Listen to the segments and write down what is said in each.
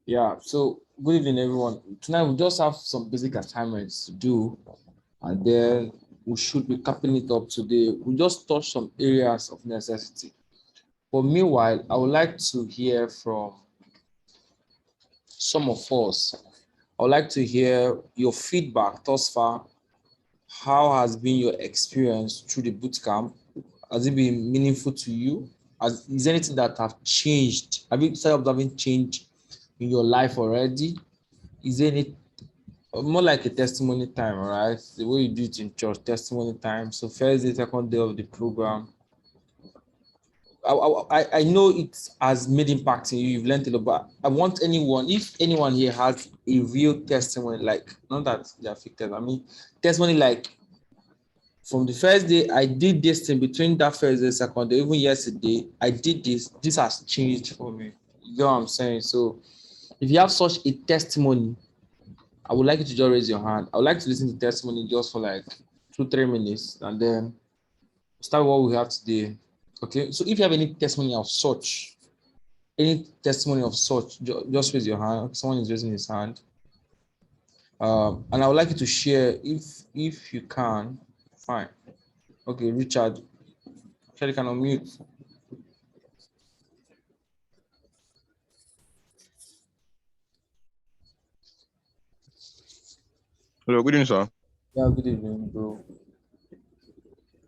Yeah, so good evening, everyone. Tonight we just have some basic assignments to do, and then we should be capping it up today. We just touch some areas of necessity. But meanwhile, I would like to hear from some of us. I would like to hear your feedback thus far. How has been your experience through the bootcamp? Has it been meaningful to you? Is there anything that have changed? Have you started observing change in your life already? Is there any more like a testimony time, right? The way you do it in church, testimony time. So first day, second day of the program. I know it has made impact in you. You've learned a lot, but I want anyone, if anyone here has a real testimony, like not that they're affected. I mean, testimony like from the first day I did this thing between that first day, second day, even yesterday, I did this. This has changed for me. You know what I'm saying? So if you have such a testimony, I would like you to just raise your hand. I would like to listen to testimony just for like 2-3 minutes and then start with what we have today. Okay. So if you have any testimony of such, just raise your hand. Someone is raising his hand. And I would like you to share if you can. Fine. Okay, Richard. Richard, you can unmute. Hello, good evening, sir. Yeah, good evening, bro.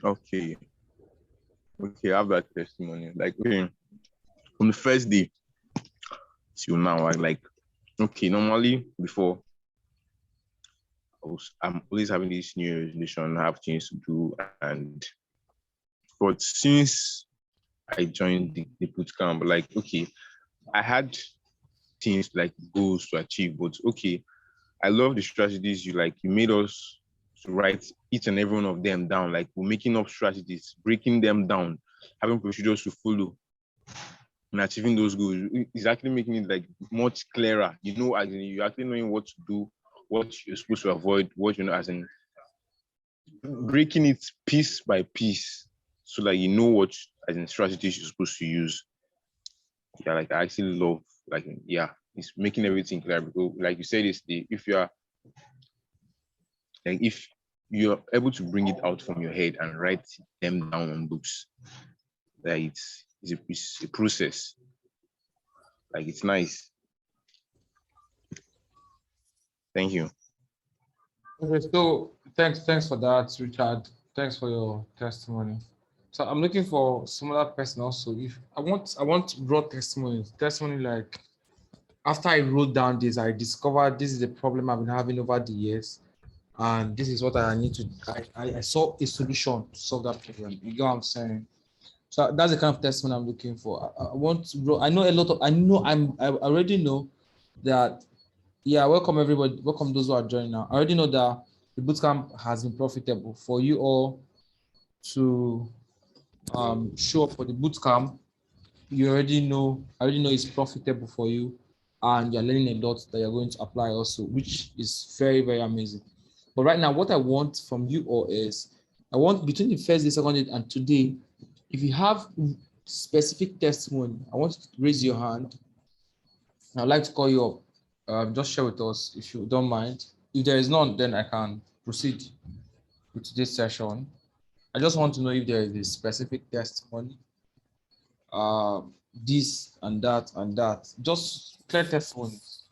Okay, I have that testimony. Like, okay, from the first day till now, normally before I'm always having this new Year resolution, I have things to do, but since I joined the bootcamp, I had things like goals to achieve, but I love the strategies you made us to write each and every one of them down. Like, we're making up strategies, breaking them down, having procedures to follow, and achieving those goals is actually making it like much clearer. As in, you're actually knowing what to do, what you're supposed to avoid, as in breaking it piece by piece, so that you know what as in strategies you're supposed to use. Yeah, I actually love it's making everything clear, because like you said, if you're able to bring it out from your head and write them down on books, that it's a process. Like, it's nice. Thank you. Okay, so thanks for that, Richard. Thanks for your testimony. So I'm looking for some other person also. If I want raw testimony like after I wrote down this, I discovered this is the problem I've been having over the years, and this is what I need to. I saw a solution to solve that problem. You get what I'm saying? So that's the kind of testimony I'm looking for. I want, bro. I know a lot of. I already know that. Yeah, welcome everybody. Welcome those who are joining now. I already know that the bootcamp has been profitable for you all to show up for the bootcamp. You already know. I already know it's profitable for you, and you're learning a lot that you're going to apply also, which is very, very amazing. But right now, what I want from you all is I want between the first day, second day, and today, if you have specific testimony, I want you to raise your hand. I'd like to call you up. Just share with us if you don't mind. If there is none, then I can proceed with today's session. I just want to know if there is a specific testimony, this and that and that. Just clear testimonies.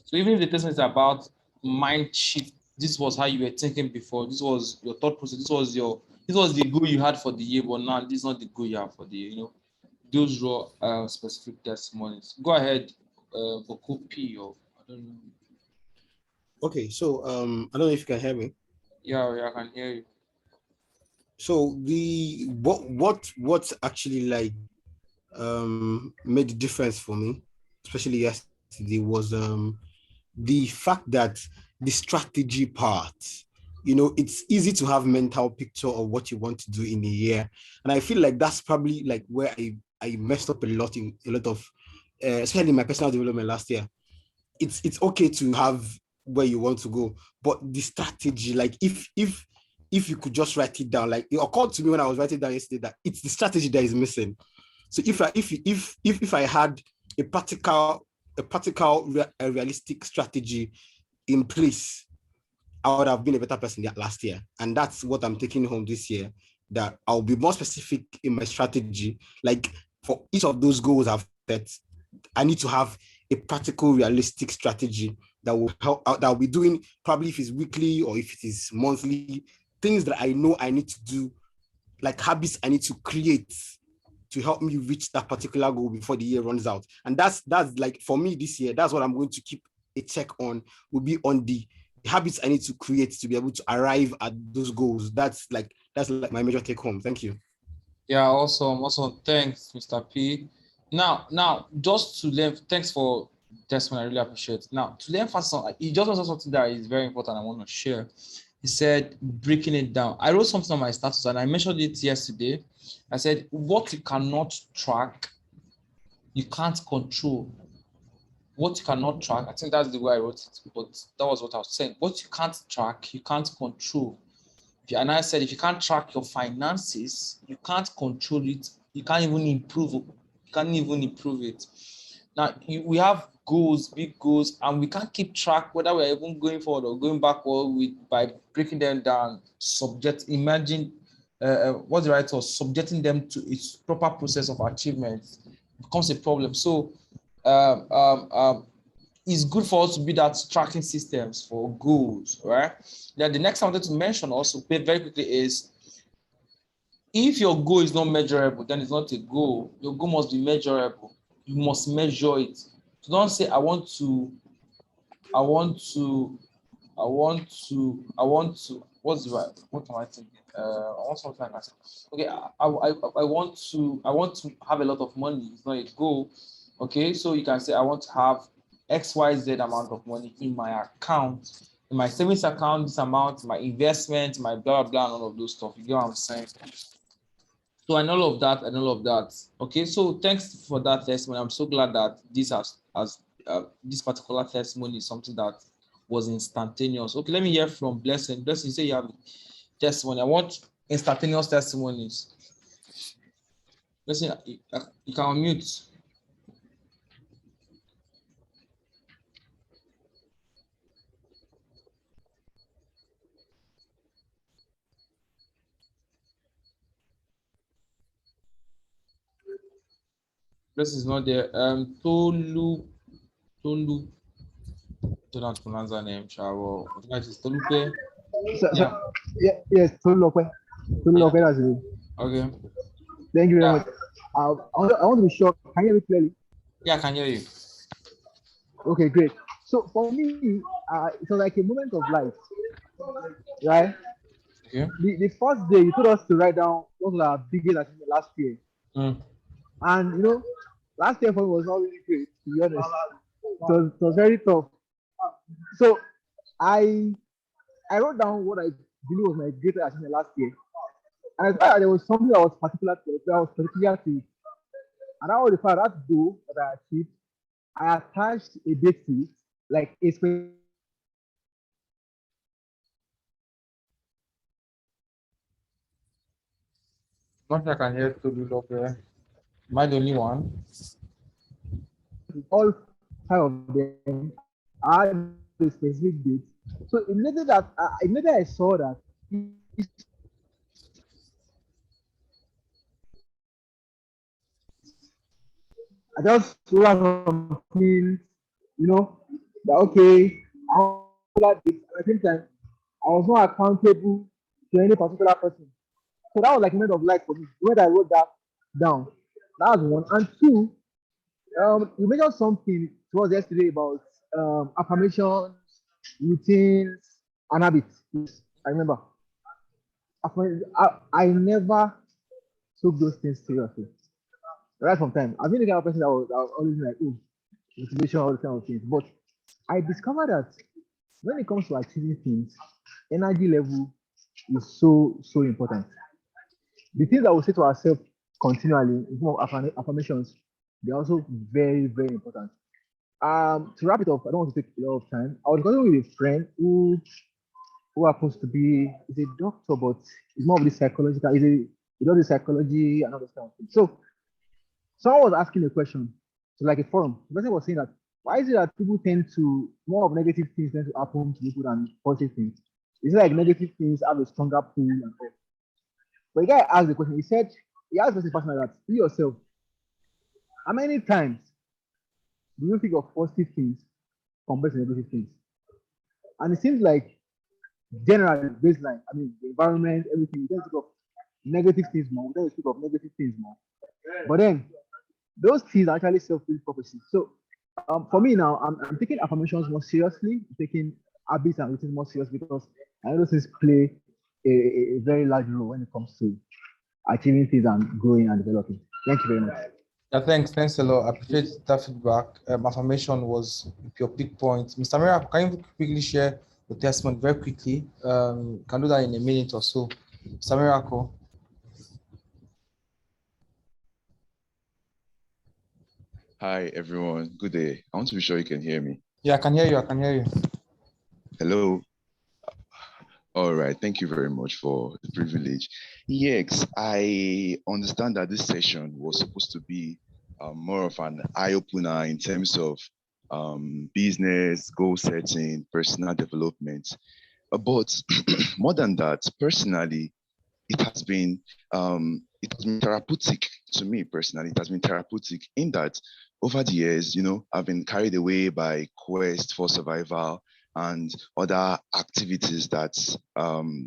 So even if the testimony is about mind shift, this was how you were thinking before. This was your thought process. This was the goal you had for the year, but now this is not the goal you have for the year. Those raw specific testimonies. Go ahead, Boku P, or I don't know. Okay, so I don't know if you can hear me. Yeah, I can hear you. So what actually made the difference for me, especially yesterday, was the fact that the strategy part. It's easy to have mental picture of what you want to do in a year, and I feel like that's probably like where I messed up a lot of, especially in my personal development last year. It's okay to have where you want to go, but the strategy, like if you could just write it down, like it occurred to me when I was writing down yesterday that it's the strategy that is missing. So if I had a realistic strategy in place, I would have been a better person last year. And that's what I'm taking home this year, that I'll be more specific in my strategy. Like for each of those goals I've set, I need to have a practical, realistic strategy that will help out, that I'll be doing probably if it's weekly or if it is monthly, things that I know I need to do, like habits I need to create to help me reach that particular goal before the year runs out. And that's like for me this year, that's what I'm going to keep a check on, will be on the habits I need to create to be able to arrive at those goals. That's like my major take home. Thank you. Yeah, awesome. Thanks, Mr. P. Now, just to learn, thanks for testimony. I really appreciate it. Now, to learn fast, he just also something that is very important I want to share. He said, breaking it down. I wrote something on my status and I mentioned it yesterday. I said, what you cannot track, you can't control. What you cannot track, I think that's the way I wrote it, but that was what I was saying. What you can't track, you can't control. And I said, if you can't track your finances, you can't control it. You can't even improve it. You can't even improve it. Now, we have goals, big goals, and we can't keep track whether we're even going forward or going backward by breaking them down, imagine what's the right word, subjecting them to its proper process of achievement becomes a problem. So it's good for us to build that tracking systems for goals, right? Then the next thing I wanted to mention also very quickly is, if your goal is not measurable, then it's not a goal. Your goal must be measurable. You must measure it. So don't say, I want to, what's the right, what am I thinking? I want something like that. Okay, I want to have a lot of money. It's not a goal. Okay, so you can say, I want to have XYZ amount of money in my account, in my savings account, this amount, my investment, my blah, blah, and all of those stuff. You get what I'm saying? So, and all of that. Okay, so thanks for that testimony. I'm so glad that this particular testimony is something that was instantaneous. Okay, let me hear from Blessing. Blessing, you say you have testimony. I want instantaneous testimonies. Blessing, you can unmute. Blessing is not there. Tolu. Don't pronounce her name, Sharo. That is Tolupe. Yeah. Yes, Tolupe. Tolupe, that's it. Okay. Thank you very much. I want to be sure. Can you hear me clearly? Yeah, I can hear you. Okay, great. So for me, it was like a moment of life, right? Okay. The first day you told us to write down what was our biggest achievement last year, and last year for me was not really great, to be honest. It was very tough. So I wrote down what I believe was my greatest achievement last year, and I thought that there was something that was particular to it. And that was the fact that goal that I achieved, I attached a date to it, like a specific. Not I can hear Tolupe. Am I the only one? All five of them had a specific date. So immediately I saw that, I just wrote out some things, that okay, I want that date. At the same time, I was not accountable to any particular person. So that was like a moment of life for me. When I wrote that down, that was one. And two, you mentioned something towards yesterday about affirmations, routines, and habits. Yes, I remember. I never took those things seriously. Right from time. I've been the kind of person that was always like, oh, motivation, all these kind of things. But I discovered that when it comes to achieving things, energy level is so important. The things that we say to ourselves continually in form of affirmations, they're also very important. To wrap it up, I don't want to take a lot of time. I was going with a friend who happens to be is a doctor, but he's more of the psychological. He does the psychology and all those kind of things. So someone was asking a question to like a forum. The person was saying that why is it that people tend to more of negative things tend to happen to people than positive things? Is it like negative things have a stronger pull and all? But the guy asked the question. He said he asked this person that you yourself, how many times do you think of positive things compared to negative things? And it seems like generally baseline, I mean the environment, everything, we don't think of negative things more, we don't speak of negative things more. But then those things are actually self-fulfilling prophecy. So for me now, I'm taking affirmations more seriously, taking habits and routines more serious because I know those things play a very large role when it comes to achieving things and growing and developing. Thank you very much. Yeah, thanks a lot. I appreciate that feedback. Affirmation was your big point. Mr. Miracle, can you quickly share the testimony very quickly? Can do that in a minute or so. Mr. Miracle. Hi, everyone. Good day. I want to be sure you can hear me. Yeah, I can hear you. I can hear you. Hello. All right. Thank you very much for the privilege. Yes, I understand that this session was supposed to be more of an eye-opener in terms of business, goal setting, personal development. But more than that, personally, it has been therapeutic to me personally. It has been therapeutic in that over the years, I've been carried away by quest for survival and other activities that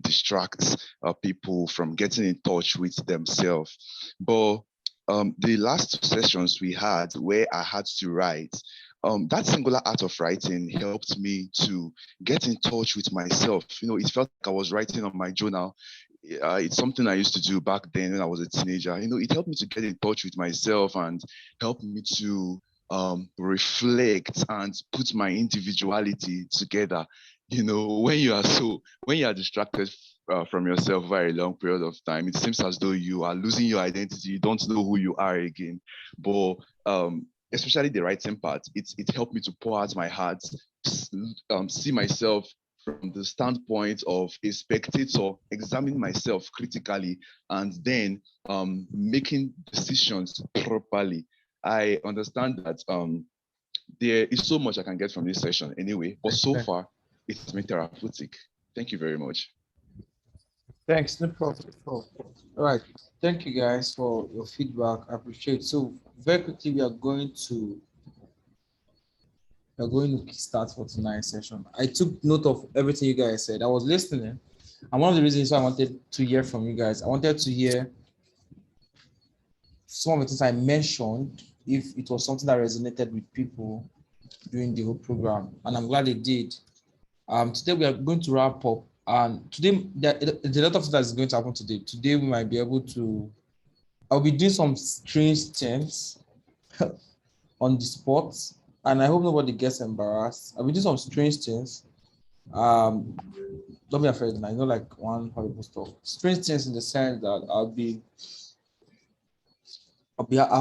distract people from getting in touch with themselves. But the last sessions we had where I had to write, that singular art of writing helped me to get in touch with myself. It felt like I was writing on my journal. It's something I used to do back then when I was a teenager. It helped me to get in touch with myself and helped me to reflect and put my individuality together. When you are distracted from yourself for a long period of time, it seems as though you are losing your identity. You don't know who you are again. But especially the writing part, it helped me to pour out my heart, see myself from the standpoint of a spectator, examining myself critically, and then making decisions properly. I understand that there is so much I can get from this session anyway, but so far it's been therapeutic. Thank you very much. Thanks, no problem. All right, thank you guys for your feedback. I appreciate it. So very quickly, we are going to start for tonight's session. I took note of everything you guys said. I was listening, and one of the reasons why I wanted to hear from you guys, I wanted to hear some of the things I mentioned, if it was something that resonated with people during the whole program, and I'm glad they did. Today we are going to wrap up, and today there's a lot of things that is going to happen today. Today we might be able to, I'll be doing some strange things on the spot, and I hope nobody gets embarrassed. I'll be doing some strange things. Don't be afraid, I know like one horrible stuff. Strange things in the sense that I'll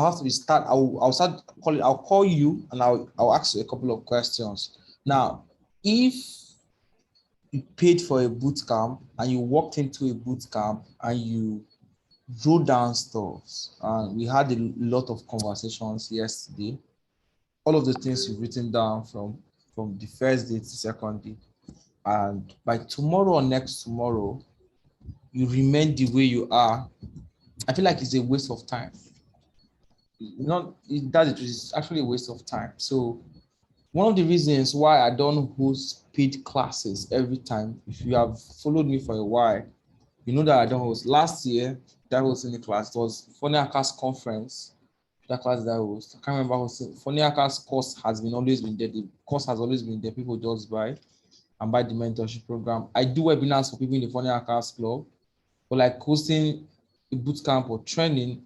have to start. I'll start calling. I'll call you and I'll ask you a couple of questions. Now, if you paid for a boot camp and you walked into a boot camp and you wrote down stuff, and we had a lot of conversations yesterday, all of the things you've written down from the first day to second day, and by tomorrow or next tomorrow, you remain the way you are, I feel like it's a waste of time. It's actually a waste of time. So one of the reasons why I don't host paid classes every time, if you have followed me for a while, you know that I don't host. Last year, that was in the class. It was Funny Hackers Conference. That class that I host. I can't remember hosting. Funny Hackers course has always been there. The course has always been there. People just buy and buy the mentorship program. I do webinars for people in the Funny Hackers Club, but like hosting a boot camp or training.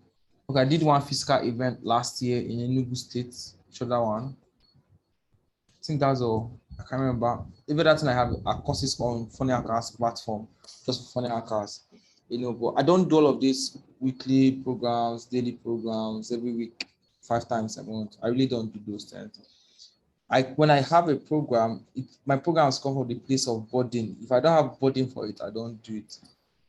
Okay, I did one physical event last year in Enugu State. Show that one. I think that's all. I can't remember. Even that thing I have a courses on Funny Hackers platform, just for Funny Hackers. But I don't do all of these weekly programs, daily programs, every week, 5 times a month. I really don't do those things. When I have a program, my programs come from the place of burden. If I don't have burden for it, I don't do it.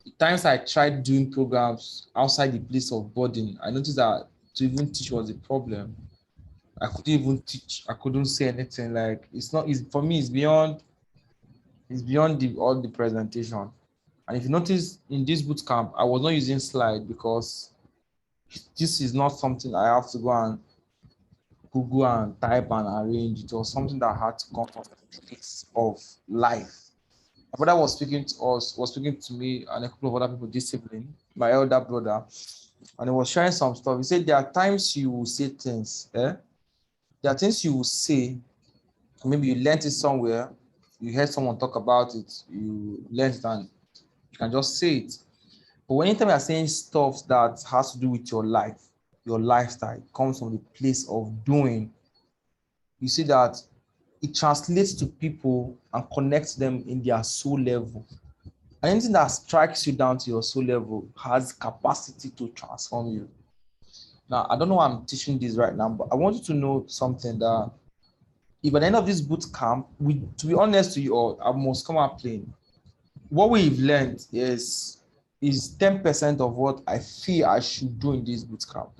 The times I tried doing programs outside the place of burden, I noticed that to even teach was a problem. I couldn't even teach. I couldn't say anything. Like it's not. It's for me. It's beyond. It's beyond all the presentation. And if you notice in this boot camp, I was not using slide because this is not something I have to go and Google and type and arrange. It was something that had to come from the place of life. My brother was speaking to us, was speaking to me and a couple of other people, discipline, my elder brother, and he was sharing some stuff. He said there are times you will say things, eh? There are things you will say, maybe you learned it somewhere, you heard someone talk about it, you learned it and you can just say it. But anytime you're saying stuff that has to do with your life, your lifestyle, it comes from the place of doing, you see that it translates to people and connects them in their soul level. And anything that strikes you down to your soul level has capacity to transform you. Now, I don't know why I'm teaching this right now, but I want you to know something that if at the end of this boot camp, to be honest to you all, I must come out plain. What we've learned is 10% of what I feel I should do in this boot camp.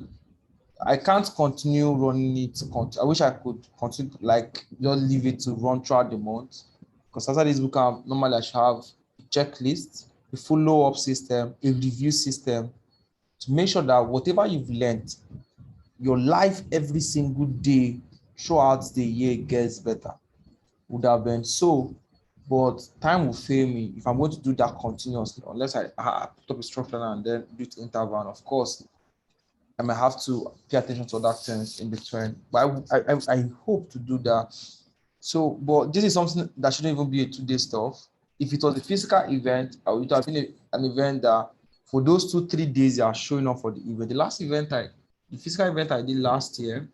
I can't continue running it. I wish I could continue, like just leave it to run throughout the month. Because after this boot camp, normally I should have a checklist, a follow-up system, a review system to make sure that whatever you've learned, your life every single day throughout the year gets better. Would have been so, but time will fail me if I'm going to do that continuously, unless I put up a structure and then do it interval. And of course, I might have to pay attention to other things in between. But I hope to do that. So, but this is something that shouldn't even be a 2-day stuff. If it was a physical event, I would have been an event that for those 2-3 days you are showing up for the event. The physical event I did last year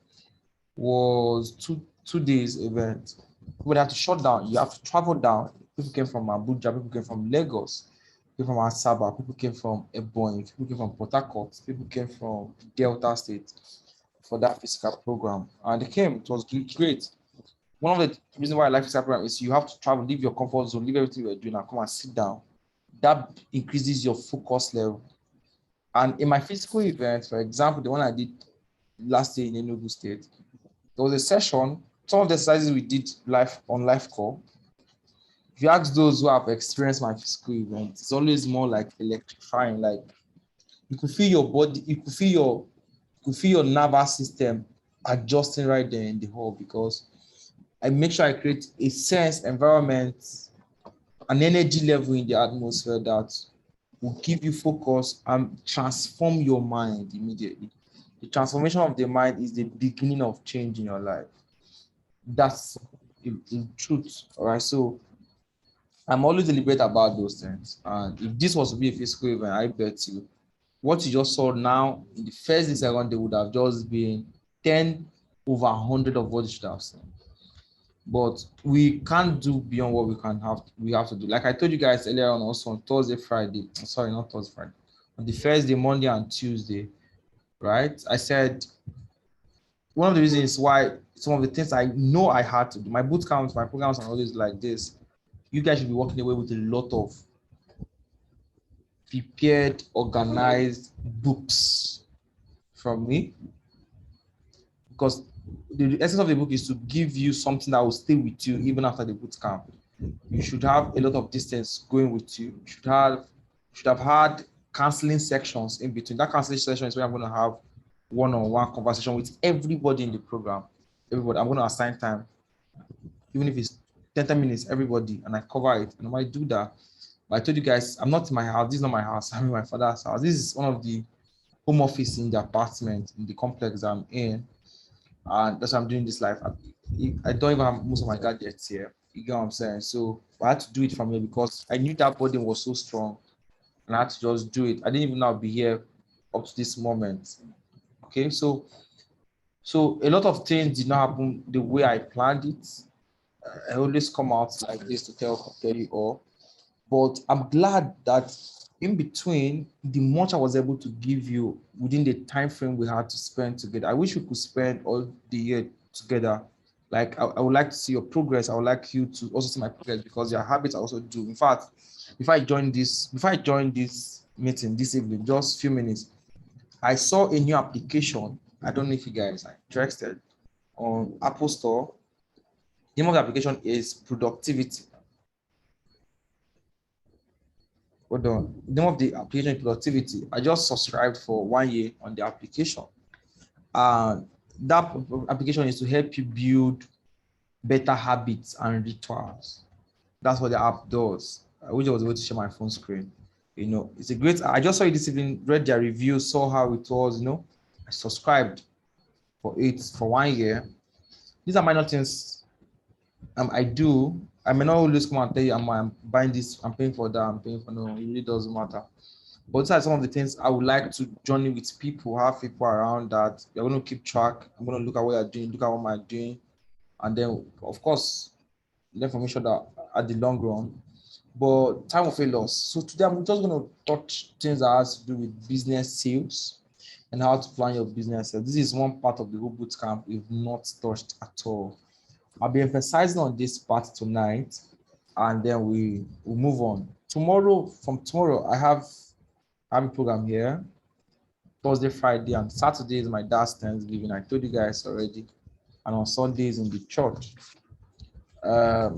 was two days event. We had to shut down. You have to travel down. People came from Abuja, people came from Lagos, people from Asaba, people came from Ebonyi, people came from Port Harcourt, people came from Delta State for that physical program. And they came, it was great. One of the reasons why I like physical program is you have to travel, leave your comfort zone, leave everything you're doing and come and sit down. That increases your focus level. And in my physical event, for example, the one I did last year in Enugu State, there was a session, some of the exercises we did live on live call. If you ask those who have experienced my physical event, it's always more like electrifying. Like you could feel your body, you could feel your nervous system adjusting right there in the hall because I make sure I create a sense, environment, an energy level in the atmosphere that will give you focus and transform your mind immediately. The transformation of the mind is the beginning of change in your life. That's in truth. All right. So I'm always deliberate about those things. And if this was to be a physical event, I bet you what you just saw now in the first and second day would have just been 10 over 100 of what you should have seen. But we can't do beyond what we have to do. Like I told you guys earlier on, also on Thursday, Friday. Sorry, not Thursday, Friday. On the Thursday, Monday, and Tuesday, right? I said one of the reasons why some of the things I know I had to do, my boot camps, my programs are always like this. You guys should be walking away with a lot of prepared, organized books from me. Because the essence of the book is to give you something that will stay with you even after the boot camp. You should have a lot of distance going with you. You should have had counseling sections in between. That counseling section is where I'm going to have one-on-one conversation with everybody in the program. Everybody, I'm going to assign time, even if it's 10 minutes, everybody, and I cover it. And I might do that. But I told you guys, I'm not in my house. This is not my house. I'm in my father's house. This is one of the home office in the apartment in the complex I'm in. And that's why I'm doing this live. I don't even have most of my gadgets here. You get what I'm saying? So I had to do it from here because I knew that burden was so strong. And I had to just do it. I didn't even know I'd be here up to this moment. Okay, so a lot of things did not happen the way I planned it. I always come out like this to tell you all. But I'm glad that in between, the much I was able to give you within the time frame we had to spend together. I wish we could spend all the year together. Like I would like to see your progress. I would like you to also see my progress because your habits I also do. In fact, before I joined this meeting this evening, just a few minutes, I saw a new application I don't know if you guys are interested. On Apple Store, the name of the application is Productivity. Hold on. The name of the application is Productivity. I just subscribed for 1 year on the application. And that application is to help you build better habits and rituals. That's what the app does. I wish I was able to share my phone screen. It's a great. I just saw it this evening, read their review, saw how it was. I subscribed for it for 1 year. These are minor things I do. I may not always come and tell you I'm buying this, I'm paying for that, I'm paying for no, it really doesn't matter. But these are some of the things I would like to journey with people, have people around that you're going to keep track. I'm going to look at what you're doing, look at what I'm doing, and then of course the information that at the long run. But time of a loss. So today I'm just going to touch things that has to do with business sales and how to plan your business. This is one part of the whole boot camp we've not touched at all. I'll be emphasizing on this part tonight, and then we will move on. From tomorrow, I have a program here. Thursday, Friday, and Saturday is my dad's Thanksgiving. I told you guys already. And on Sundays in the church.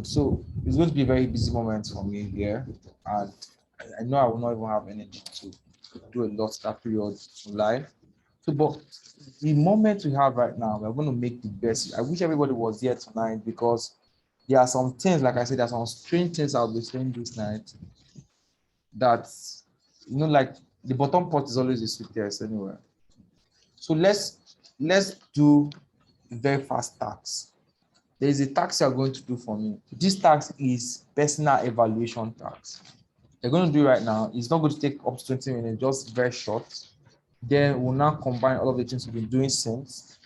So it's going to be a very busy moment for me here. And I know I will not even have energy to do a lot that period in life. So, but the moment we have right now, we're going to make the best. I wish everybody was here tonight because there are some things, like I said, there are some strange things I'll be saying this night that, like the bottom part is always the sweetest anyway. So let's do very fast tax. There is a tax you're going to do for me. This tax is personal evaluation tax. You're going to do it right now. It's not going to take up to 20 minutes, just very short. Then we'll now combine all of the things we've been doing since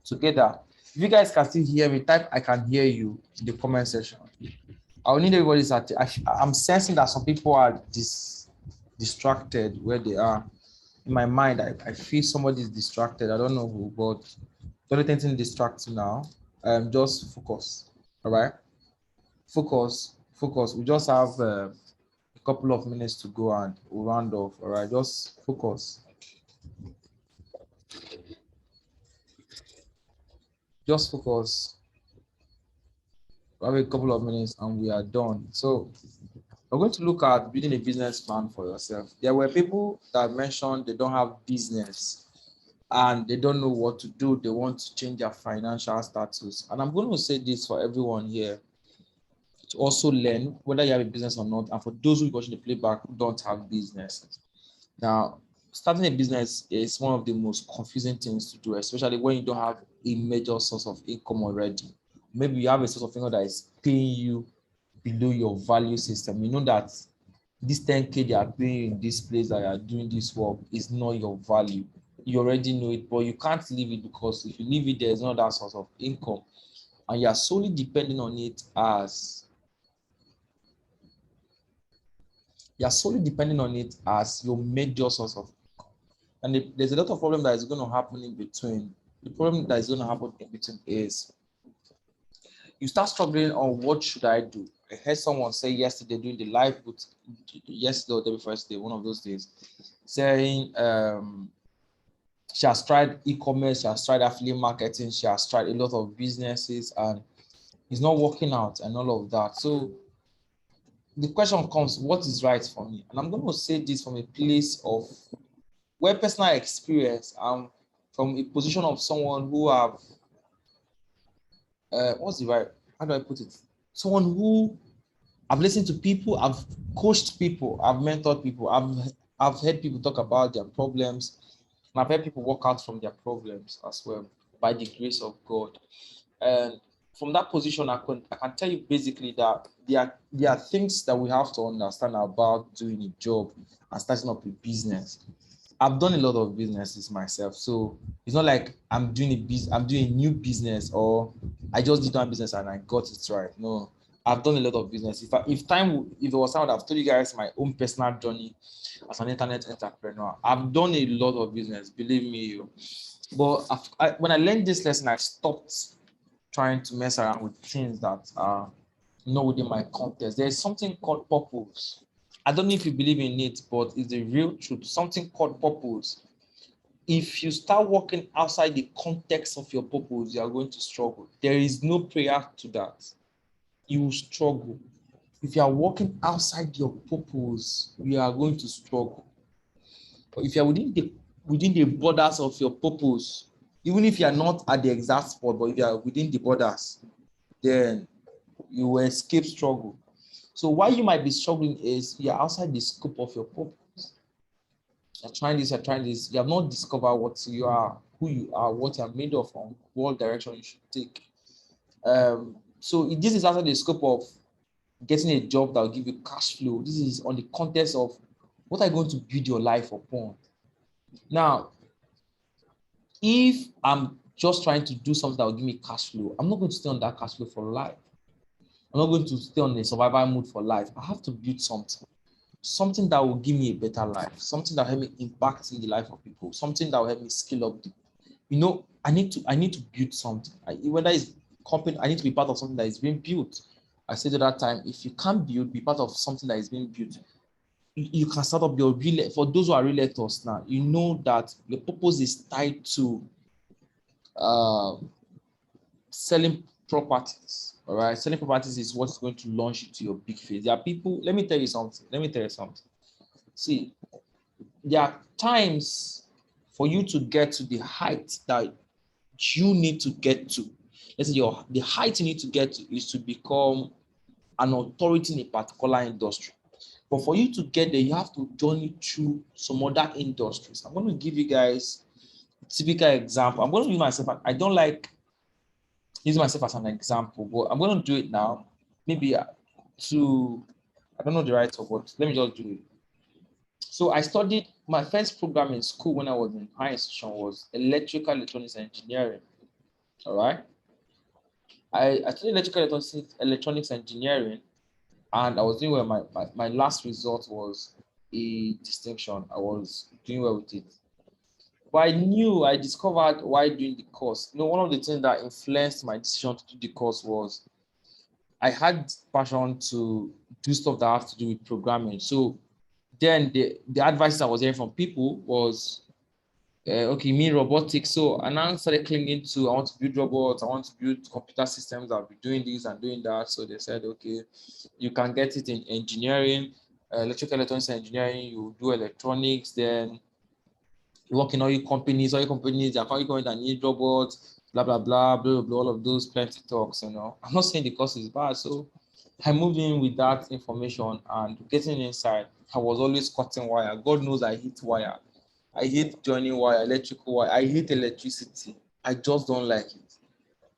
together. If you guys can still hear me, type I can hear you in the comment section. I'll need everybody's attention. I'm sensing that some people are distracted where they are. In my mind, I feel somebody is distracted. I don't know who, but don't let anything distract you now. Just focus. All right. Focus. We just have a couple of minutes to go and we'll round off. All right. Just focus. Just focus. We have a couple of minutes and we are done. So we're going to look at building a business plan for yourself. There were people that mentioned they don't have business and they don't know what to do. They want to change their financial status. And I'm going to say this for everyone here to also learn whether you have a business or not. And for those who watch the playback who don't have business. Now, starting a business is one of the most confusing things to do, especially when you don't have a major source of income already. Maybe you have a source of income that is paying you below your value system. You know that this 10K they are paying in this place that you are doing this work is not your value. You already know it, but you can't leave it because if you leave it, there's no other source of income. And you are solely depending on it as your major source of income. And there's a lot of problem that is going to happen in between. The problem that is going to happen in between is you start struggling on what should I do. I heard someone say yesterday during the live boot, yesterday or the first day, one of those days, saying she has tried e-commerce, she has tried affiliate marketing, she has tried a lot of businesses, and it's not working out and all of that. So the question comes, what is right for me? And I'm going to say this from a place of where personal experience and from a position of someone who have what's the right, how do I put it? Someone who I've listened to people, I've coached people, I've mentored people, I've heard people talk about their problems, and I've heard people walk out from their problems as well by the grace of God. And from that position, I can tell you basically that there are things that we have to understand about doing a job and starting up a business. I've done a lot of businesses myself, so it's not like I'm doing a new business or I just did one business and I got it right. No, I've done a lot of business. If it was time, I've told you guys my own personal journey as an internet entrepreneur. I've done a lot of business, believe me. But when I learned this lesson, I stopped trying to mess around with things that are not within my context. There's something called purpose. I don't know if you believe in it, but it's the real truth. Something called purpose. if you start working outside the context of your purpose, you are going to struggle. There is no prayer to that. You will struggle. If you are working outside your purpose, you are going to struggle. But if you are within the borders of your purpose, even if you are not at the exact spot, but if you are within the borders, then you will escape struggle. So why you might be struggling is you are outside the scope of your purpose. You're trying this. You have not discovered what you are, who you are, what you are made of, and what direction you should take. So this is outside the scope of getting a job that will give you cash flow. This is on the context of what are you going to build your life upon. Now, if I'm just trying to do something that will give me cash flow, I'm not going to stay on that cash flow for life. I'm not going to stay on a survival mode for life. I have to build something that will give me a better life, something that will help me impact in the life of people, something that will help me scale up. I need to build something. Whether it's company, I need to be part of something that is being built. I said at that time, if you can't build, be part of something that is being built. You can start up your real. For those who are realtors now, you know that your purpose is tied to selling properties. All right, selling properties is what's going to launch you to your big phase. There are people. Let me tell you something. See, there are times for you to get to the height that you need to get to. Let's say the height you need to get to is to become an authority in a particular industry. But for you to get there, you have to journey through some other industries. I'm going to give you guys a typical example. I'm going to use myself. I don't like using myself as an example, but I'm going to do it now. Maybe I don't know the right word. Let me just do it. So I studied my first program in school when I was in high institution was electrical electronics engineering. All right. I studied electronics engineering, and I was doing well. My last result was a distinction. I was doing well with it. But I discovered while doing the course. One of the things that influenced my decision to do the course was I had passion to do stuff that have to do with programming. So then the advice I was hearing from people was, okay, me robotics. So I now started clinging to, I want to build robots, I want to build computer systems that will be doing this and doing that. So they said, okay, you can get it in engineering, electrical electronics engineering, you do electronics, then you work in all your companies, they're probably going to need robots, blah, blah, blah, blah, blah, all of those plenty talks, I'm not saying the course is bad. So I moved in with that information and getting inside, I was always cutting wire. God knows I hate wire. I hate joining wire, electrical wire. I hate electricity. I just don't like it.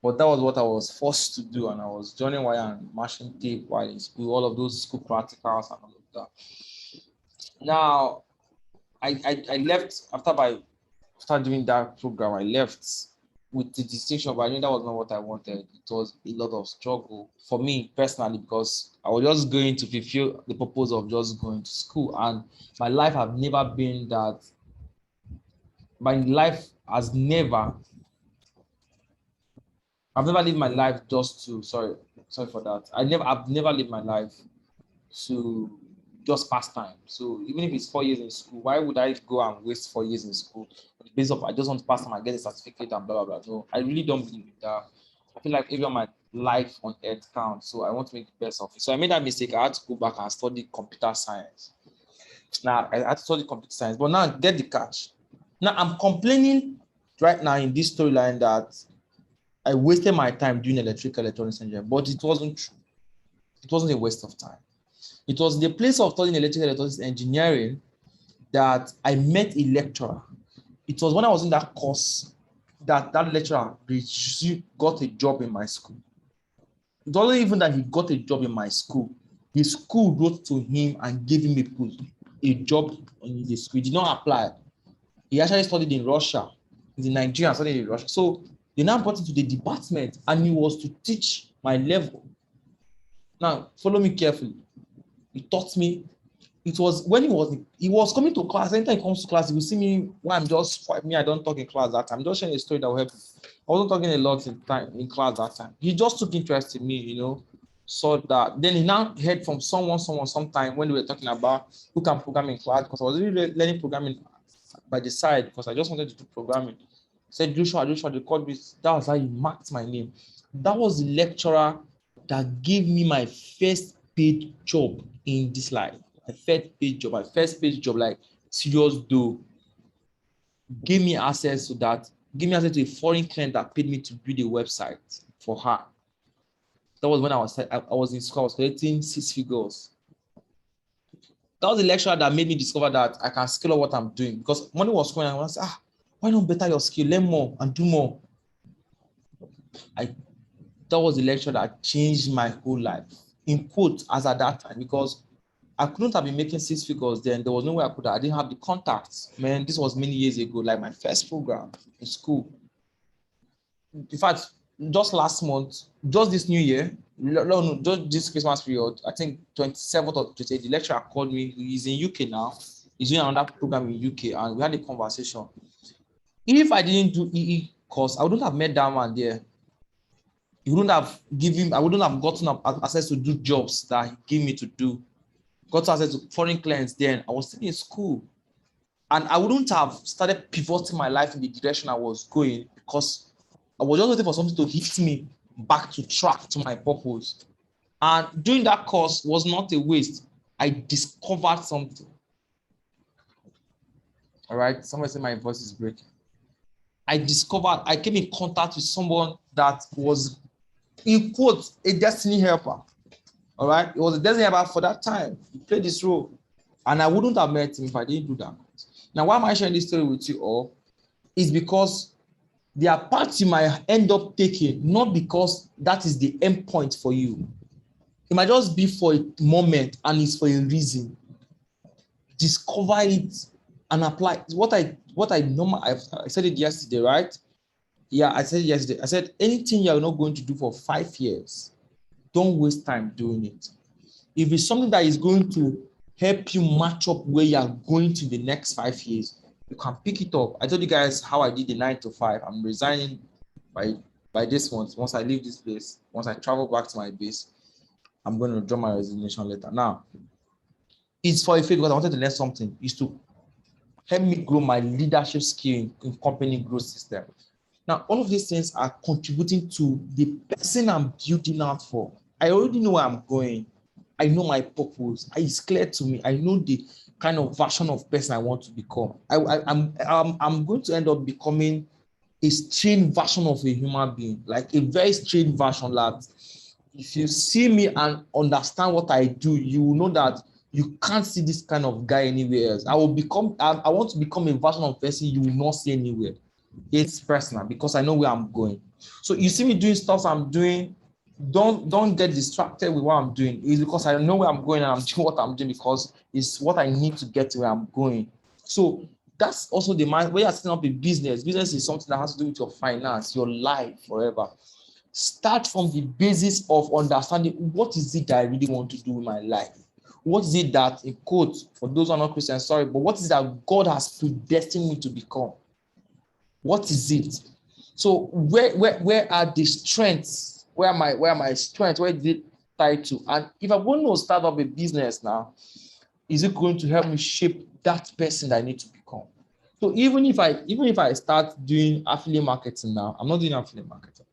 But that was what I was forced to do. And I was joining wire and mashing tape while in school, all of those school practicals and all of that. Now, I left after doing that program. I left with the distinction, but I knew that was not what I wanted. It was a lot of struggle for me personally because I was just going to fulfill the purpose of just going to school, and my life have never been that. My life has never. I've never lived my life just to. Sorry for that. I've never lived my life to just pass time. So even if it's 4 years in school, why would I go and waste 4 years in school on the basis of I just want to pass time and get a certificate and blah blah blah? No, I really don't believe in that. I feel like every my life on earth counts, so I want to make the best of it. So I made that mistake. I had to go back and study computer science. Now I had to study computer science, but now get the catch. Now I'm complaining right now in this storyline that I wasted my time doing electrical electronics engineering, but it wasn't true. It wasn't a waste of time. It was the place of studying electrical electronics engineering that I met a lecturer. It was when I was in that course that lecturer got a job in my school. It wasn't even that he got a job in my school. The school wrote to him and gave him a job in the school. He did not apply. He actually studied in Russia. He's in Nigeria, studied in Russia. So they now brought him to the department and he was to teach my level. Now, follow me carefully. He taught me. It was when he was coming to class. Anytime he comes to class, he will see me when I don't talk in class that time. I'm just sharing a story that will help you. I wasn't talking a lot in class that time. He just took interest in me, so that then he now heard from sometime when we were talking about who can program in class, because I was really learning programming by the side because I just wanted to do programming. Said, Joshua, they called me. That was how he marked my name. That was the lecturer that gave me my first paid job in this life. My first paid job, like serious though. Gave me access to that, gave me access to a foreign client that paid me to build a website for her. That was when I was in school, I was collecting 6 figures. That was the lecturer that made me discover that I can scale up what I'm doing because money was coming. I was like, why not better your skill, learn more and do more. That was the lecture that changed my whole life, in quotes, as at that time, because I couldn't have been making 6 figures then. There was no way I could have. I didn't have the contacts. Man, this was many years ago, like my first program in school. In fact, just last month, just this new year, no, just this Christmas period, I think 27th or 28th, the lecturer called me. He's in UK now. He's doing another program in UK, and we had a conversation. If I didn't do EE course, I wouldn't have met that man there. I wouldn't have gotten access to do jobs that he gave me to do. Got access to foreign clients then. I was still in school. And I wouldn't have started pivoting my life in the direction I was going because I was just waiting for something to hit me back to track to my purpose. And doing that course was not a waste. I discovered something. All right. Somebody said my voice is breaking. I came in contact with someone that was, in quotes, a destiny helper. All right. It was a destiny helper for that time. He played this role. And I wouldn't have met him if I didn't do that. Now, why am I sharing this story with you all? Is because there are parts you might end up taking, not because that is the end point for you. It might just be for a moment and it's for a reason. Discover it and apply. I said it yesterday, right? Yeah, I said it yesterday. I said anything you're not going to do for 5 years, don't waste time doing it. If it's something that is going to help you match up where you're going to the next 5 years, you can pick it up. I told you guys how I did the 9 to 5. I'm resigning by this month. Once I leave this place, once I travel back to my base, I'm going to draw my resignation letter. Now, it's for a faith because I wanted to learn something. It's to help me grow my leadership skill in company growth system. Now, all of these things are contributing to the person I'm building out for. I already know where I'm going. I know my purpose. It's clear to me. I know the kind of version of person I want to become. I'm going to end up becoming a strange version of a human being, like a very strange version that if you see me and understand what I do, you will know that you can't see this kind of guy anywhere else. I want to become a version of person you will not see anywhere. It's personal because I know where I'm going. So you see me doing stuff I'm doing, don't get distracted with what I'm doing. It's because I know where I'm going and I'm doing what I'm doing because it's what I need to get to where I'm going. So that's also the mind. When you're setting up a business, business is something that has to do with your finance, your life forever. Start from the basis of understanding what is it that I really want to do in my life. What is it that, in quotes, for those who are not Christians, sorry, but what is it that God has predestined me to become? What is it? So where are the strengths? Where are my strengths? Where is it tied to? And if I want to start up a business now, is it going to help me shape that person that I need to become? So even if I start doing affiliate marketing now, I'm not doing affiliate marketing.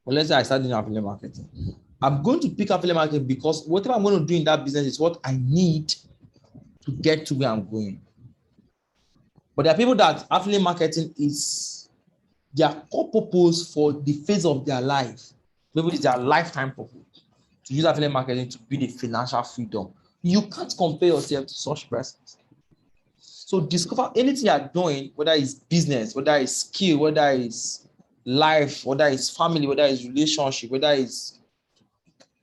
But let's say I start doing affiliate marketing. I'm going to pick affiliate marketing because whatever I'm going to do in that business is what I need to get to where I'm going. But there are people that affiliate marketing is their core purpose for the phase of their life. Maybe it's their lifetime purpose to use affiliate marketing to build a financial freedom. You can't compare yourself to such persons. So discover anything you're doing, whether it's business, whether it's skill, whether it's life, whether it's family, whether it's relationship, whether it's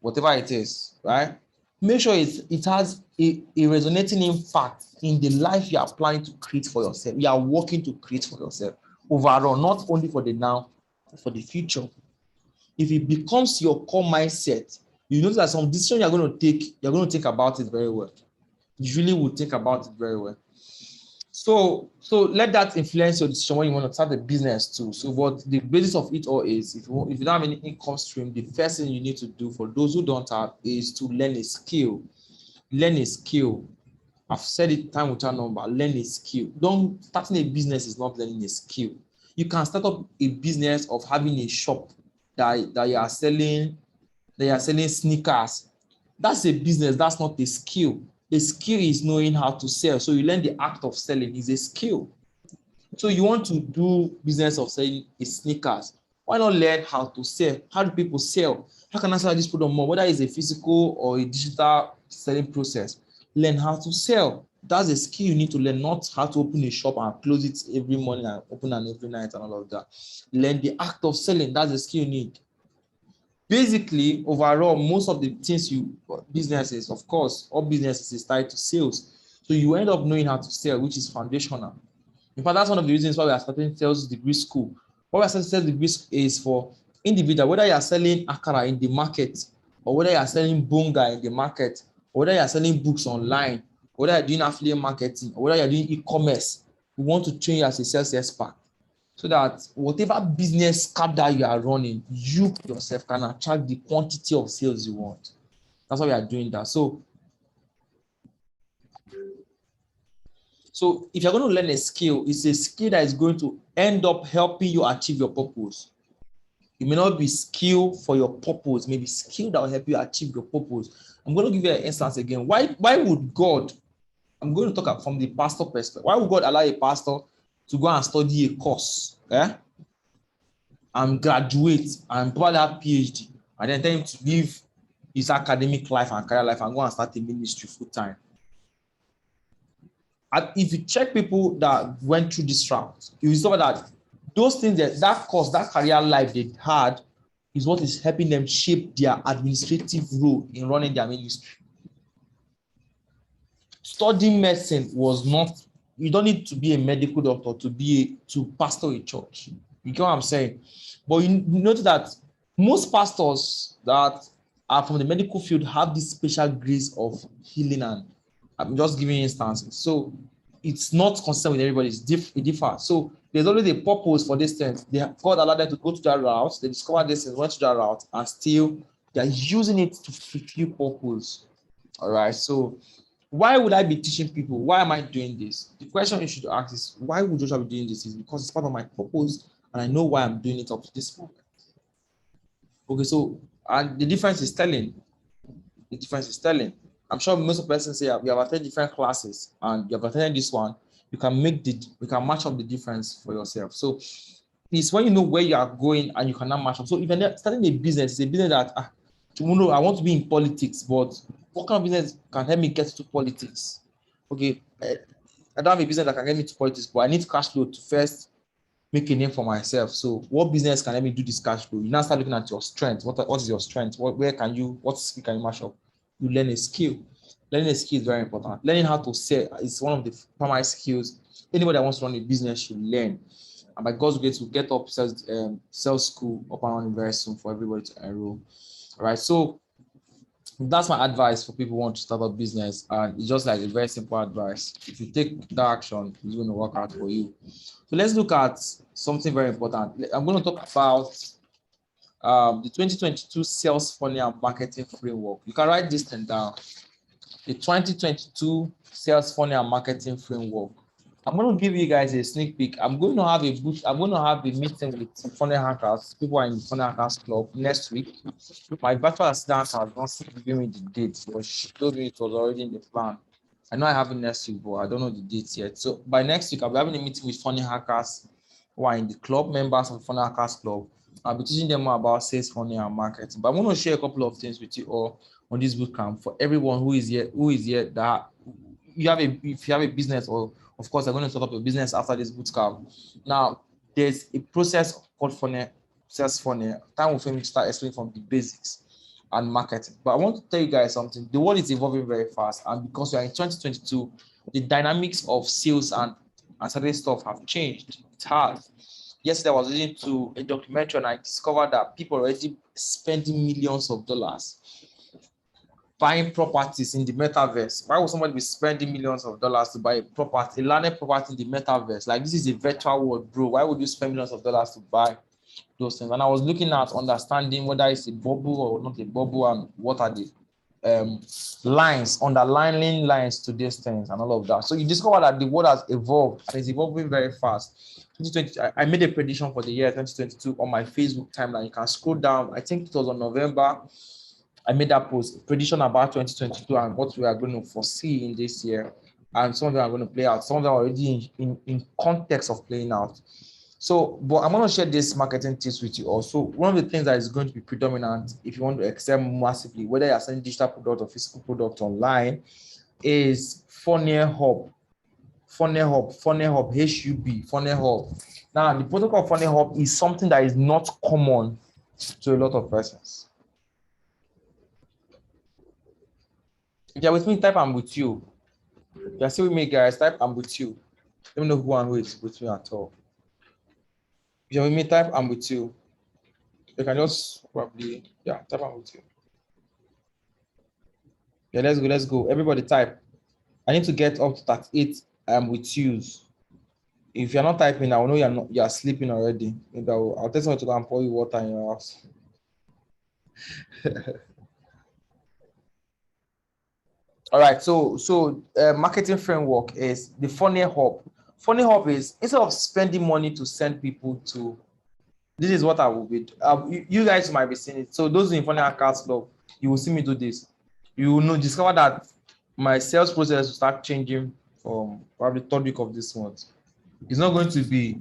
whatever it is, right? Make sure it has a resonating impact in the life you are planning to create for yourself. You are working to create for yourself overall, not only for the now, but for the future. If it becomes your core mindset, you notice that some decision you're going to think about it very well. You really will think about it very well. So let that influence your decision when you want to start a business too. So what the basis of it all is, if you don't have any income stream, the first thing you need to do for those who don't have is to learn a skill. Learn a skill. I've said it time without number, learn a skill. Don't starting a business is not learning a skill. You can start up a business of having a shop that you are selling sneakers. That's a business, that's not a skill. The skill is knowing how to sell. So you learn the act of selling is a skill. So you want to do business of selling sneakers. Why not learn how to sell? How do people sell? How can I sell this product more? Whether it's a physical or a digital selling process, learn how to sell. That's a skill you need to learn, not how to open a shop and close it every morning and open and every night and all of that. Learn the act of selling. That's the skill you need. Basically, overall, most of the things businesses, of course, all businesses is tied to sales. So you end up knowing how to sell, which is foundational. In fact, that's one of the reasons why we are starting sales degree school. What we are starting sales degree is for individual, whether you are selling akara in the market, or whether you are selling bunga in the market, or whether you are selling books online, or whether you are doing affiliate marketing, or whether you are doing e-commerce. We want to train you as a sales expert, so that whatever business card that you are running, you yourself can attract the quantity of sales you want. That's why we are doing that. So if you're going to learn a skill, it's a skill that is going to end up helping you achieve your purpose. It may not be skill for your purpose, maybe skill that will help you achieve your purpose. I'm going to give you an instance again. Why would God, I'm going to talk from the pastor perspective. Why would God allow a pastor to go and study a course, and graduate and probably have PhD, and then tell him to leave his academic life and career life and go and start a ministry full time? And if you check people that went through this route, you will discover that those things, that course, that career life they had is what is helping them shape their administrative role in running their ministry. Studying medicine was not, you don't need to be a medical doctor to pastor a church. You get what I'm saying? But you notice that most pastors that are from the medical field have this special grace of healing, and I'm just giving you instances. So it's not consistent with everybody. It differs. So there's always a purpose for this thing. God allowed them to go to that route. They discovered this and went to that route, and still they're using it to fulfill purpose. All right. So why would I be teaching people? Why am I doing this? The question you should ask is, why would Joshua be doing this? Is because it's part of my purpose, and I know why I'm doing it up to this moment. Okay, so and the difference is telling. The difference is telling. I'm sure most of the persons say we have attended different classes and you have attended this one. You can match up the difference for yourself. So it's when you know where you are going and you cannot match up. So if you're starting a business, it's a business that tomorrow I want to be in politics, but what kind of business can help me get to politics? Okay, I don't have a business that can get me to politics, but I need cash flow to first make a name for myself. So what business can let me do this cash flow? You now start looking at your strength. What is your strength? What skill can you match up? You learn a skill. Learning a skill is very important. Learning how to sell is one of the primary skills anybody that wants to run a business should learn. And by God's grace, we'll get up sales school up and running very soon for everybody to enroll. All right. So that's my advice for people who want to start a business. And it's just like a very simple advice. If you take that action, it's going to work out for you. So let's look at something very important. I'm going to talk about the 2022 sales funnel and marketing framework. You can write this thing down. The 2022 sales funnel and marketing framework. I'm going to give you guys a sneak peek. I'm going to have a meeting with funnel hackers, people are in the funnel hackers club next week. My virtual assistant has not given me the date, but she told me it was already in the plan. I know I have it next week, but I don't know the dates yet. So by next week, I'll be having a meeting with funnel hackers who are in the club, members of the funnel hackers club. I'll be teaching them more about sales funnel and marketing. But I'm going to share a couple of things with you all on this bootcamp for everyone who is here that if you have a business, or of course, I'm going to set up a business after this bootcamp. Now, there's a process called sales funnel. Time will finish start explaining from the basics and marketing. But I want to tell you guys something. The world is evolving very fast, and because we are in 2022, the dynamics of sales and certain stuff have changed. It has. Yesterday, I was listening to a documentary, and I discovered that people are already spending millions of dollars buying properties in the metaverse. Why would somebody be spending millions of dollars to buy a property, a landed property in the metaverse? Like, this is a virtual world, bro. Why would you spend millions of dollars to buy those things? And I was looking at understanding whether it's a bubble or not a bubble, and what are the lines, underlining lines to these things and all of that. So you discover that the world has evolved and it's evolving very fast. 2020, I made a prediction for the year 2022 on my Facebook timeline. You can scroll down. I think it was on November. I made that post, prediction about 2022 and what we are going to foresee in this year. And some of them are going to play out. Some of them are already in context of playing out. So, but I'm going to share this marketing tips with you also. One of the things that is going to be predominant if you want to excel massively, whether you're selling digital product or physical product online, is Funnel Hub. Funnel Hub, HUB, Funnel Hub. Now, the protocol of Funnel Hub is something that is not common to a lot of persons. If you're with me, type I'm with you. If you're still with me, guys, type I'm with you. Let me know who and who is with me at all. If you're with me, type I'm with you. You can just probably, type I'm with you. Yeah, let's go. Everybody type. I need to get up to 38 I'm with yous. If you're not typing, I will know you're sleeping already. Maybe I'll tell someone to go and pour you water in your house. All right, so marketing framework is the Funnel Hub. Funnel Hub is, instead of spending money to send people to, this is what I will be. You guys might be seeing it. So those in Funnel Accounts Club, you will see me do this. You will discover that my sales process will start changing from probably third week of this month. It's not going to be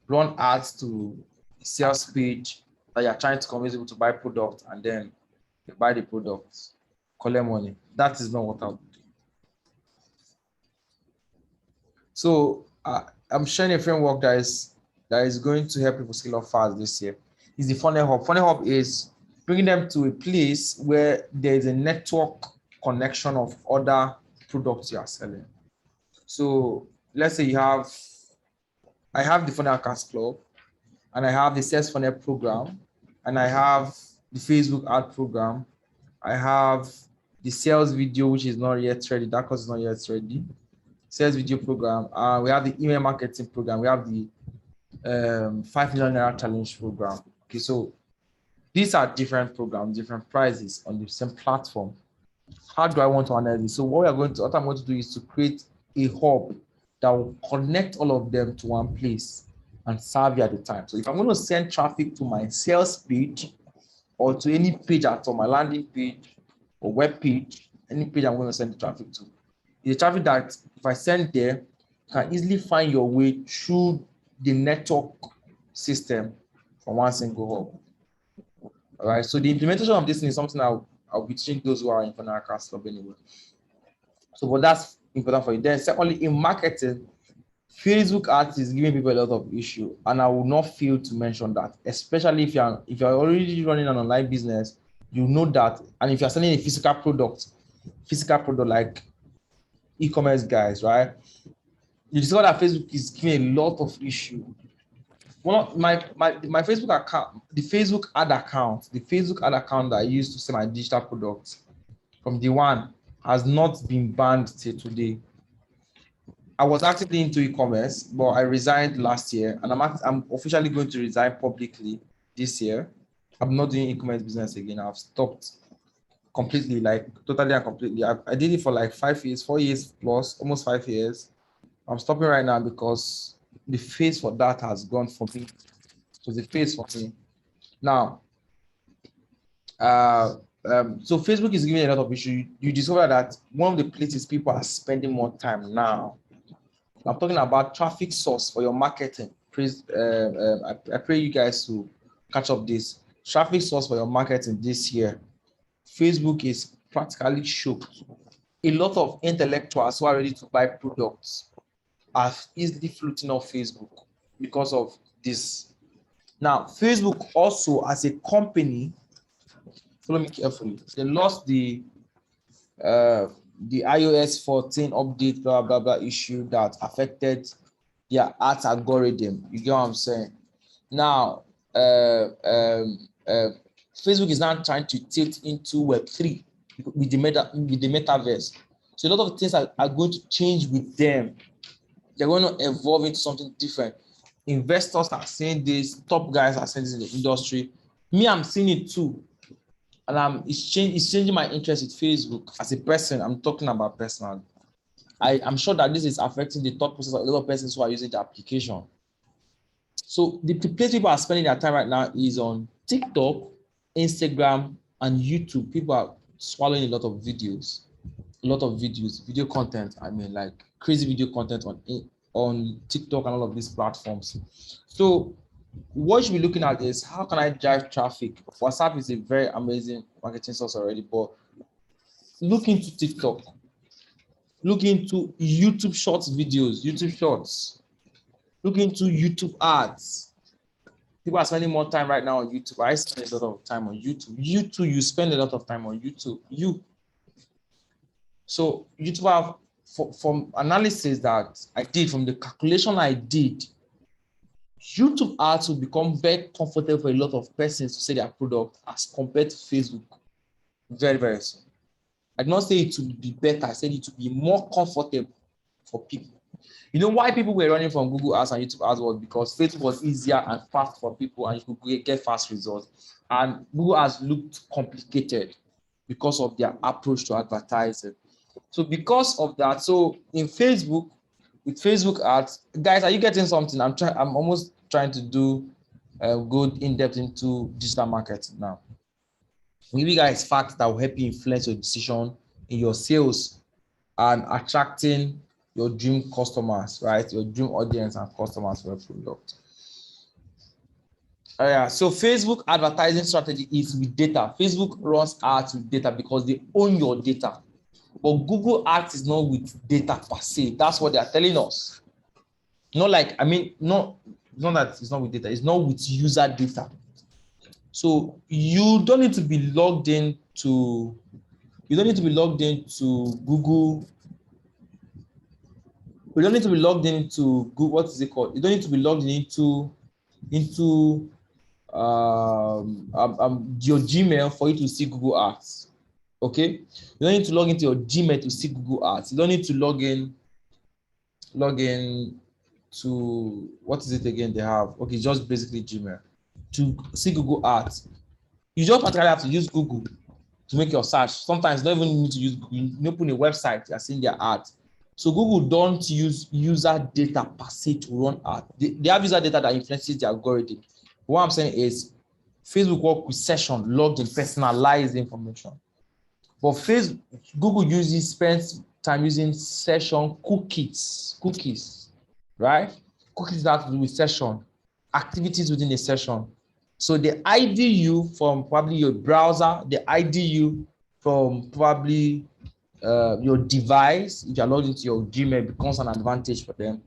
run ads to sales page that you're trying to convince people to buy product and then they buy the product, collect money. That is not what I'll do. So I'm sharing a framework that is going to help people scale up fast this year. It's the Funnel Hub. Funnel Hub is bringing them to a place where there is a network connection of other products you are selling. So let's say I have the Funnel Accounts Club, and I have the Sales Funnel program, and I have the Facebook ad program. I have the sales video, which is not yet ready. That course is not yet ready. Sales video program. We have the email marketing program. We have the 5 million naira challenge program. Okay, so these are different programs, different prices on the same platform. How do I want to analyze this? So what I'm going to do is to create a hub that will connect all of them to one place and serve you at the time. So if I'm going to send traffic to my sales page or to any page at all, my landing page or web page, any page I'm going to send the traffic to, the traffic that if I send there, you can easily find your way through the network system from one single hub. All right. So the implementation of this is something I'll be teaching those who are in Funnel Accounts Club anyway. So, but that's important for you. Then, secondly, in marketing, Facebook ads is giving people a lot of issue, and I will not fail to mention that, especially if you're already running an online business, you know that, and if you're selling a physical product like e-commerce guys, right? You discover that Facebook is giving a lot of issue. One of my Facebook account, the Facebook ad account that I used to sell my digital products from the one has not been banned till today. I was actively into e-commerce, but I resigned last year, and I'm officially going to resign publicly this year. I'm not doing e-commerce business again. I've stopped completely, like totally and completely. I did it for like 5 years, 4 years plus, almost 5 years. I'm stopping right now because the phase for that has gone for me. So the phase for me. Now, so Facebook is giving a lot of issue. You discover that one of the places people are spending more time now. I'm talking about traffic source for your marketing. Please, I pray you guys to catch up this. Traffic source for your marketing this year. Facebook is practically choked. A lot of intellectuals who are ready to buy products are easily floating off Facebook because of this. Now, Facebook also as a company, follow me carefully, they lost the iOS 14 update, blah, blah, blah issue that affected their ads algorithm. You get what I'm saying? Now, Facebook is now trying to tilt into Web3 with the metaverse. So a lot of things are going to change with them. They're going to evolve into something different. Investors are saying this, top guys are saying this in the industry. Me, I'm seeing it too. and it's changing my interest with Facebook as a person. I'm talking about personal. I'm sure that this is affecting the thought process of a lot of persons who are using the application. So the place people are spending their time right now is on TikTok, Instagram, and YouTube. People are swallowing a lot of videos, video content. I mean, like crazy video content on TikTok and all of these platforms. So what you should be looking at is how can I drive traffic? WhatsApp is a very amazing marketing source already, but look into TikTok, look into YouTube Shorts videos, YouTube Shorts, look into YouTube ads. People are spending more time right now on YouTube. I spend a lot of time on YouTube. You too, you spend a lot of time on YouTube. So YouTube have, from analysis that I did, from the calculation I did, YouTube ads will become very comfortable for a lot of persons to say their product as compared to Facebook very, very soon. I did not say it would be better. I said it would be more comfortable for people. You know why people were running from Google Ads and YouTube Ads was because Facebook was easier and fast for people and you could get fast results. And Google Ads looked complicated because of their approach to advertising. So because of that, so in Facebook, with Facebook ads, guys, are you getting something? I'm almost trying to do good in-depth into digital marketing now. I'll give you guys facts that will help you influence your decision in your sales and attracting your dream customers, right? Your dream audience and customers for your product. Yeah, so Facebook advertising strategy is with data. Facebook runs ads with data because they own your data. But Google Ads is not with data per se. That's what they are telling us. Not like, I mean, not that it's not with data, it's not with user data. So you don't need to be logged into Google. You don't need to be logged into Google. What is it called? You don't need to be logged into your Gmail for you to see Google Ads. Okay, you don't need to log into your Gmail to see Google Ads. You don't need to log in to, what is it again they have? Okay, just basically Gmail to see Google Ads. You just practically have to use Google to make your search. Sometimes you don't even need to use Google. You open a website, you're seeing their ads. So Google don't use user data per se to run ads. They have user data that influences the algorithm. What I'm saying is Facebook work with session, logged in, personalized information. But Google spends time using session cookies, right? Cookies that have to do with session, activities within a session. So they ID you from probably your browser, they ID you from probably your device. If you're logged into your Gmail, it becomes an advantage for them.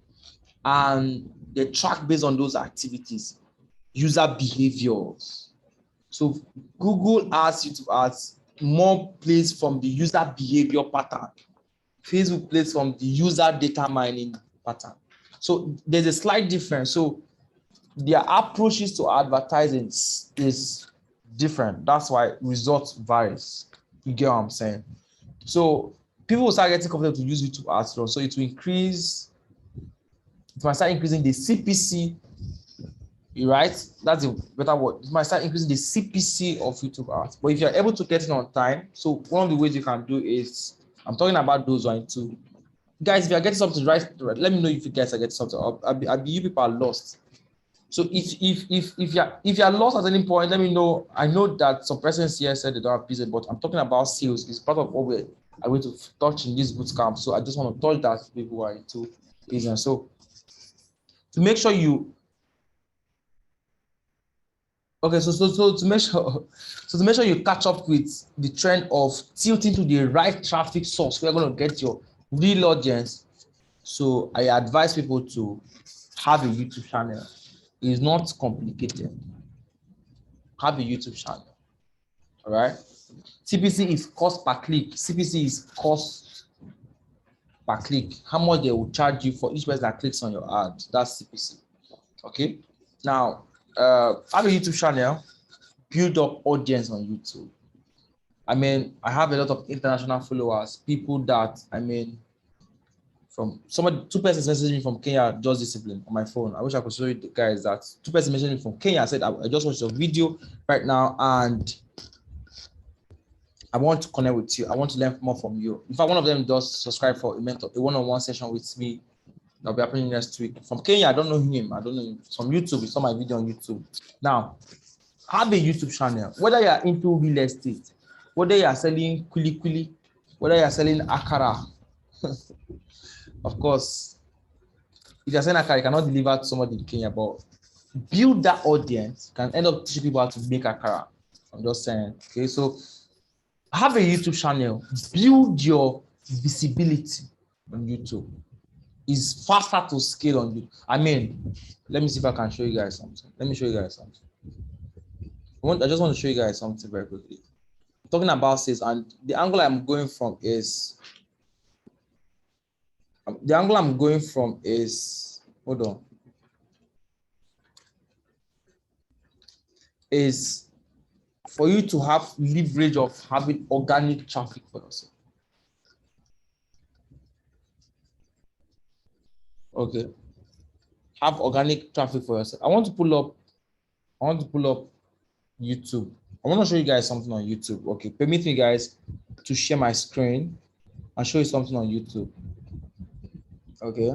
And they track based on those activities, user behaviors. So Google Ads, YouTube Ads, more plays from the user behavior pattern. Facebook plays from the user data mining pattern. So there's a slight difference. So their approaches to advertising is different. That's why results varies. You get what I'm saying? So people will start getting comfortable to use YouTube ads, so it might start increasing the CPC, right? That's a better word. It might start increasing the CPC of YouTube ads. But if you're able to get it on time, so one of the ways you can do is, I'm talking about those one too. Guys, if you're getting something right, let me know if you guys are getting something up. You people are lost. So if you're lost at any point, let me know. I know that some persons here said they don't have business, but I'm talking about sales. It's part of what we're going to touch in this bootcamp. So I just want to touch that people who are into business. So to make sure you to make sure you catch up with the trend of tilting to the right traffic source, we're going to get your real audience. So I advise people to have a YouTube channel. It's not complicated. Have a YouTube channel. All right. CPC is cost per click. CPC is cost per click. How much they will charge you for each person that clicks on your ad. That's CPC. Okay. Now, have a YouTube channel. Build up audience on YouTube. I mean, I have a lot of international followers. People that, I mean, from two persons messaged me from Kenya, just discipline on my phone. I wish I could show you the guys that 2 persons messaged me from Kenya. I said, I just watched your video right now, and I want to connect with you. I want to learn more from you. In fact, one of them does subscribe for a mentor, a one-on-one session with me that'll be happening next week. From Kenya, I don't know him. I don't know him. From YouTube, he saw my video on YouTube. Now, have a YouTube channel. Whether you are into real estate, whether you are selling kuli, whether you are selling akara, of course, if you are selling akara, you cannot deliver to somebody in Kenya, but build that audience, can end up teaching people how to make akara. I'm just saying. Okay, so have a YouTube channel, build your visibility on YouTube. It's faster to scale on you. I mean, let me see if I can show you guys something. Let me show you guys something. I just want to show you guys something very quickly. Talking about sales, and the angle I'm going from is hold on, is for you to have leverage of having organic traffic for yourself. Okay, have organic traffic for yourself. I want to pull up YouTube. I want to show you guys something on YouTube. Okay, permit me guys to share my screen and show you something on YouTube. Okay.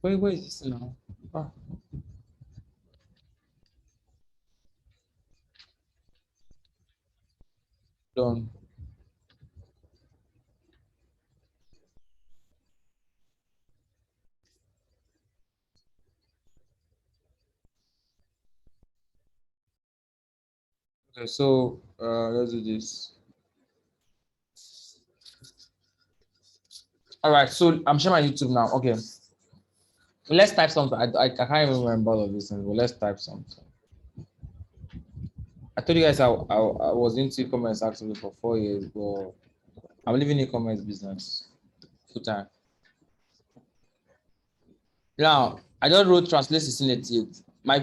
Where is this now? Ah. Done. Okay, so let's do this. All right, so I'm sharing my YouTube now. Okay, let's type something. I can't even remember all of this, but let's type something. I told you guys I was into e-commerce actually for 4 years, but I'm living e-commerce business full time. Now I just wrote translate 1688. My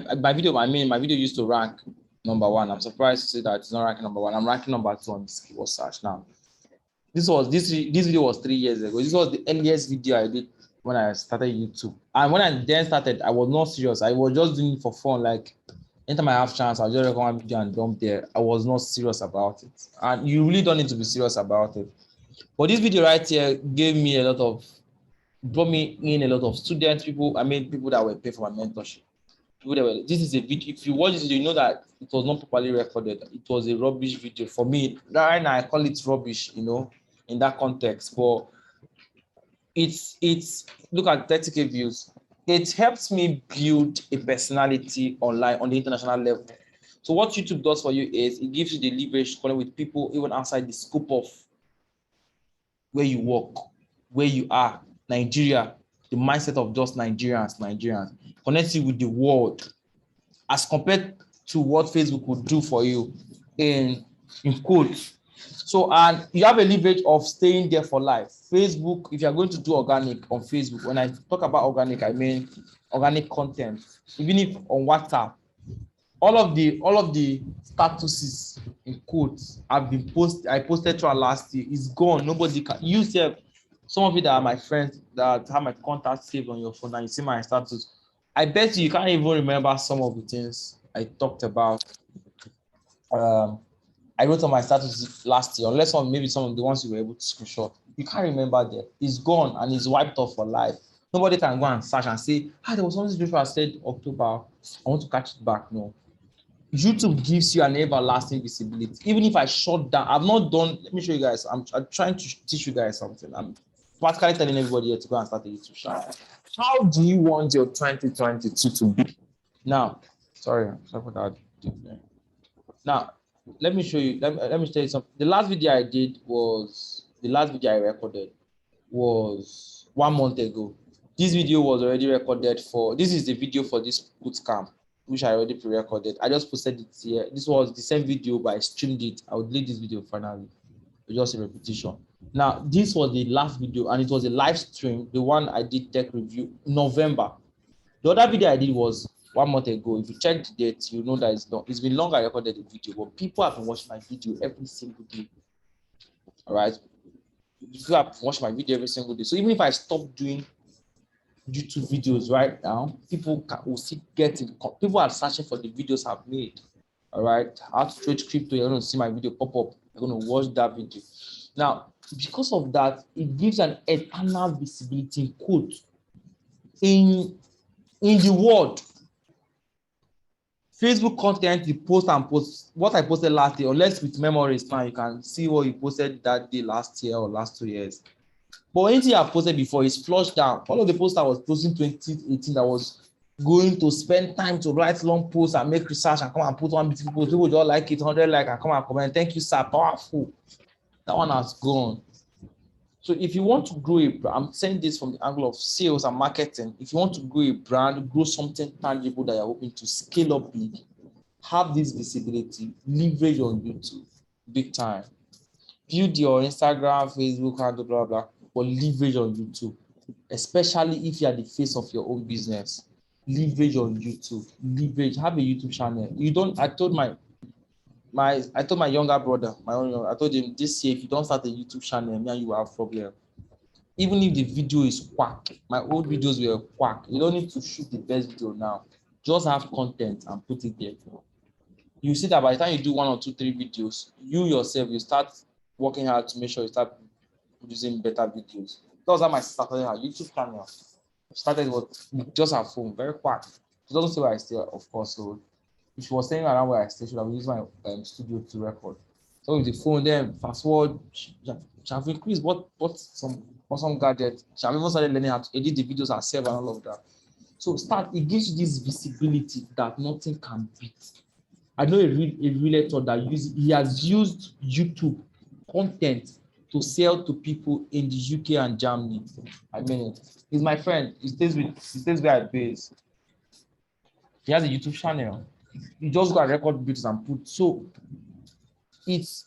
video used to rank #1. I'm surprised to see that it's not ranking #1. I'm ranking #2 on this keyword search now. This video was 3 years ago. This was the earliest video I did when I started YouTube. And when I then started, I was not serious. I was just doing it for fun. Like anytime I have chance, I'll just record one video and dump there. I was not serious about it. And you really don't need to be serious about it. But this video right here brought me in a lot of students, people that were paid for my mentorship. This is a video. If you watch this video, you know that it was not properly recorded. It was a rubbish video for me. Right now, I call it rubbish, in that context. But it's look at 30K views. It helps me build a personality online on the international level. So what YouTube does for you is it gives you the leverage to connect with people even outside the scope of where you work, where you are, Nigeria, the mindset of just Nigerians, connects you with the world as compared to what Facebook would do for you in quotes. So, and you have a leverage of staying there for life. Facebook, if you're going to do organic on Facebook, when I talk about organic, I mean organic content. Even if on WhatsApp, all of the statuses in quotes have been posted. I posted throughout last year. It's gone. Nobody can. You say some of you that are my friends that have my contact saved on your phone and you see my status. I bet you can't even remember some of the things I talked about. I wrote on my status last year, unless maybe some of the ones you were able to screenshot. You can't remember them. It's gone and it's wiped off for life. Nobody can go and search and say, there was something Joshua said October. I want to catch it back. No. YouTube gives you an everlasting visibility. Even if I shut down, I've not done, let me show you guys. I'm trying to teach you guys something. I'm practically telling everybody here to go and start a YouTube channel. How do you want your 2022 to be? Now, sorry for that. Now, let me show you. Let me tell you something. The last video I recorded was 1 month ago. This video was already recorded this is the video for this bootcamp, which I already pre-recorded. I just posted it here. This was the same video, but I streamed it. I would delete this video finally. It's just a repetition. Now, this was the last video, and it was a live stream. The one I did tech review November. The other video I did was 1 month ago. If you check the date, you know that it's been long I recorded the video, but people have been watching my video every single day. All right. People have watched my video every single day. So even if I stop doing YouTube videos right now. People will still get it. People are searching for the videos I've made. All right, how to trade crypto. You're going to see my video pop up. You're going to watch that video. Now, because of that, it gives an eternal visibility in quote in the world. Facebook content, you post and post what I posted last year, unless with memories now, you can see what you posted that day last year or last 2 years. But anything I posted before is flushed down. All of the posts I was posting 2018 that was going to spend time to write long posts and make research and come and put one beautiful post. People just like it, 100 like and come and comment. Thank you, sir. Powerful. That one has gone. So if you want to grow a brand, I'm saying this from the angle of sales and marketing. If you want to grow a brand, grow something tangible that you're hoping to scale up big, have this visibility, leverage on YouTube, big time. Build your Instagram, Facebook, and blah, blah, but leverage on YouTube, especially if you are the face of your own business. Leverage on YouTube, leverage, have a YouTube channel. You don't, I told my younger brother, I told him this year, if you don't start a YouTube channel, man, you will have problem. Even if the video is quack, my old videos were quack. You don't need to shoot the best video now. Just have content and put it there. You see that by the time you do 1 or 2, 3 videos, you yourself, you start working hard to make sure you start producing better videos. That was how my sister started her YouTube channel. Started with just her phone, very quack. She doesn't say where I stay, of course. So if she was staying around where I stay, she would have used my studio to record. So with the phone, then fast forward, she have increased bought some gadget. She have even started learning how to edit the videos herself and all of that. So it gives you this visibility that nothing can beat. I know a realtor that he has used YouTube content to sell to people in the UK and Germany. I mean it. He's my friend. He stays where I base. He has a YouTube channel. You just go and record videos and put. So it's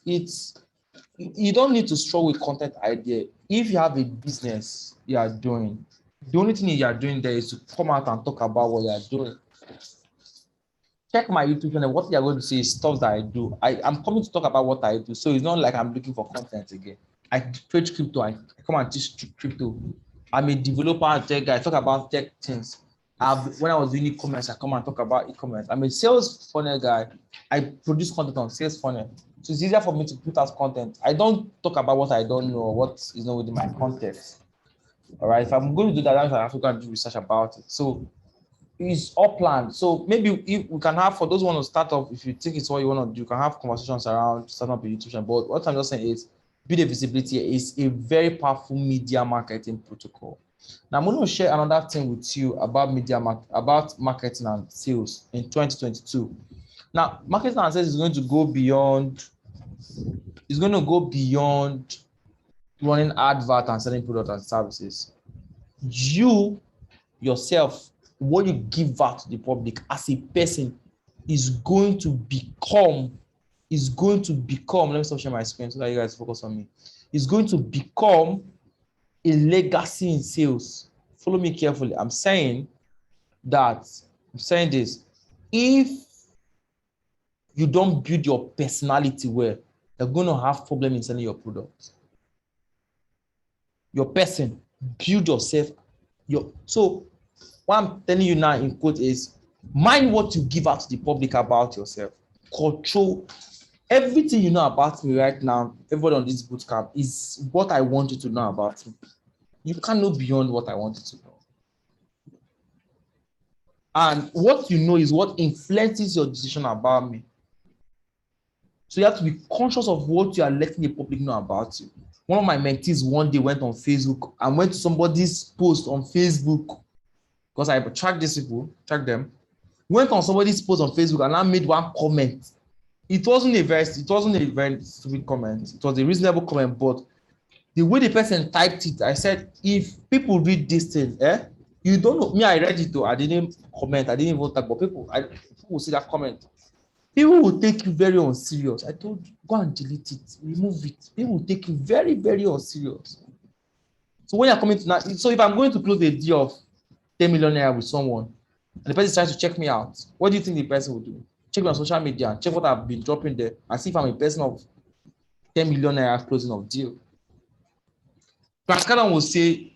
you don't need to struggle with content idea. If you have a business you are doing, the only thing you are doing there is to come out and talk about what you are doing. Check my YouTube channel. What you are going to see is stuff that I do. I'm coming to talk about what I do. So it's not like I'm looking for content again. I trade crypto. I come and teach crypto. I'm a developer tech guy. I talk about tech things. When I was doing e-commerce, I come and talk about e-commerce. I'm a sales funnel guy. I produce content on sales funnel. So it's easier for me to put out content. I don't talk about what I don't know or what is not within my context. All right. If I'm going to do that, I have to go and do research about it. So it's all planned. So maybe if we can have, for those who want to start up, if you think it's what you want to do, you can have conversations around starting up a YouTube channel. But what I'm just saying is, build a visibility is a very powerful media marketing protocol. Now I'm going to share another thing with you about about marketing and sales in 2022. Now, marketing and sales is going to go beyond. It's going to go beyond running advert and selling products and services. You yourself, what you give out to the public as a person is going to become, let me stop sharing my screen so that you guys focus on me. It's going to become a legacy in sales. Follow me carefully. I'm saying this. If you don't build your personality well, you're going to have problem in selling your product. Your person, build yourself. So what I'm telling you now in quote is, mind what you give out to the public about yourself. Control everything you know about me right now. Everybody on this bootcamp is what I want you to know about me. You can't know beyond what I want you to know. And what you know is what influences your decision about me. So you have to be conscious of what you are letting the public know about you. One of my mentees one day went on Facebook and went to somebody's post on Facebook, because I track these people, track them, went on somebody's post on Facebook and I made one comment. It wasn't a very stupid comment. It was a reasonable comment, but the way the person typed it, I said, if people read this thing, you don't know me. I read it though. I didn't comment. I didn't even talk, but people will see that comment. People will take you very unserious. I told you, go and delete it, remove it. People will take you very, very unserious. So when you're coming to now, so if I'm going to close a deal of 10 million naira with someone, and the person is trying to check me out, what do you think the person will do? Check me on social media, check what I've been dropping there, and see if I'm a person of 10 million naira closing of deal. Pascal will say,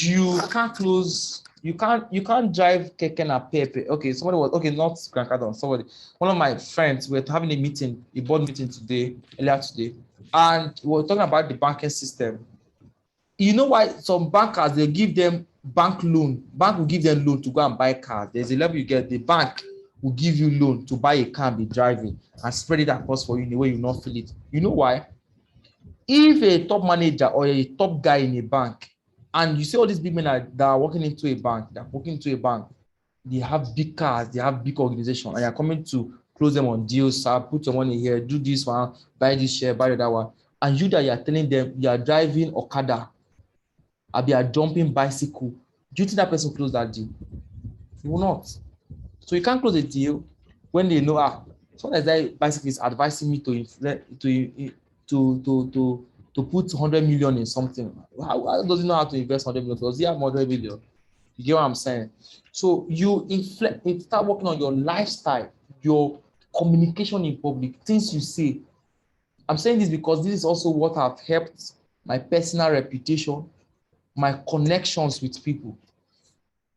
you can't close. You can't drive keke na pepe. Okay, somebody was okay, not Grand Cardon, somebody. One of my friends were having a meeting, a board meeting earlier today, and we were talking about the banking system. You know why some bankers they give them bank loan? Bank will give them loan to go and buy cars. There's a level you get. The bank will give you loan to buy a car and be driving and spread it across for you in a way you not feel it. You know why? If a top manager or a top guy in a bank, and you see all these big men that are working into a bank, they have big cars, they have big organization, and you're coming to close them on deals, sir, put your money here, do this one, buy this share, buy that one. And you that you're telling them you are driving Okada, or you are jumping bicycle, do you think that person close that deal? You will not. So you can't close a deal when they know someone that bicycle is advising me to put 100 million in something. How does he know how to invest 100 million? Does he have 100 million? You get what I'm saying? So you start working on your lifestyle, your communication in public, things you say. I'm saying this because this is also what have helped my personal reputation, my connections with people.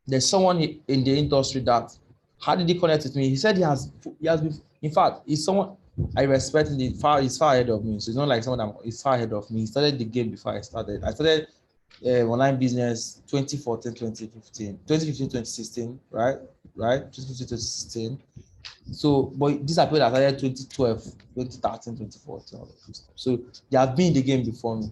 There's someone in the industry that, how did he connect with me? He said he has been, in fact, he's someone I respect. He's far ahead of me. So it's not like someone he's far ahead of me. He started the game before I started. I started online business 2014, 2015, 2015, 2016, right? 2015, 2016. So, but these are people that started 2012, 2013, 2014. So they have been in the game before me.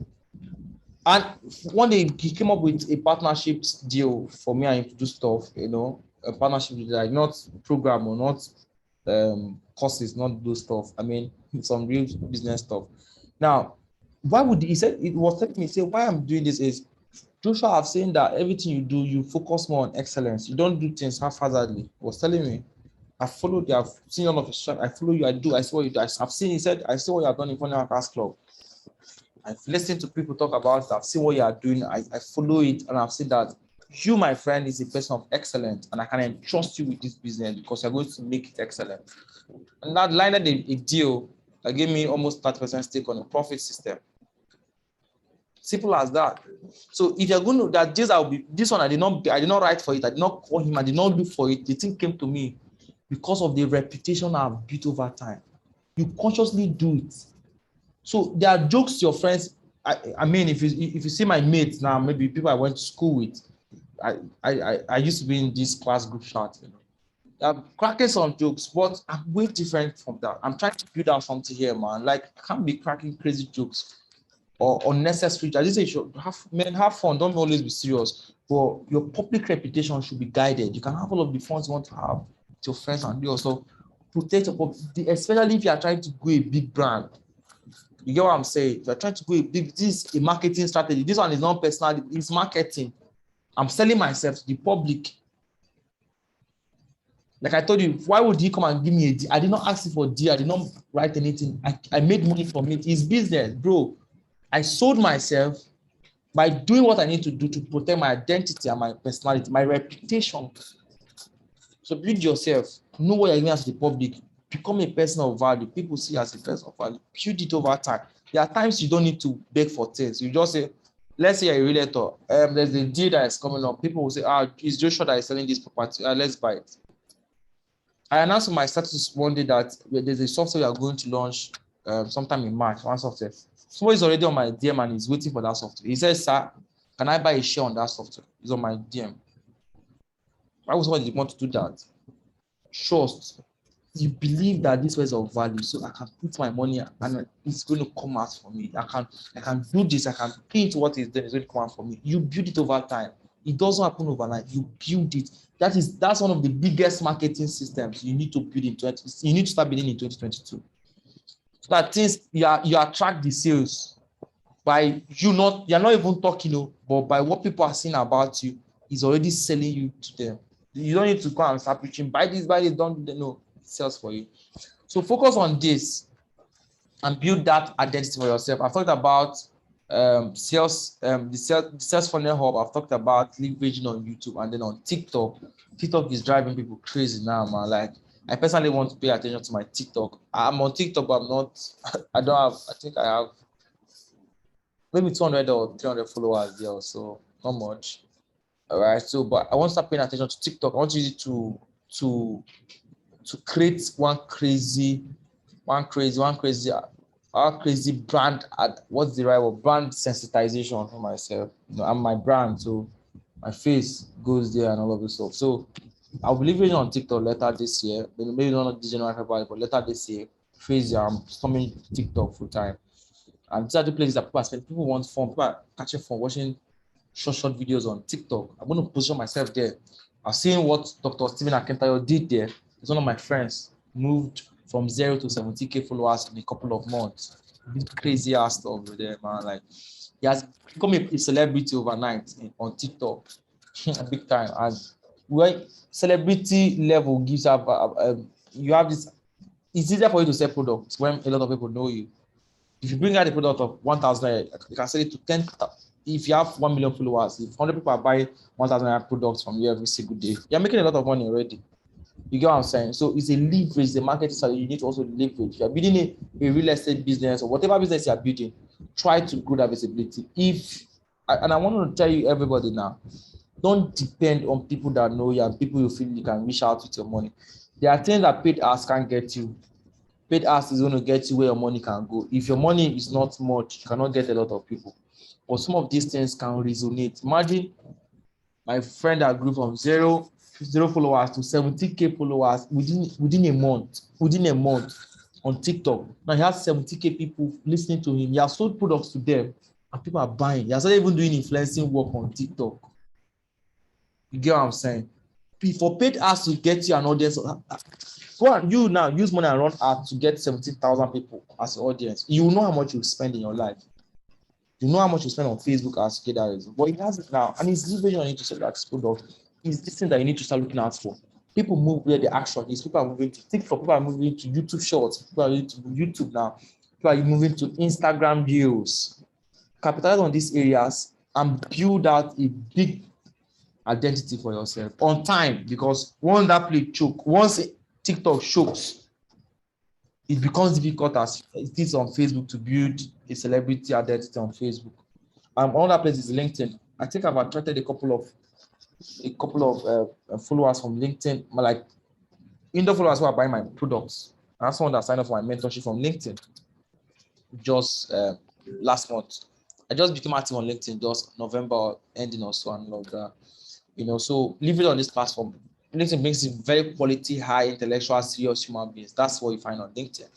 And one day he came up with a partnership deal for me and him to do stuff, a partnership like not program or not courses, not those stuff. I mean, some real business stuff. Now, why would he said it was telling me, say why I'm doing this is Joshua, I've seen that everything you do, you focus more on excellence. You don't do things haphazardly. He was telling me, I followed you, I've seen all of your stuff, I follow you, I see what you do. I've seen, he said, I see what you have done in front of our club. I've listened to people talk about it. I've seen what you are doing. I follow it, and I've seen that you, my friend, is a person of excellence, and I can entrust you with this business because you're going to make it excellent. And that landed a deal that gave me almost 30% stake on a profit system. Simple as that. So if you're going to that this one, I did not write for it. I did not call him. I did not look for it. The thing came to me because of the reputation I've built over time. You consciously do it. So there are jokes to your friends. I mean, if you see my mates now, maybe people I went to school with, I used to be in this class group chat. I'm cracking some jokes, but I'm way different from that. I'm trying to build out something here, man. Like I can't be cracking crazy jokes or unnecessary. I just say you should have fun. Don't always be serious. But your public reputation should be guided. You can have all of the fun you want to have with your friends and do yourself. Protect your public, especially if you are trying to go a big brand. You get what I'm saying? If you're trying to go this is a marketing strategy. This one is not personal, it's marketing. I'm selling myself to the public. Like I told you, why would he come and give me a deal? I did not ask him for a deal. I did not write anything. I made money from it. It's business, bro. I sold myself by doing what I need to do to protect my identity and my personality, my reputation. So build yourself. Know what you're giving to the public. Become a person of value. People see you as a person of value. Build it over time. There are times you don't need to beg for things. You just say, let's say you're a realtor. There's a deal that is coming up. People will say, is Joshua that is selling this property? Let's buy it. I announced on my status one day that there's a software we are going to launch sometime in March, one software. Someone is already on my DM and is waiting for that software. He says, sir, can I buy a share on that software? It's on my DM. Why would somebody want to do that? Trust. You believe that this was of value, so I can put my money and it's going to come out for me. I can do this, I can pay into what is there, it's going to come out for me. You build it over time. It doesn't happen overnight. You build it. That's one of the biggest marketing systems you need to build in you need to start building in 2022. So that things you attract the sales by you're not even talking, but by what people are saying about you is already selling you to them. You don't need to go and start preaching, buy this, don't know. Sales for you. So focus on this and build that identity for yourself. I've talked about sales, the sales funnel hub. I've talked about leveraging on YouTube and then on TikTok. TikTok is driving people crazy now, man. Like I personally want to pay attention to my TikTok. I'm on TikTok, but I'm not. I think I have maybe 200 or 300 followers there, so not much. All right. So, but I want to start paying attention to TikTok. I want to use it to to create one crazy brand. What's the right word? Brand sensitization for myself. You know, I'm my brand, so my face goes there and all of this stuff. So I'll be leaving on TikTok later this year. Maybe not this January, February, but later this year. Crazy. I'm coming TikTok full time. And these are the places that people want fun. People are catching fun, watching short videos on TikTok. I'm going to position myself there. I've seen what Dr. Stephen Akintayo did there. He's one of my friends, moved from 0 to 70K followers in a couple of months. Crazy ass stuff over there, man. Like, he has become a celebrity overnight on TikTok, big time. And when celebrity level gives up, you have this. It's easier for you to sell products when a lot of people know you. If you bring out a product of 1,000, you can sell it to 10. If you have 1 million followers, if 100 people are buying 1,000 products from you every single day, you're making a lot of money already. You get what I'm saying? So it's a leverage, it's a marketing strategy. You need to also leverage. If you're building a real estate business or whatever business you're building, try to grow that visibility. And I want to tell you, everybody now, don't depend on people that know you and people you feel you can reach out with your money. There are things that paid ads can't get you. Paid ads is going to get you where your money can go. If your money is not much, you cannot get a lot of people. But some of these things can resonate. Imagine my friend that grew from zero followers to 70K followers within a month. Within a month on TikTok. Now he has 70K people listening to him. He has sold products to them and people are buying. He has not even doing influencing work on TikTok. You get what I'm saying? For paid ads to get you an audience, go and you now use money and run ads to get 17,000 people as an audience. You know how much you spend in your life. You know how much you spend on Facebook as to get that result. But he has it now, and it's leveraging on it to sell that product. It's this thing that you need to start looking out for. People move where the action is. People are moving to TikTok. People are moving to YouTube Shorts. People are moving to YouTube now. People are moving to Instagram Reels. Capitalize on these areas and build out a big identity for yourself on time, because once that play choke, once TikTok chokes, it becomes difficult as it is on Facebook to build a celebrity identity on Facebook. Another place is LinkedIn. I think I've attracted a couple of followers from LinkedIn, like indoor followers who are buying my products. That's one that signed up for my mentorship from LinkedIn just last month. I just became active on LinkedIn just November ending or so and all of that. You know, so leave it on this platform. LinkedIn makes it very quality, high, intellectual, serious human beings. That's what you find on LinkedIn.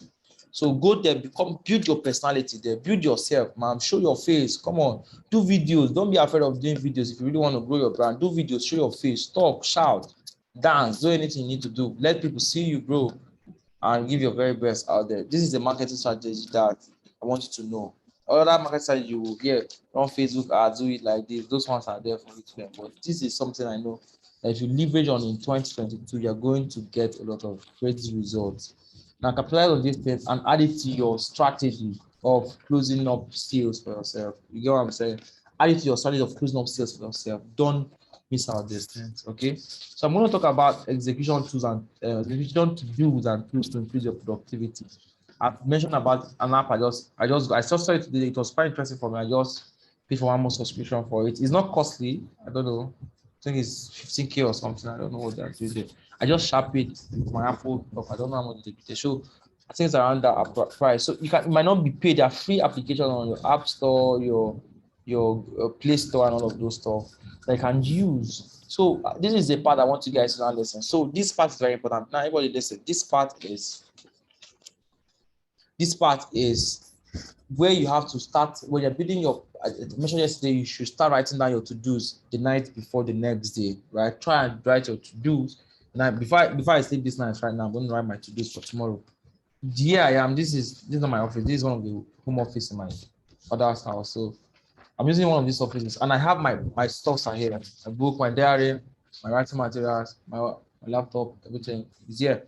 So go there, build your personality there, build yourself, man. Show your face. Come on, do videos. Don't be afraid of doing videos. If you really want to grow your brand, do videos, show your face, talk, shout, dance, do anything you need to do. Let people see you grow and give your very best out there. This is a marketing strategy that I want you to know. Other marketing strategy you will get on Facebook, do it like this. Those ones are there for you to learn. But this is something I know that if you leverage on in 2022, you're going to get a lot of great results. Now capitalize on these things and add it to your strategy of closing up sales for yourself. You get what I'm saying? Add it to your strategy of closing up sales for yourself. Don't miss out these things. Okay. So I'm going to talk about execution tools and execution to do's and tools to increase your productivity. I've mentioned about an app. I just saw it today. It was quite interesting for me. I just paid for one more subscription for it. It's not costly. I don't know. I think it's 15K or something. I don't know what they're doing. I just sharp it with my Apple stuff. I don't know how much they show. I think it's around that price. So it might not be paid. There are free applications on your App Store, your Play Store, and all of those stuff that you can use. So this is the part I want you guys to now listen. So this part is very important. Now everybody listen. This part is where you have to start when you're building your. I mentioned yesterday, you should start writing down your to-dos the night before the next day, right? Try and write your to-dos. Now, before I sleep this night, right now, I'm going to write my to-dos for tomorrow. Here I am. This is not my office. This is one of the home office in my other house. So I'm using one of these offices, and I have my stuffs are here. My book, my diary, my writing materials, my laptop, everything is here.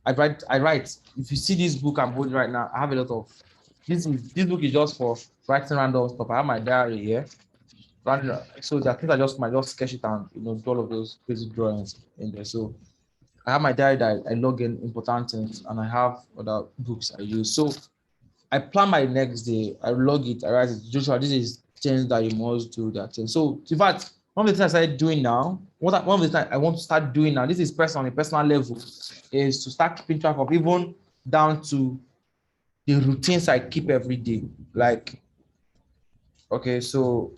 I write. If you see this book I'm holding right now, I have a lot of this book is just for writing random stuff. I have my diary here. So the things I might just sketch it and do all of those crazy drawings in there. So I have my diary that I log in important things, and I have other books I use. So I plan my next day. I log it. I write it. Joshua, this is things that you must do. That thing. So in fact, One of the things I started doing now, one of the things I want to start doing now, this is personal, on a personal level, is to start keeping track of even down to the routines I keep every day. Like, okay, so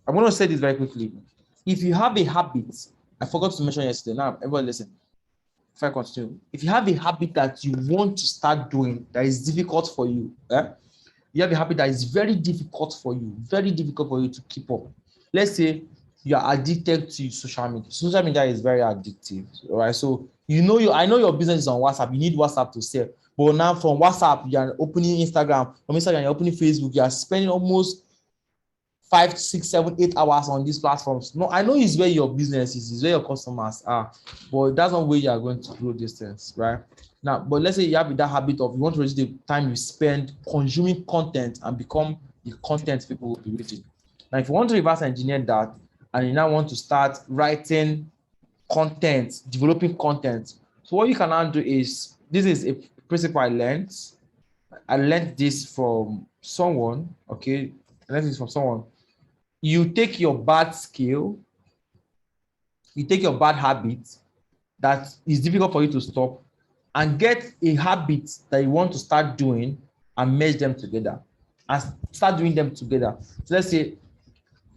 I'm going to say this very quickly. If you have a habit, I forgot to mention yesterday. Now, everyone listen. If I continue, if you have a habit that you want to start doing that is difficult for you, you have a habit that is very difficult for you to keep up. Let's say you are addicted to social media. Social media is very addictive, right? So I know your business is on WhatsApp. You need WhatsApp to sell, but now from WhatsApp you are opening Instagram. From Instagram you're opening Facebook. You are spending almost 5, 6, 7, 8 hours on these platforms. No, I know it's where your business is, it's where your customers are, but that's not where you are going to grow distance, right? Now, but let's say you have that habit of you want to reduce the time you spend consuming content and become the content people will be reading. Now, if you want to reverse engineer that and you now want to start writing content, developing content, so what you can now do is, this is a principle I learned. I learned this from someone, okay? I learned this from someone. You take your bad skill, you take your bad habit that is difficult for you to stop, and get a habit that you want to start doing and merge them together and start doing them together. So let's say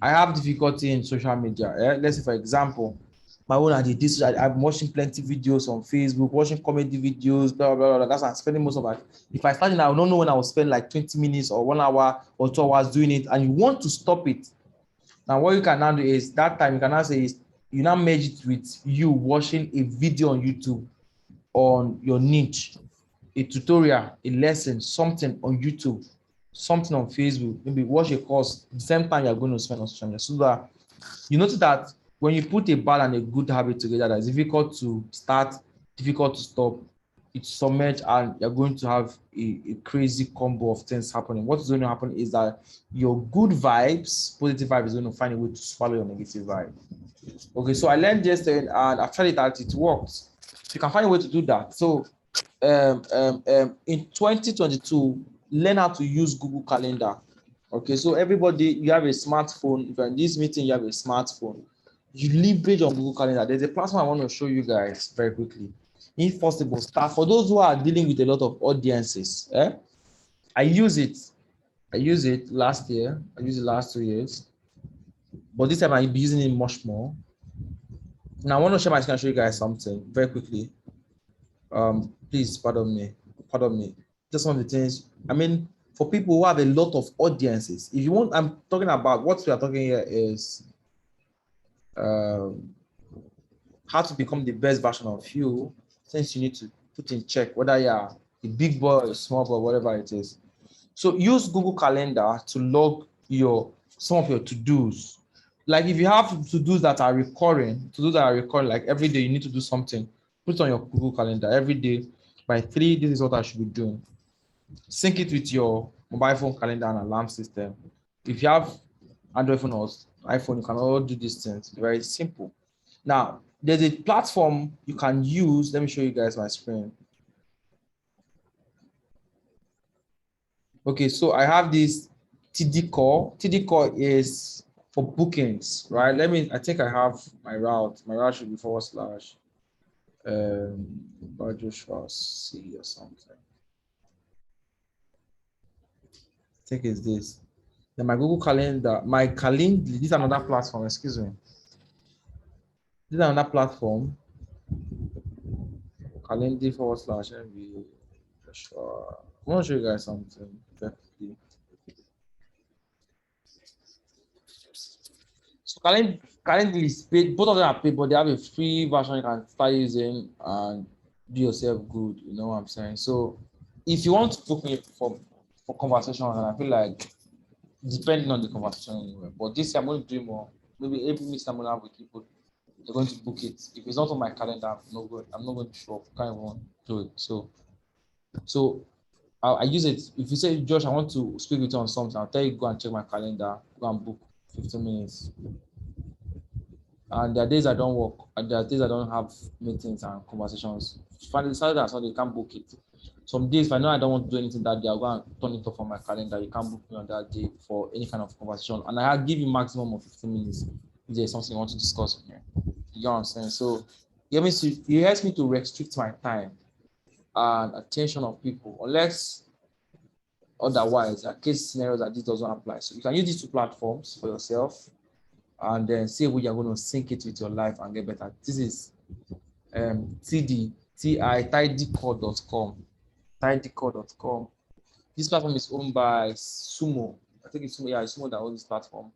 I have difficulty in social media. Let's say, for example, my own this. I'm watching plenty videos on Facebook, watching comedy videos, blah, blah, blah. That's what I'm spending most of my. If I start now, I don't know when I will spend like 20 minutes or 1 hour or 2 hours doing it, and you want to stop it. Now, what you can now do is that time you can now say is you now merge it with you watching a video on YouTube on your niche, a tutorial, a lesson, something on YouTube, something on Facebook, maybe watch a course, the same time you're going to spend on social media. So that you notice that when you put a bad and a good habit together, that's difficult to start, difficult to stop, it's submerged and you're going to have a crazy combo of things happening. What is going to happen is that your good vibes, positive vibe, is going to find a way to swallow your negative vibe. Okay, so I learned yesterday and I've tried it out, it works. So you can find a way to do that. So in 2022, learn how to use Google Calendar. Okay, so everybody, you have a smartphone. If you're in this meeting, you have a smartphone. You leverage on Google Calendar. There's a platform I want to show you guys very quickly. If possible, start for those who are dealing with a lot of audiences. I use it. I used it last year. I used it last 2 years. But this time I'll be using it much more. Now I want to share my screen and show you guys something very quickly. Please pardon me. Just one of the things. I mean, for people who have a lot of audiences, if you want, I'm talking about what we are talking here is how to become the best version of you, since you need to put in check whether you are a big boy or a small boy, whatever it is. So use Google Calendar to log some of your to-dos. Like if you have to-dos that are recurring, like every day you need to do something, put it on your Google Calendar every day. By 3, this is what I should be doing. Sync it with your mobile phone calendar and alarm system. If you have Android phone or iPhone, you can all do these things. Very simple. Now, there's a platform you can use. Let me show you guys my screen. Okay, so I have this TD Core. TD Core is for bookings, right? I think I have my route. My route should be / Joshua C or something. I think it's this. Then my Google Calendar, this is another platform, excuse me. This is another platform. Calendar / MV. Joshua. I want to show you guys something perfectly. So Calendly is paid, both of them are paid, but they have a free version you can start using and do yourself good. You know what I'm saying? So if you want to book me for conversation, and I feel like depending on the conversation anyway, but this year I'm going to do more. Maybe every meeting I'm going to have with people, they're going to book it. If it's not on my calendar, I'm not going to show up. Can't even do it. So I use it. If you say, Josh, I want to speak with you on something, I'll tell you, go and check my calendar, go and book 15 minutes. And there are days I don't work, and there are days I don't have meetings and conversations. Finally, Saturday and Sunday, you can't book it. Some days, if I know I don't want to do anything that day, I'll go and turn it off on my calendar. You can't book me on that day for any kind of conversation. And I give you maximum of 15 minutes. if there's something you want to discuss with me. You know what I'm saying? So it helps me to restrict my time and attention of people, unless otherwise, a case scenarios that this doesn't apply. So you can use these two platforms for yourself and then see where you're going to sync it with your life and get better. This is tidycore.com. Tidycore.com. This platform is owned by Sumo. I think it's Sumo. Yeah, it's Sumo that owns this platform.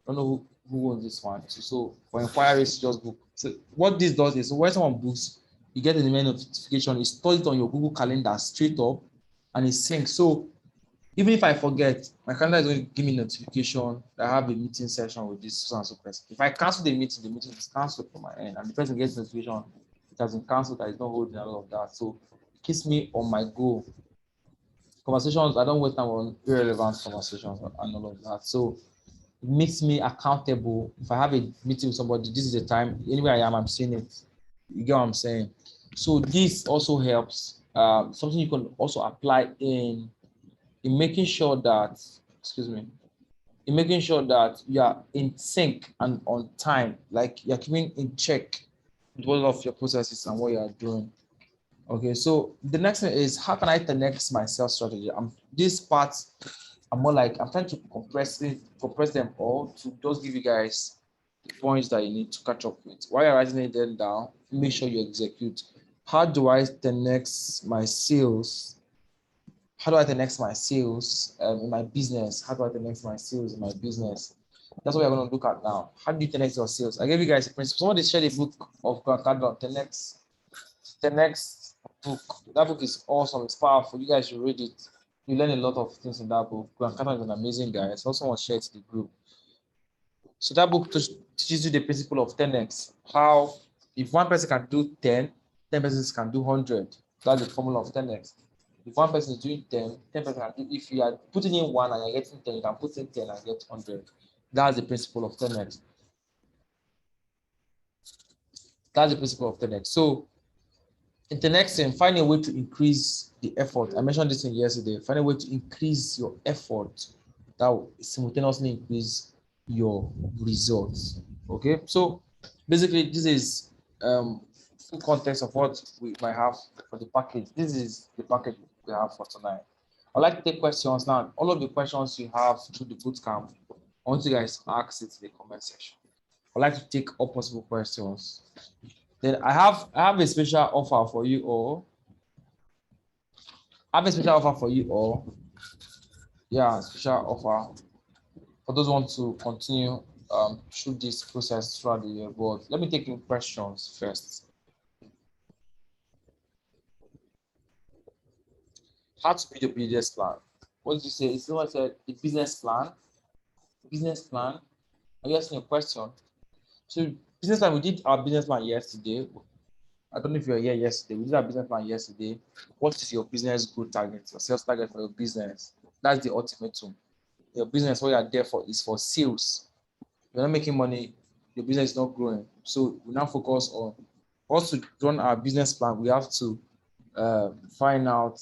I don't know who owns this one. So for inquiries, just book. So what this does is, so when someone books, you get an email notification. It stores it on your Google Calendar straight up, and it syncs. So even if I forget, my calendar is going to give me notification that I have a meeting session with this so and so person. If I cancel the meeting is canceled from my end, and the person gets notification it has been canceled, that is not holding a lot of that. So it keeps me on my goal. Conversations, I don't waste time on irrelevant conversations and all of that. So it makes me accountable. If I have a meeting with somebody, this is the time, anywhere I am, I'm seeing it. You get what I'm saying? So this also helps. Something you can also apply in making sure that, in making sure that you are in sync and on time, like you're keeping in check with all of your processes and what you are doing. Okay, so the next thing is, how can I connect my sales strategy? This part, I'm more like, I'm trying to compress them all to just give you guys the points that you need to catch up with. While you're writing them down, make sure you execute. How do I connect my sales? How do I 10x my sales in my business? How do I 10x my sales in my business? That's what we're going to look at now. How do you 10x your sales? I gave you guys a principle. Somebody shared a book of Grant Cardone, 10x book. That book is awesome. It's powerful. You guys should read it. You learn a lot of things in that book. Grant Cardone is an amazing guy. It's also someone shared to the group. So that book teaches you the principle of 10x. How if one person can do 10, 10 persons can do 100. That's the formula of 10x. If one person is doing 10, 10 person can do, if you are putting in 1 and you're getting 10, you can put in 10 and get 100. That's the principle of 10x. That's the principle of 10x. So in the next thing, find a way to increase the effort. I mentioned this thing yesterday. Find a way to increase your effort that will simultaneously increase your results. Okay, so basically this is full context of what we might have for the package. This is the package we have for tonight. I'd like to take questions now. All of the questions you have through the bootcamp, I want you guys to ask it in the comment section. I'd like to take all possible questions. Then I have a special offer for you all. I have a special offer for you all. Yeah, special offer for those who want to continue through this process throughout the year. But let me take in questions first. How to build your business plan? What did you say? It's someone said the business plan. Business plan. Are you asking a question? So business plan, we did our business plan yesterday. I don't know if you were here yesterday. We did our business plan yesterday. What is your business goal target, your sales target for your business? That's the ultimatum. Your business, what you are there for, is for sales. You're not making money, your business is not growing. So we now focus on, also to run our business plan, we have to find out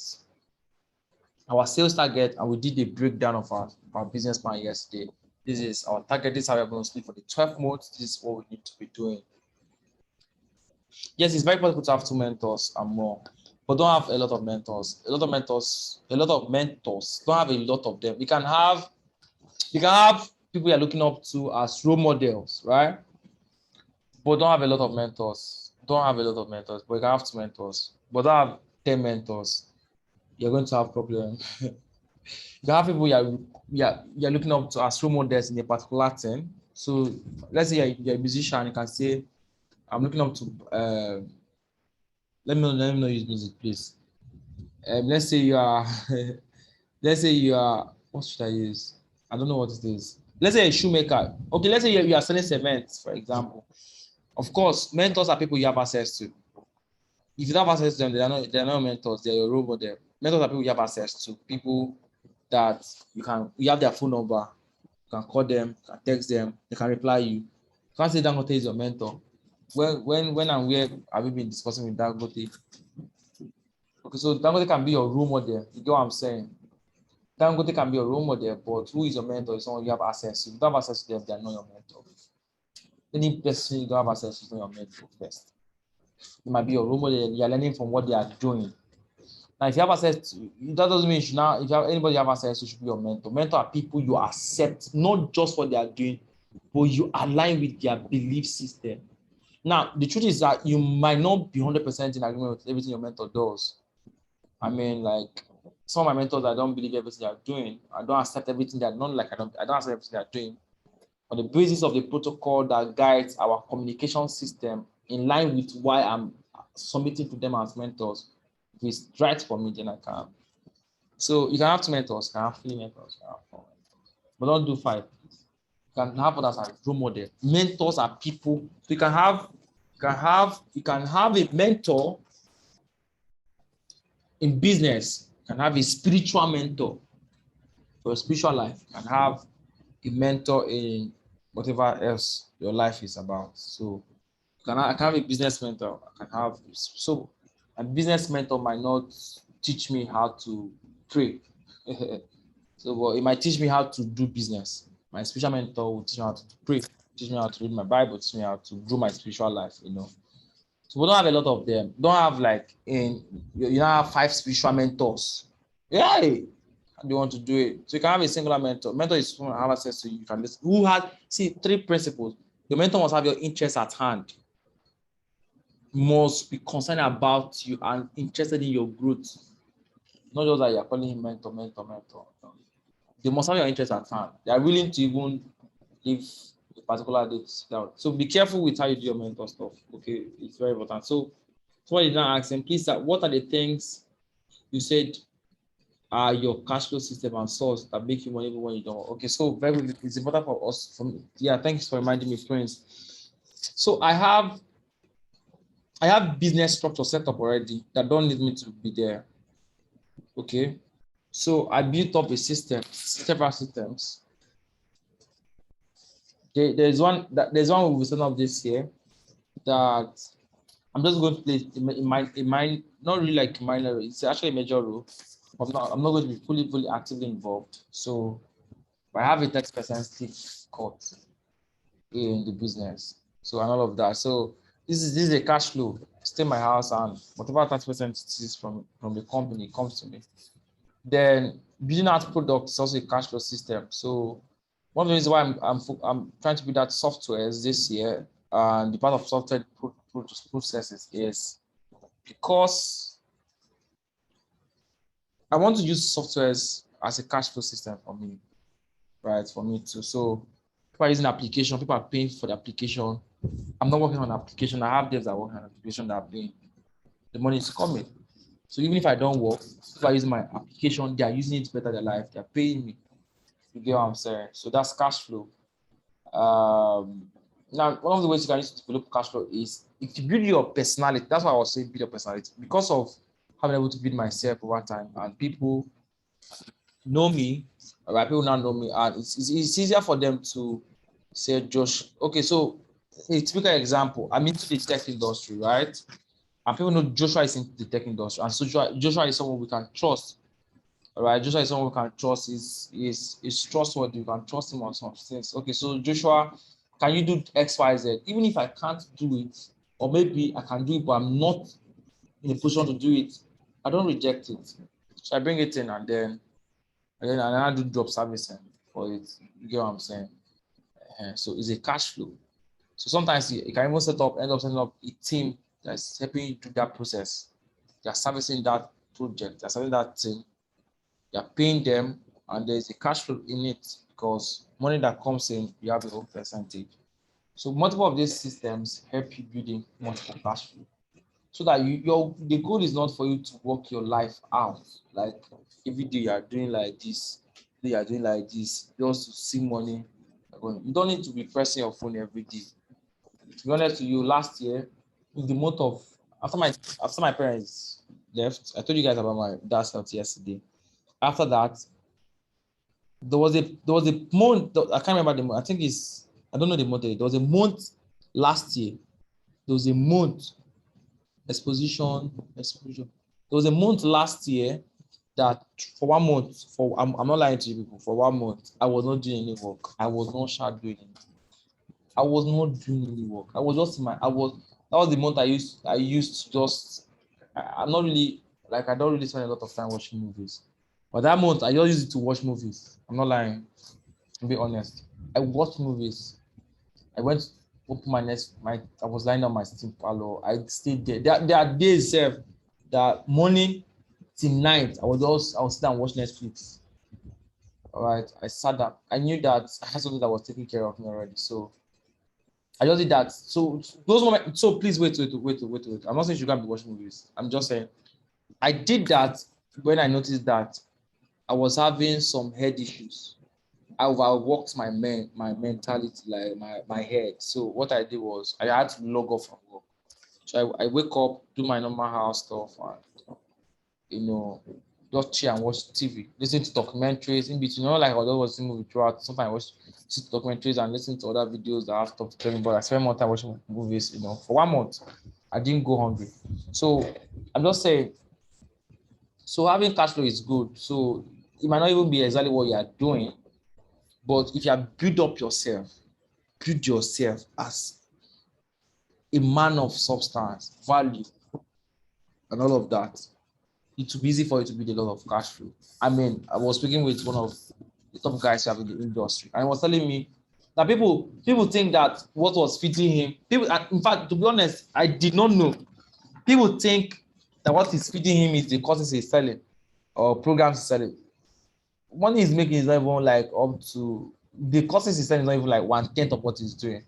our sales target, and we did a breakdown of our business plan yesterday. This is our target. This is how we're going to split for the 12 months. This is what we need to be doing. Yes, it's very possible to have 2 mentors and more, but don't have a lot of mentors. A lot of mentors don't have a lot of them. You can have people you're looking up to as role models, right? But don't have a lot of mentors. Don't have a lot of mentors, but you can have 2 mentors. But don't have 10 mentors. You're going to have problems. You have people you're looking up to as role models in a particular thing. So let's say you're a musician, you can say, I'm looking up to let me not use music, please. Let's say you are what should I use? I don't know what it is. Let's say a shoemaker. Okay, let's say you are selling cement, for example. Of course, mentors are people you have access to. If you don't have access to them, they are not mentors, they're your role model. Mentors are people you have access to, people that you have their phone number, you can call them, you can text them, they can reply you. You can't say Dangote is your mentor. When and where have you been discussing with Dangote? Okay, so Dangote can be your role model. You get what I'm saying? Dangote can be your role model, but who is your mentor? Is someone you have access to. If you don't have access to them, they are not your mentor. any person you don't have access to is not your mentor first. It might be your role model. You're learning from what they are doing. Now, if you have access to, that doesn't mean you should now, if you have anybody you have access to, should be your mentor. Mentor are people you accept, not just what they are doing, but you align with their belief system. Now, the truth is that you might not be 100% in agreement with everything your mentor does. I mean, like some of my mentors, I don't believe everything they are doing. I don't accept everything they are not like I don't accept everything they are doing. On the basis of the protocol that guides our communication system in line with why I'm submitting to them as mentors, if it's right for me, then I can. So you can have two mentors, you can have three mentors, you can have four mentors, but don't do five. You can have others as role model. Mentors are people. So you can have a mentor in business. You can have a spiritual mentor for your spiritual life. You can have a mentor in whatever else your life is about. So I can have a business mentor. I can have so a business mentor might not teach me how to pray. So but it might teach me how to do business. My spiritual mentor will teach me how to pray, teach me how to read my Bible, teach me how to grow my spiritual life, you know. So we don't have a lot of them. Don't have like you don't have 5 spiritual mentors. Yeah, how do you want to do it? So you can have a singular mentor. Mentor is someone who have access to you. You can listen. Who has 3 principles. Your mentor must have your interests at hand. Must be concerned about you and interested in your growth. Not just that you're calling him mentor. They must have your interest at hand. They are willing to even give a particular date down. So be careful with how you do your mentor stuff. Okay, it's very important. So what you now ask him, please, what are the things you said are your cash flow system and source that make you money even when you don't? Okay, so very it's important for us. Thanks for reminding me, friends. So I have business structure set up already that don't need me to be there. Okay, so I built up a system, several systems. There's one we'll be setting up this year that I'm just going to play in my not really like minor. It's actually a major role. I'm not going to be fully actively involved. So I have a tax percentage cut in the business. So and all of that. So this is a cash flow. Stay in my house and whatever tax percentage is from the company comes to me. Then building out products is also a cash flow system. So one of the reasons why I'm trying to build that software this year, and the part of software processes is because I want to use softwares as a cash flow system for me, right? For me too. So people are using application, people are paying for the application. I'm not working on an application. I have devs that work on an application that are paying. The money is coming. So even if I don't work, if I use my application, they are using it to better their life. They're paying me. You get what I'm saying? So that's cash flow. Now, one of the ways you can use to develop cash flow is if you build your personality. That's why I was saying build your personality, because of having able to build myself over time, and people know me, right? People now know me, and it's easier for them to say, Josh, okay, so a typical example, I'm into the tech industry, right? And people know Joshua is into the tech industry, and so Joshua is someone we can trust. All right, Joshua is someone we can trust. Is trustworthy. You can trust him on some things. Okay, so Joshua, can you do X, Y, Z? Even if I can't do it, or maybe I can do it, but I'm not in a position to do it, I don't reject it. So I bring it in, and then I do job servicing for it. You get what I'm saying? So it's a cash flow. So sometimes you can even end up setting up a team that's helping you do that process. They're servicing that project, they're servicing that thing, you're paying them, and there's a cash flow in it because money that comes in, you have a whole percentage. So multiple of these systems help you building multiple cash flow. So that the goal is not for you to work your life out. Like every day you are doing like this, just to see money. You don't need to be pressing your phone every day. To be honest with you, last year, in the month of after my parents left, I told you guys about my dad's health yesterday. After that, there was a month, I can't remember the month. I don't know the month. There was a month last year. There was a month exposition. There was a month last year that for 1 month, I'm not lying to you people, for 1 month, I was not doing any work. I was not shadowing. I was not doing any work. I was just in my, that was the month I used to just, I'm not really, like, I don't really spend a lot of time watching movies. But that month, I just used it to watch movies. I'm not lying, to be honest. I watched movies. I went, open I was lying on my Steam parlor. I stayed there. There are days, that morning till night, I was sit and watch Netflix. All right, I sat down. I knew that I had something that was taking care of me already. So I just did that. So those moments. So please wait. I'm not saying you can't be watching movies. I'm just saying I did that when I noticed that I was having some head issues. I overworked my mentality, like my head. So what I did was I had to log off from work. So I wake up, do my normal house stuff, and you know, just chill and watch TV, listen to documentaries in between. Not like I was watching movie throughout. Sometimes I watch documentaries and listen to other videos that have stuff to tell me. But I spend more time watching movies. For 1 month, I didn't go hungry. So I'm just saying. So having cash flow is good. So it might not even be exactly what you are doing, but if you have build yourself as a man of substance, value, and all of that, it will be easy for you to build a lot of cash flow. I mean, I was speaking with one of the top guys who have in the industry, and he was telling me that people think that what was feeding him, people, in fact, to be honest, I did not know. People think that what is feeding him is the courses he's selling or programs he's selling. Money he's making is not even like up to the courses he's selling is not even like 1/10 of what he's doing.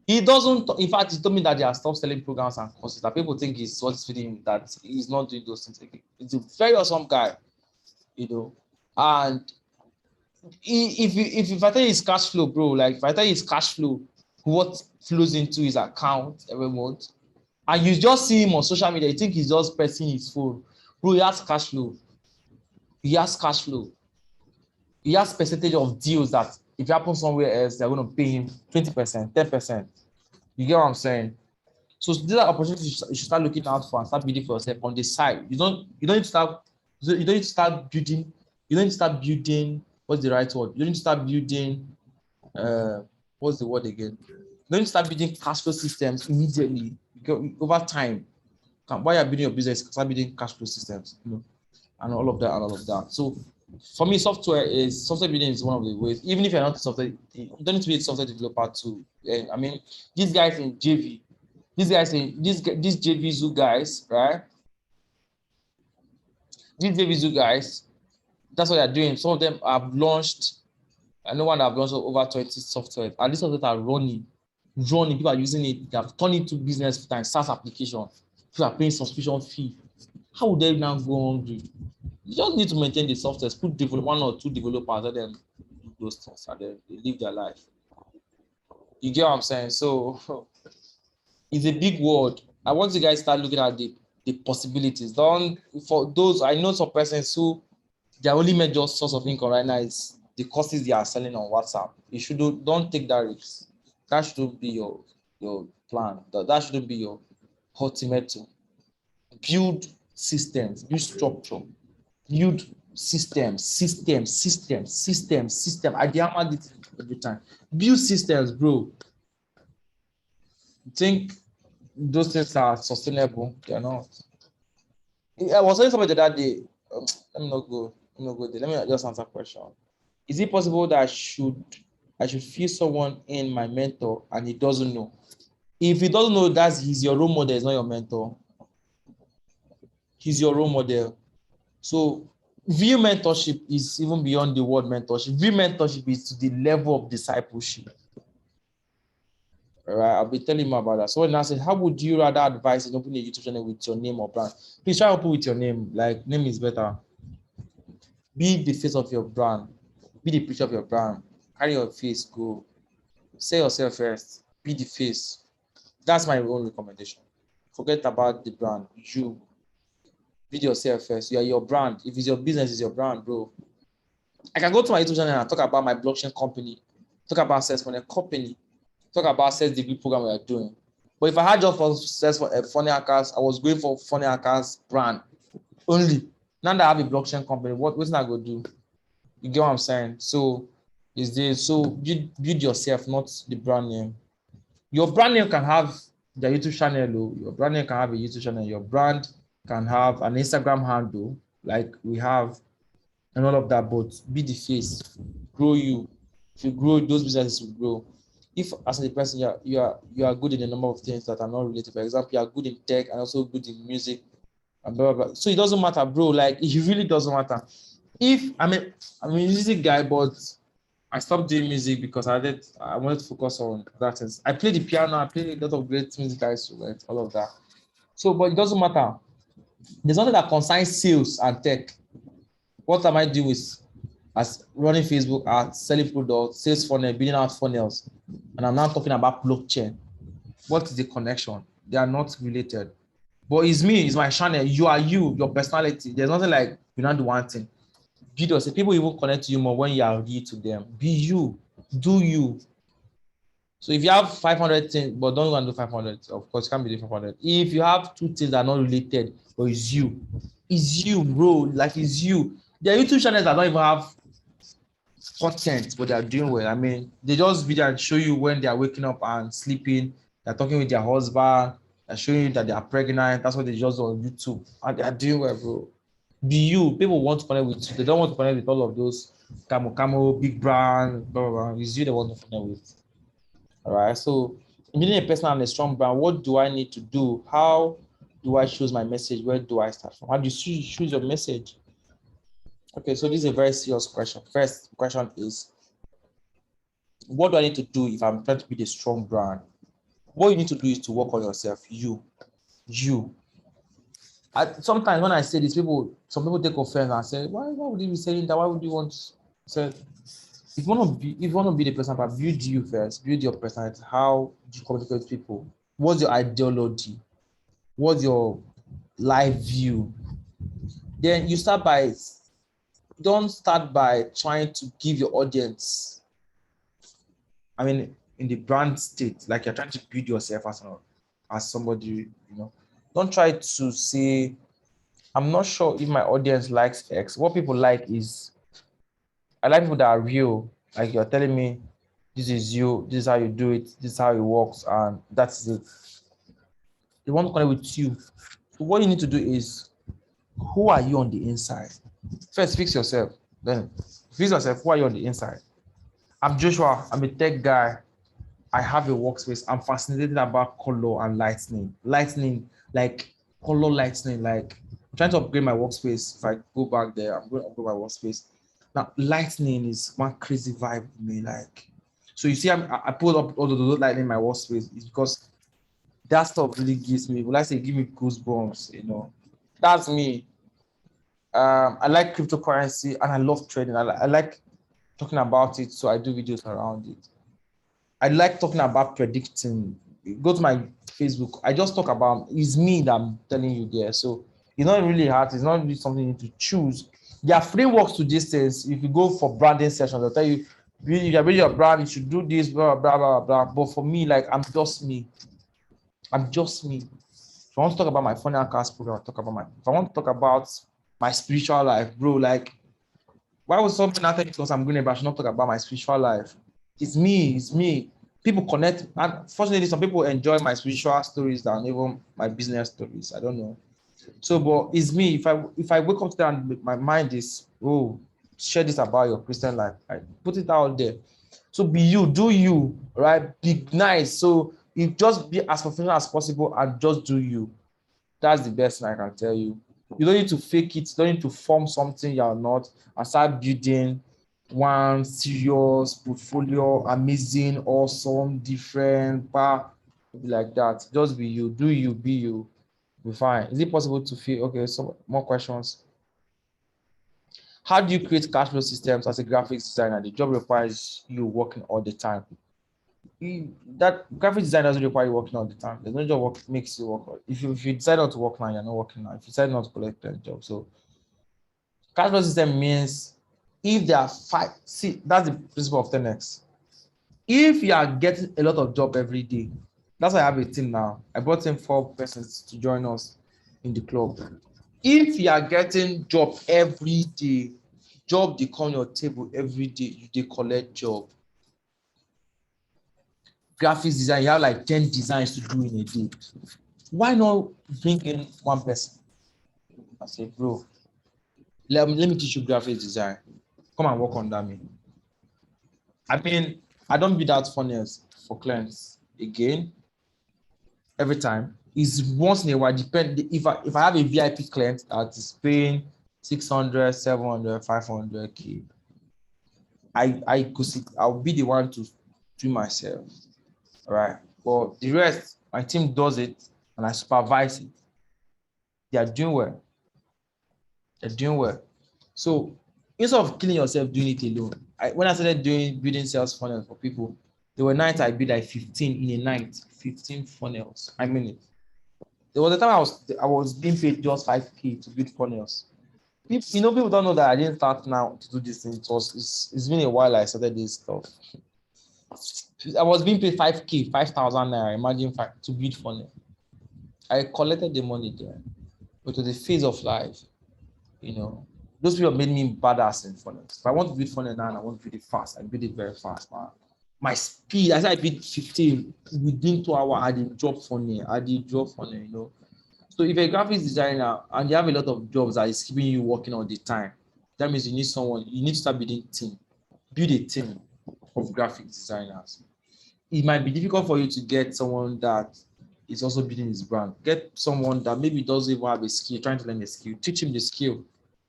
He doesn't, in fact, he told me that they are stopped selling programs and courses, that people think he's what's feeding him, that he's not doing those things again. It's a very awesome guy, and if I tell you his cash flow, bro, like if I tell you his cash flow, what flows into his account every month, and you just see him on social media, you think he's just pressing his phone. Bro, he has cash flow. He has cash flow. He has percentage of deals that if it happens somewhere else, they're going to pay him 20%, 10%. You get what I'm saying? So these are opportunities you should start looking out for and start building for yourself on the side. You don't need to start building. You don't need to start building. What's the right word? You don't need to start building. What's the word again? You don't need to start building cash flow systems immediately. Over time, while you're building your business, start building cash flow systems. And all of that. So for me, software building is one of the ways. Even if you're not software, you don't need to be a software developer too. I mean, these guys in JV, these JV Zoo guys, right? These JV Zoo guys, that's what they're doing. Some of them have launched. I know one that have launched over 20 software. And these software are running. People are using it. They have turned into business and SaaS application. People are paying subscription fee. How would they now go hungry? You just need to maintain the software, put one or two developers, let them do those things, and then they live their life. You get what I'm saying? So it's a big world. I want you guys to start looking at the possibilities. Don't, for those, I know some persons who their only major source of income right now is the courses they are selling on WhatsApp. You don't take that risk. That shouldn't be your plan. That shouldn't be your ultimatum. Build systems, build structure. Build systems. I hammer it every time. Build systems, bro. You think those things are sustainable? They're not. I was saying something the other day. Let me not go there. Let me just answer a question. Is it possible that I should feel someone in my mentor and he doesn't know? If he doesn't know, he's your role model, he's not your mentor. He's your role model. So view mentorship is even beyond the word mentorship. View mentorship is to the level of discipleship. All right, I'll be telling you about that. So when I said, how would you rather advise in opening a YouTube channel with your name or brand? Please try to open with your name. Like, name is better. Be the face of your brand. Be the picture of your brand. Carry your face, go. Say yourself first. Be the face. That's my own recommendation. Forget about the brand. You be yourself first. You are your brand. If it's your business, it's your brand, bro. I can go to my YouTube channel and talk about my blockchain company, talk about sales for a company, talk about sales degree program we are doing. But if I had just for sales for Funny Hackers, I was going for Funny Hackers brand only. Now that I have a blockchain company, what's I go do? You get what I'm saying? So Is there so build yourself, not the brand name. Your brand name can have the YouTube channel, your brand name can have a YouTube channel, your brand can have an Instagram handle, like we have, and all of that, but be the face, grow you. If you grow, those businesses will grow. If as a person you are good in a number of things that are not related, for example, you are good in tech and also good in music and blah blah blah. So it doesn't matter, bro. Like it really doesn't matter. If I'm a music guy, but I stopped doing music because I wanted to focus on that. I play the piano, I play a lot of great music instruments, all of that. So, but it doesn't matter. There's nothing that concerns sales and tech. What am I doing with as running Facebook ads, selling products, sales funnel, building out funnels, and I'm now talking about blockchain? What is the connection? They are not related. But it's me, it's my channel. You are you, your personality. There's nothing like you not do one thing. Be yourself. People even connect to you more when you are real to them. Be you, do you. So if you have 500 things, but don't go and do 500, of course, it can't be 500. If you have two things that are not related, but it's you, bro. Like it's you. There are YouTube channels that don't even have content, but they are doing well. I mean, they just video and show you when they are waking up and sleeping. They're talking with their husband. They're showing you that they are pregnant. That's what they just do on YouTube, and they are doing well, bro. Be you. People want to connect with you. They don't want to connect with all of those camo, big brand, blah, blah, blah. It's you they want to connect with. All right. So, building a personal and a strong brand, what do I need to do? How do I choose my message? Where do I start from? How do you choose your message? Okay, so this is a very serious question. First question is, what do I need to do if I'm trying to build a strong brand? What you need to do is to work on yourself. You. Sometimes when I say this, some people take offense and say, why would you be saying that? Why would you want to say? If you want to be the person, but build you first, build your personality. How do you communicate with people? What's your ideology? What's your life view? Then you don't start by trying to give your audience, I mean, in the brand state, like you're trying to build yourself as somebody, don't try to say, I'm not sure if my audience likes X. What people like is, I like people that are real. Like you're telling me, this is you, this is how you do it, this is how it works, and that's it. They want to connect with you. So what you need to do is, who are you on the inside? First, fix yourself. Then fix yourself. Who are you on the inside? I'm Joshua. I'm a tech guy. I have a workspace. I'm fascinated about color and lightning. Lightning, like color lightning, like I'm trying to upgrade my workspace. If I go back there, I'm going to upgrade my workspace. Now, lightning is one crazy vibe with me. Like, so you see, I put up all the lightning in my workspace. It's because that stuff really gives me, well, I say, give me goosebumps. That's me. I like cryptocurrency and I love trading. I like talking about it, so I do videos around it. I like talking about predicting. Go to my Facebook. I just talk about, it's me that I'm telling you there. So it's not really hard. It's not really something you need to choose. There are frameworks to these things. If you go for branding sessions, they'll tell you, if you're building your brand, you should do this, blah, blah, blah, blah. But for me, like, I'm just me. If I want to talk about my funny cast program, I'll talk about if I want to talk about my spiritual life, bro, like, why was something not because I'm going to, I should not talk about my spiritual life? It's me. People connect. And fortunately, some people enjoy my spiritual stories than even my business stories. I don't know. So, but it's me. If I wake up today and my mind is, oh, share this about your Christian life, I put it out there. So be you, do you, right? Be nice. So you just be as professional as possible and just do you. That's the best thing I can tell you. You don't need to fake it. You don't need to form something you're not and start building one serious portfolio, amazing, awesome, different, like that. Just be you, do you, be you, be fine. Is it possible to feel okay? So more questions. How do you create cash flow systems as a graphics designer? The job requires you working all the time. That graphic design doesn't require you working all the time. There's no job work makes you work. If you decide not to work now, you're not working now. If you decide not to collect a job, so cash flow system means if there are see, that's the principle of 10x. If you are getting a lot of job every day, that's why I have a team now. I brought in 4 persons to join us in the club. If you are getting job every day, job they come on your table every day, you they collect job. Graphics design, you have like 10 designs to do in a day. Why not bring in one person? I say, bro, let me teach you graphics design. Come and work under me. I mean, I don't build out funnels for clients again every time. It's once in a while, depend if I have a VIP client that is paying 600, 700, 500K, I could see I'll be the one to do myself. All right. But the rest, my team does it and I supervise it. They are doing well. They're doing well. So instead of killing yourself doing it alone, when I started building sales funnels for people, there were nights I build like 15 in a night, 15 funnels. I mean it. There was a time I was being paid just 5K to build funnels. People don't know that I didn't start now to do this thing. It's been a while I started this stuff. I was being paid 5K, 5,000 naira. Imagine to build funnel. I collected the money there. But to the phase of life, those people made me badass in funnels. If I want to build funnel now, and I want to build it fast. I build it very fast, man. My speed, I said I built 15 within 2 hours. I did drop funnel. So if you're a graphics designer and you have a lot of jobs that is keeping you working all the time, that means you need to start building team. Build a team of graphic designers. It might be difficult for you to get someone that is also building his brand. Get someone that maybe doesn't even have a skill, trying to learn a skill. Teach him the skill.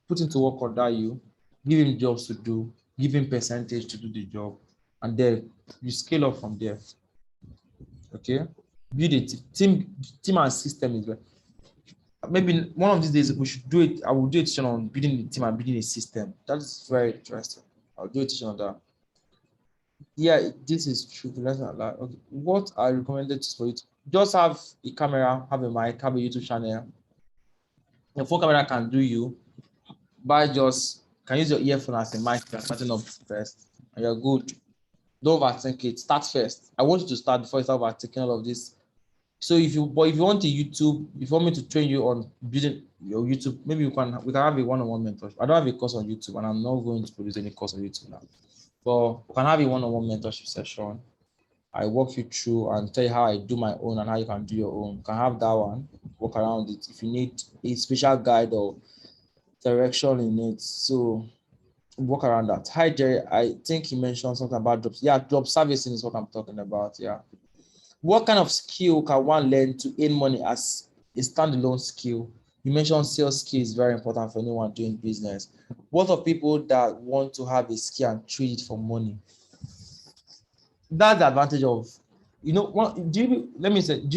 Put him to work under you. Give him jobs to do. Give him percentage to do the job. And then you scale up from there. Okay? Build a team and system is well. Maybe one of these days we should do it. I will do a teaching on building the team and building a system. That is very interesting. I'll do a teaching on that. Yeah, this is true. Okay. What I recommended for you to just have a camera, have a mic, have a YouTube channel. Your phone camera can do you, but can use your earphone as a mic. You're starting up first, and you're good. Don't overthink it. Start first. I want you to start before you start overthinking all of this. So if you want a YouTube, if you want me to train you on building your YouTube, maybe we can have a one-on-one mentorship. I don't have a course on YouTube, and I'm not going to produce any course on YouTube now. But we can have a one-on-one mentorship session. I walk you through and tell you how I do my own and how you can do your own. You can have that one, work around it. If you need a special guide or direction in it, so work around that. Hi, Jerry. I think you mentioned something about jobs. Yeah, job servicing is what I'm talking about. Yeah. What kind of skill can one learn to earn money as a standalone skill? You mentioned sales skill is very important for anyone doing business. What of people that want to have a skill and trade it for money? That's the advantage of, do you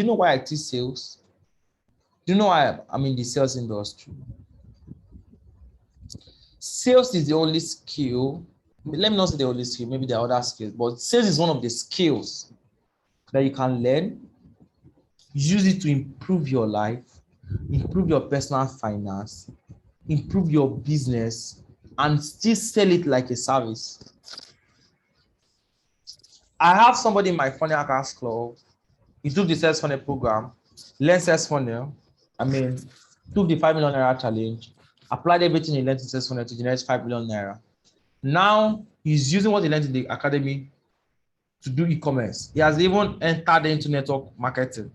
know why I teach sales? Do you know why I'm in the sales industry? Sales is the only skill. Let me not say the only skill, maybe there are other skills, but sales is one of the skills that you can learn, use it to improve your life, improve your personal finance, improve your business, and still sell it like a service. I have somebody in my funnel hackers club. He took the sales funnel program, learned sales funnel. Took the 5 million naira challenge, applied everything he learned in sales funnel to generate 5 million naira. Now he's using what he learned in the academy to do e-commerce. He has even entered into network marketing.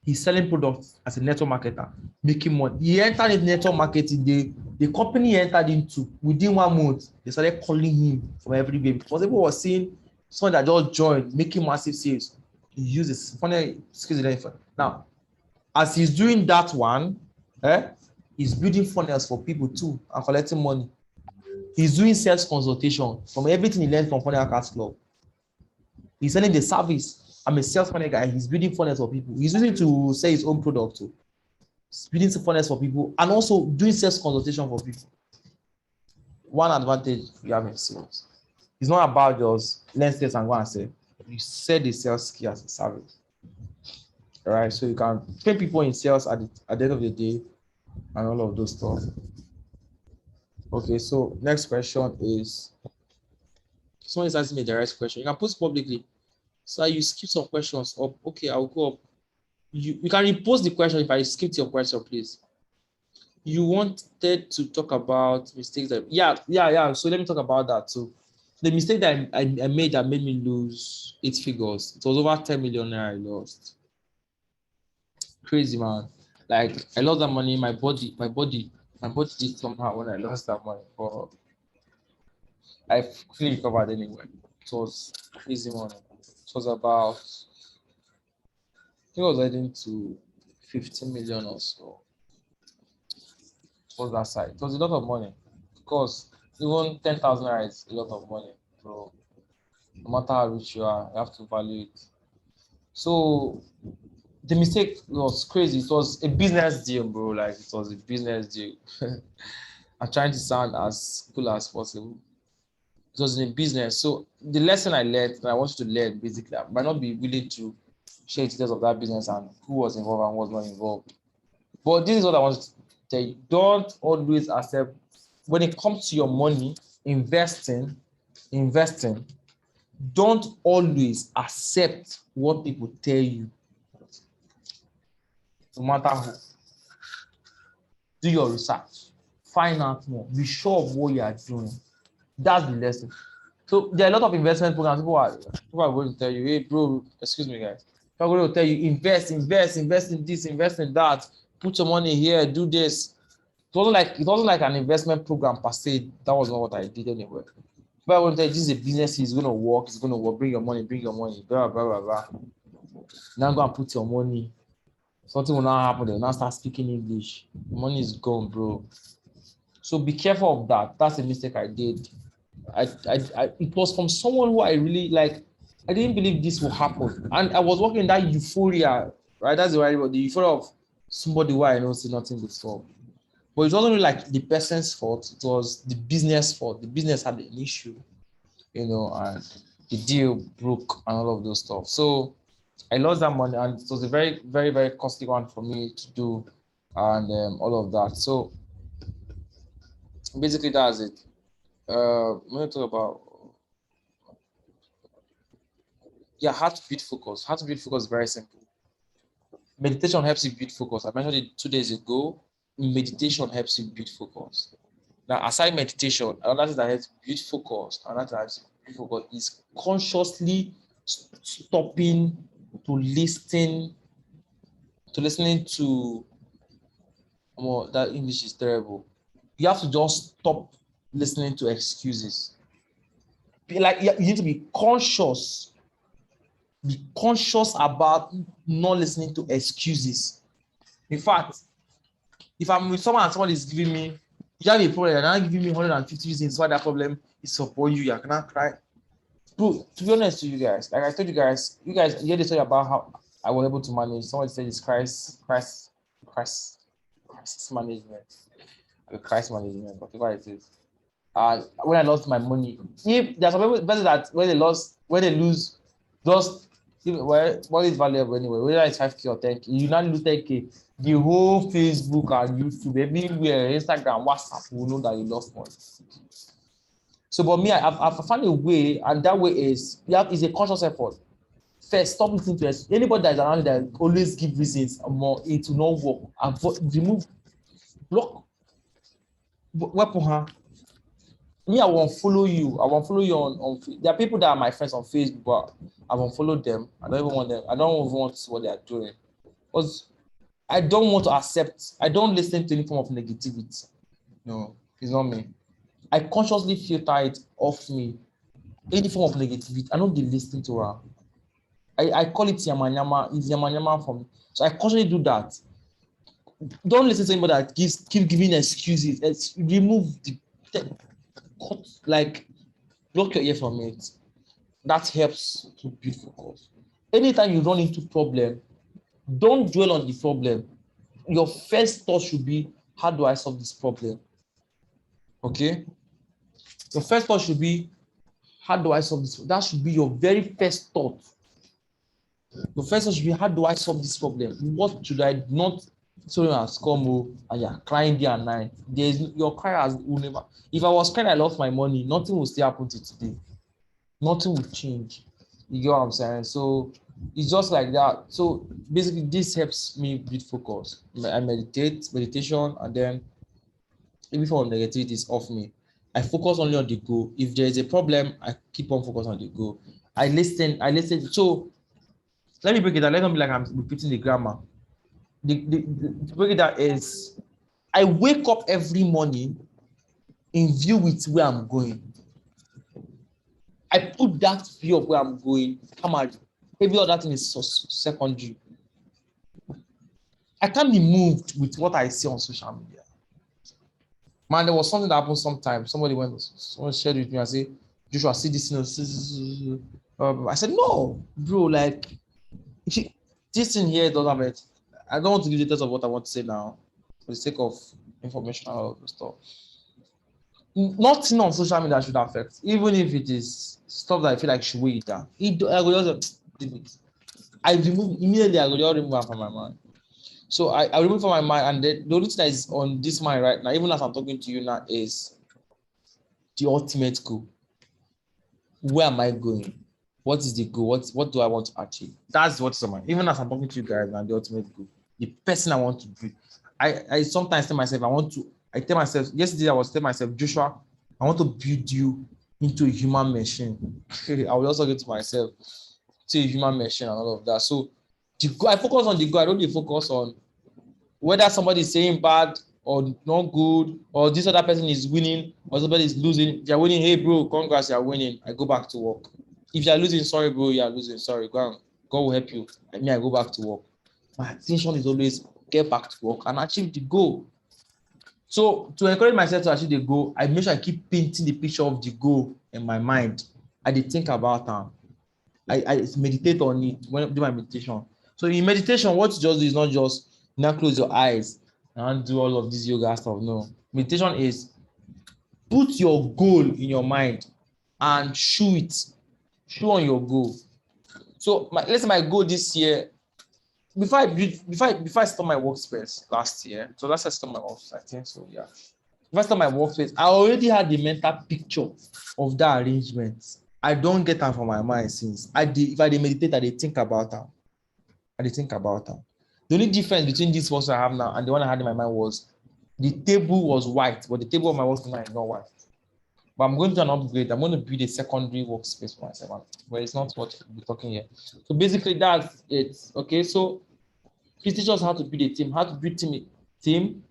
He's selling products as a network marketer, making money. He entered into network marketing. The company he entered into, within 1 month, they started calling him from everywhere because people were seeing someone that just joined, making massive sales. He uses funny skills. Now, as he's doing that one, he's building funnels for people too and collecting money. He's doing sales consultation from everything he learned from Funnel Hackers Club. He's selling the service. I'm a sales funnel guy. He's building funnels for people. He's using to sell his own product too. He's building funnels for people and also doing sales consultation for people. One advantage you have in sales. It's not about just learn sales and go and sell. You sell the sales skill as a service. All right, so you can train people in sales at the end of the day and all of those stuff. Okay, so next question is, someone is asking me a direct question. You can post publicly. So you skip some questions up. Okay, I'll go up. You can repost the question if I skipped your question, please. You wanted to talk about mistakes that yeah. So let me talk about that too. The mistake that I made that made me lose 8 figures. It was over 10 million naira I lost. Crazy man. Like I lost that money. My body did somehow when I lost that money. But I fully recovered anyway. It was crazy money. It was about I think I was heading to 15 million or so. It was that side. It was a lot of money. Because even 10,000 naira is a lot of money. So no matter how rich you are, you have to value it. So the mistake was crazy. It was a business deal, bro. Like it was a business deal. I'm trying to sound as cool as possible. It was in a business. So the lesson I learned, and I want you to learn basically, I might not be willing to share details of that business and who was involved and was not involved. But this is what I want to tell you. Don't always accept when it comes to your money, investing, don't always accept what people tell you, no matter who. Do your research, find out more, be sure of what you are doing. That's the lesson. So there are a lot of investment programs. People are going to tell you, hey, bro, excuse me, guys. People are going to tell you, invest in this, invest in that, put your money here, do this. It wasn't like an investment program per se. That was not what I did anyway. But I want to tell you, this is a business, it's going to work, bring your money, blah, blah, blah, blah. Now go and put your money. Something will not happen. They'll now start speaking English. Money is gone, bro. So be careful of that. That's a mistake I did. It was from someone who I really like. I didn't believe this would happen, and I was working in that euphoria, right? That's the right word. The euphoria of somebody who I know see nothing before. But it wasn't really like the person's fault. It was the business fault. The business had an issue, and the deal broke and all of those stuff. So I lost that money, and it was a very, very, very costly one for me to do, and all of that. So basically, that's it. I'm going to talk about how to build focus. How to build focus is very simple. Meditation helps you build focus. I mentioned it 2 days ago. Meditation helps you build focus. Now, aside meditation, another thing that helps build focus, another thing that helps build focus is consciously stopping to listening to that English is terrible. You have to just stop listening to excuses. You need to be conscious about not listening to excuses. In fact, if I'm with someone and someone is giving me, you have a problem, and I'm giving me 150 reasons why that problem is upon you, you cannot cry. Bro, to be honest to you guys, like I told you guys hear the story about how I was able to manage. Someone said it's crisis management. Crisis management, whatever it is. When I lost my money, if there's some people that when they lose, just what is valuable anyway, whether it's 5K or 10K, you now lose 10K, the whole Facebook and YouTube, everywhere, Instagram, WhatsApp will know that you lost money. So, but me, I've found a way, and that way is a conscious effort. First, stop listening to us. Anybody that is around that always give reasons more, it will not work. Remove, block, weapon. Me, I won't follow you. I won't follow you on. There are people that are my friends on Facebook, but I won't follow them. I don't even want them. I don't even want what they are doing. Because I don't want to accept. I don't listen to any form of negativity. No, it's not me. I consciously filter it off me. Any form of negativity, I don't be listening to her. I call it yamanyama. It's yamanyama for me. So I consciously do that. Don't listen to anybody that keep giving excuses. Remove block your ear from it. That helps to build focus. Anytime you run into problem, don't dwell on the problem. Your first thought should be, how do I solve this problem? Okay? Your first thought should be, how do I solve this? That should be your very first thought. Your first thought should be, how do I solve this problem? What should I not so has come and you're crying day and night? Your cry will never. If I was crying, I lost my money, nothing will still happen to today. Nothing will change. You get what I'm saying? So it's just like that. So basically, this helps me build focus. I meditation, and then every form of negativity is off me. I focus only on the goal. If there is a problem, I keep on focusing on the goal. I listen. So let me break it down. Let me be like I'm repeating the grammar. The break it down is I wake up every morning in view with where I'm going. I put that view of where I'm going. Come on, every other thing is secondary. I can't be moved with what I see on social media. Man, there was something that happened sometimes. Someone shared with me and say, Joshua, see this thing. I said, no, bro, like this thing here doesn't have it. I don't want to give details of what I want to say now for the sake of information and all of the stuff. Nothing on social media should affect, even if it is stuff that I feel like should weigh it down. I will just delete it. I remove immediately. I will just remove it from my mind. So I remove from my mind, and the only thing that is on this mind right now, even as I'm talking to you now, is the ultimate goal. Where am I going? What is the goal? What do I want to achieve? That's what's on my mind. Even as I'm talking to you guys now, the ultimate goal, the person I want to be. I sometimes tell myself I tell myself, yesterday I was telling myself, Joshua, I want to build you into a human machine. I will also get to myself, to a human machine and all of that. So I focus on the goal. I don't really focus on whether somebody is saying bad or not good, or this other person is winning or somebody is losing. If you're winning, hey bro, congrats, you're winning. I go back to work. If you're losing, sorry bro, you're losing. Sorry, God will help you. I go back to work. My attention is always get back to work and achieve the goal. So to encourage myself to achieve the goal, I make sure I keep painting the picture of the goal in my mind. I did think about them. I meditate on it when I do my meditation. So in meditation, what you just do is not just now close your eyes and do all of this yoga stuff. No, meditation is put your goal in your mind and show on your goal. So let's say my goal this year, before I start my workspace last year. So that's I start my workspace. I think so. Yeah. If I start my workspace, I already had the mental picture of that arrangement. I don't get that from my mind since if I meditate, I think about them. The only difference between this workspace I have now and the one I had in my mind was the table was white, but the table of my workspace now is not white. But I'm going to an upgrade. I'm going to build a secondary workspace for myself, but it's not what we're talking here. So basically, that's it. Okay, so please teach us how to build a team, how to build team. Team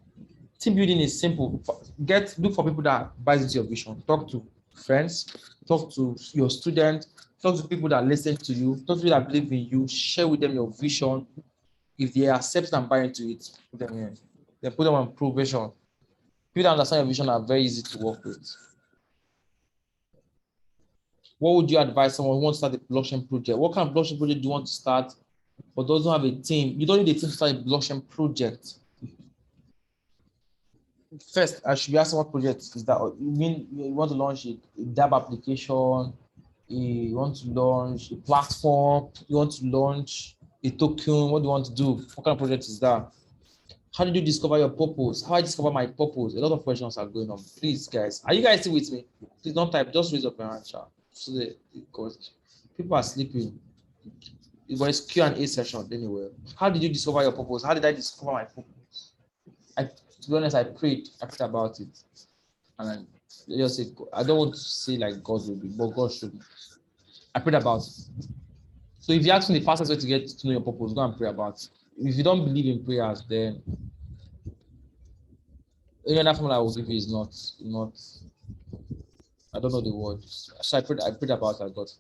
building is simple. Look for people that buy into your vision. Talk to friends, talk to your students, talk to people that listen to you, talk to people that believe in you, share with them your vision. If they accept and buy into it, put them in. Then put them on probation. People that understand your vision are very easy to work with. What would you advise someone who wants to start a blockchain project? What kind of blockchain project do you want to start, but doesn't have a team? You don't need a team to start a blockchain project. First, I should be asking what project is that. You mean you want to launch a DAB application, you want to launch a platform, you want to launch a token, what do you want to do? What kind of project is that? How did you discover your purpose? How I discover my purpose? A lot of questions are going on. Please, guys, are you guys still with me? Please don't type, just raise up your hand, chat. So because people are sleeping. It was Q&A session anyway. How did you discover your purpose? How did I discover my purpose? To be honest, I prayed about it. And I just said, I don't want to say like God will be, but God should be. I prayed about it. So if you ask me the fastest way to get to know your purpose, go and pray about it. If you don't believe in prayers, then any other formula I will give you is not, I don't know the word. So I prayed about it, I got it.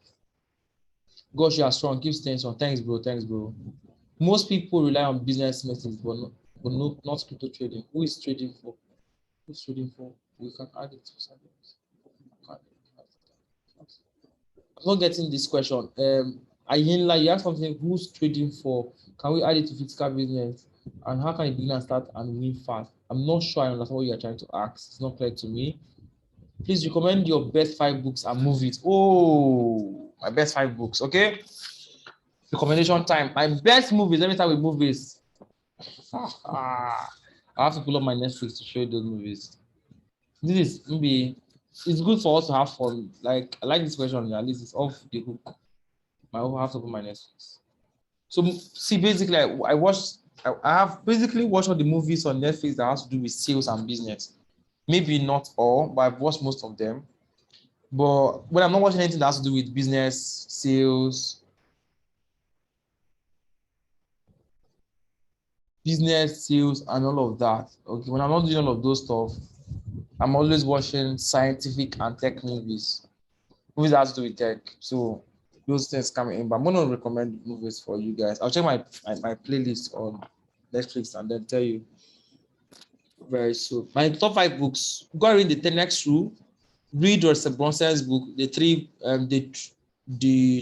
God, you are strong, give thanks on. Thanks, bro. Most people rely on business methods, but not crypto trading. Who is trading for? Who's trading for? We can add it to something. I'm not getting this question. Ayinla, you asked something, who's trading for? Can we add it to physical business? And how can a beginner start and win fast? I'm not sure I understand what you're trying to ask. It's not clear to me. Please recommend your best 5 books and movies. Oh, my best 5 books, okay? Recommendation time. My best movies. Let me start with movies. I have to pull up my Netflix to show you those movies. This is maybe it's good for us to have fun. Like I like this question. At least it's off the hook. I will have to put my Netflix. So see, basically, I have basically watched all the movies on Netflix that has to do with sales and business. Maybe not all, but I've watched most of them. But when I'm not watching anything that has to do with business, sales, and all of that. Okay, when I'm not doing all of those stuff, I'm always watching scientific and tech movies. Movies that has to do with tech. So those things coming in. But I'm gonna recommend movies for you guys. I'll check my playlist on Netflix and then tell you very soon. My top 5 books. Go and read the 10x rule. Read Russell Brunson's book, the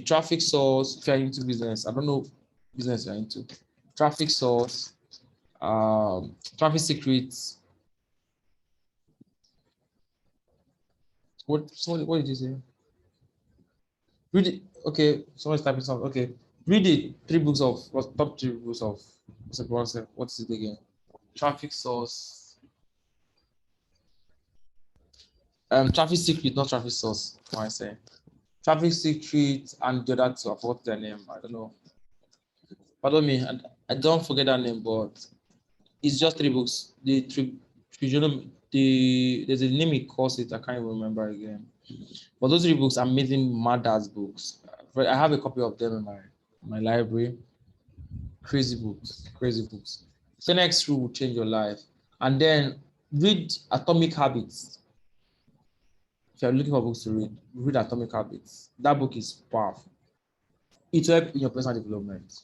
traffic source. If you're into business, I don't know business you're into. Traffic source, traffic secrets. What did you say? Read it. Okay, someone's typing something. Okay, read the 3 books of top 3 books of Russell Brunson. What is it again? Traffic source. Traffic secret, not traffic source. What am I saying? Traffic secret and the other two. I forgot their name. I don't know. Pardon me. I don't forget that name, but it's just 3 books. There's a name he calls it. I can't even remember again. But those 3 books are amazing, mad-ass books. I have a copy of them in my library. Crazy books. The next rule will change your life. And then read Atomic Habits. If you're looking for books to read Atomic Habits. That book is powerful. It will help in your personal development.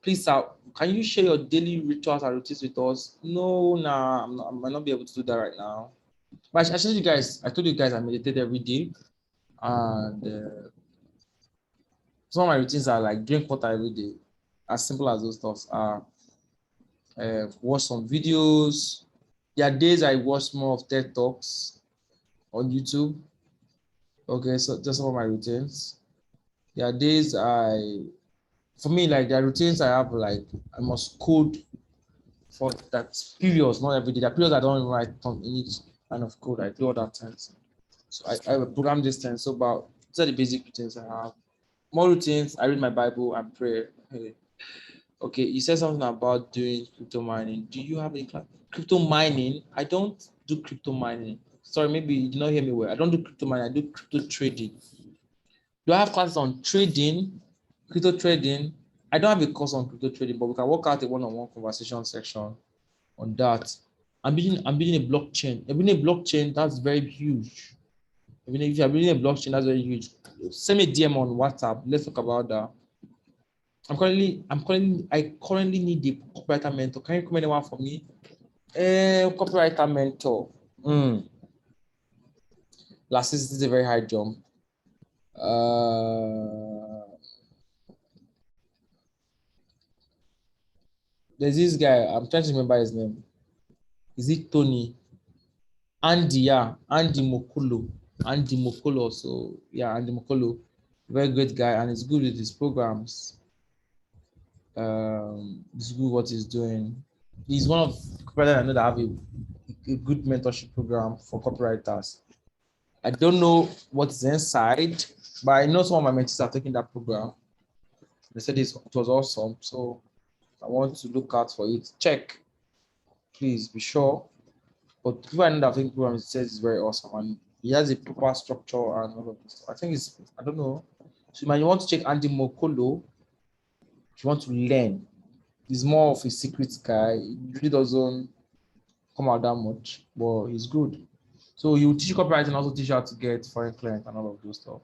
Please, sir, can you share your daily rituals and routines with us? No, nah, I might not be able to do that right now. But I told you guys I meditate every day, and some of my routines are like drink water every day, as simple as those stuff are. Watch some videos. There are days I watch more of TED Talks on YouTube. Okay, so just some of my routines. There are days for me, like there are routines I have, like I must code for that periods, not every day. There are periods I don't even write on each kind of code. I do other times. So I program this thing. So about these are the basic routines I have. More routines, I read my Bible and pray. Hey. Okay, you said something about doing crypto mining. Do you have any class? Crypto mining? I don't do crypto mining. Sorry, maybe you did not hear me well. I don't do crypto mining, I do crypto trading. Do I have classes on trading, crypto trading? I don't have a course on crypto trading, but we can work out a one-on-one conversation section on that. I'm building a blockchain. I'm building a blockchain that's very huge. If you're building a blockchain, that's very huge. Send me a DM on WhatsApp. Let's talk about that. I currently need a copywriter mentor. Can you recommend anyone for me? Copywriter mentor. Last is a very high jump. There's this guy. I'm trying to remember his name. Is it Tony? Andy, yeah, Andy Mokolo. So yeah, Andy Mokolo, very great guy, and he's good with his programs. He's good what he's doing. He's one of copywriters I know that have a good mentorship program for copywriters. I don't know what's inside, but I know some of my mentees are taking that program. They said it was awesome, so I want to look out for it. Check, please be sure. But people I know that think program says it's very awesome, and he has a proper structure and all of this. I think I don't know. So you might want to check Andy Mokolo if you want to learn. He's more of a secret guy. He really doesn't come out that much, but he's good. So he will teach copywriting and also teach you how to get foreign clients and all of those stuff.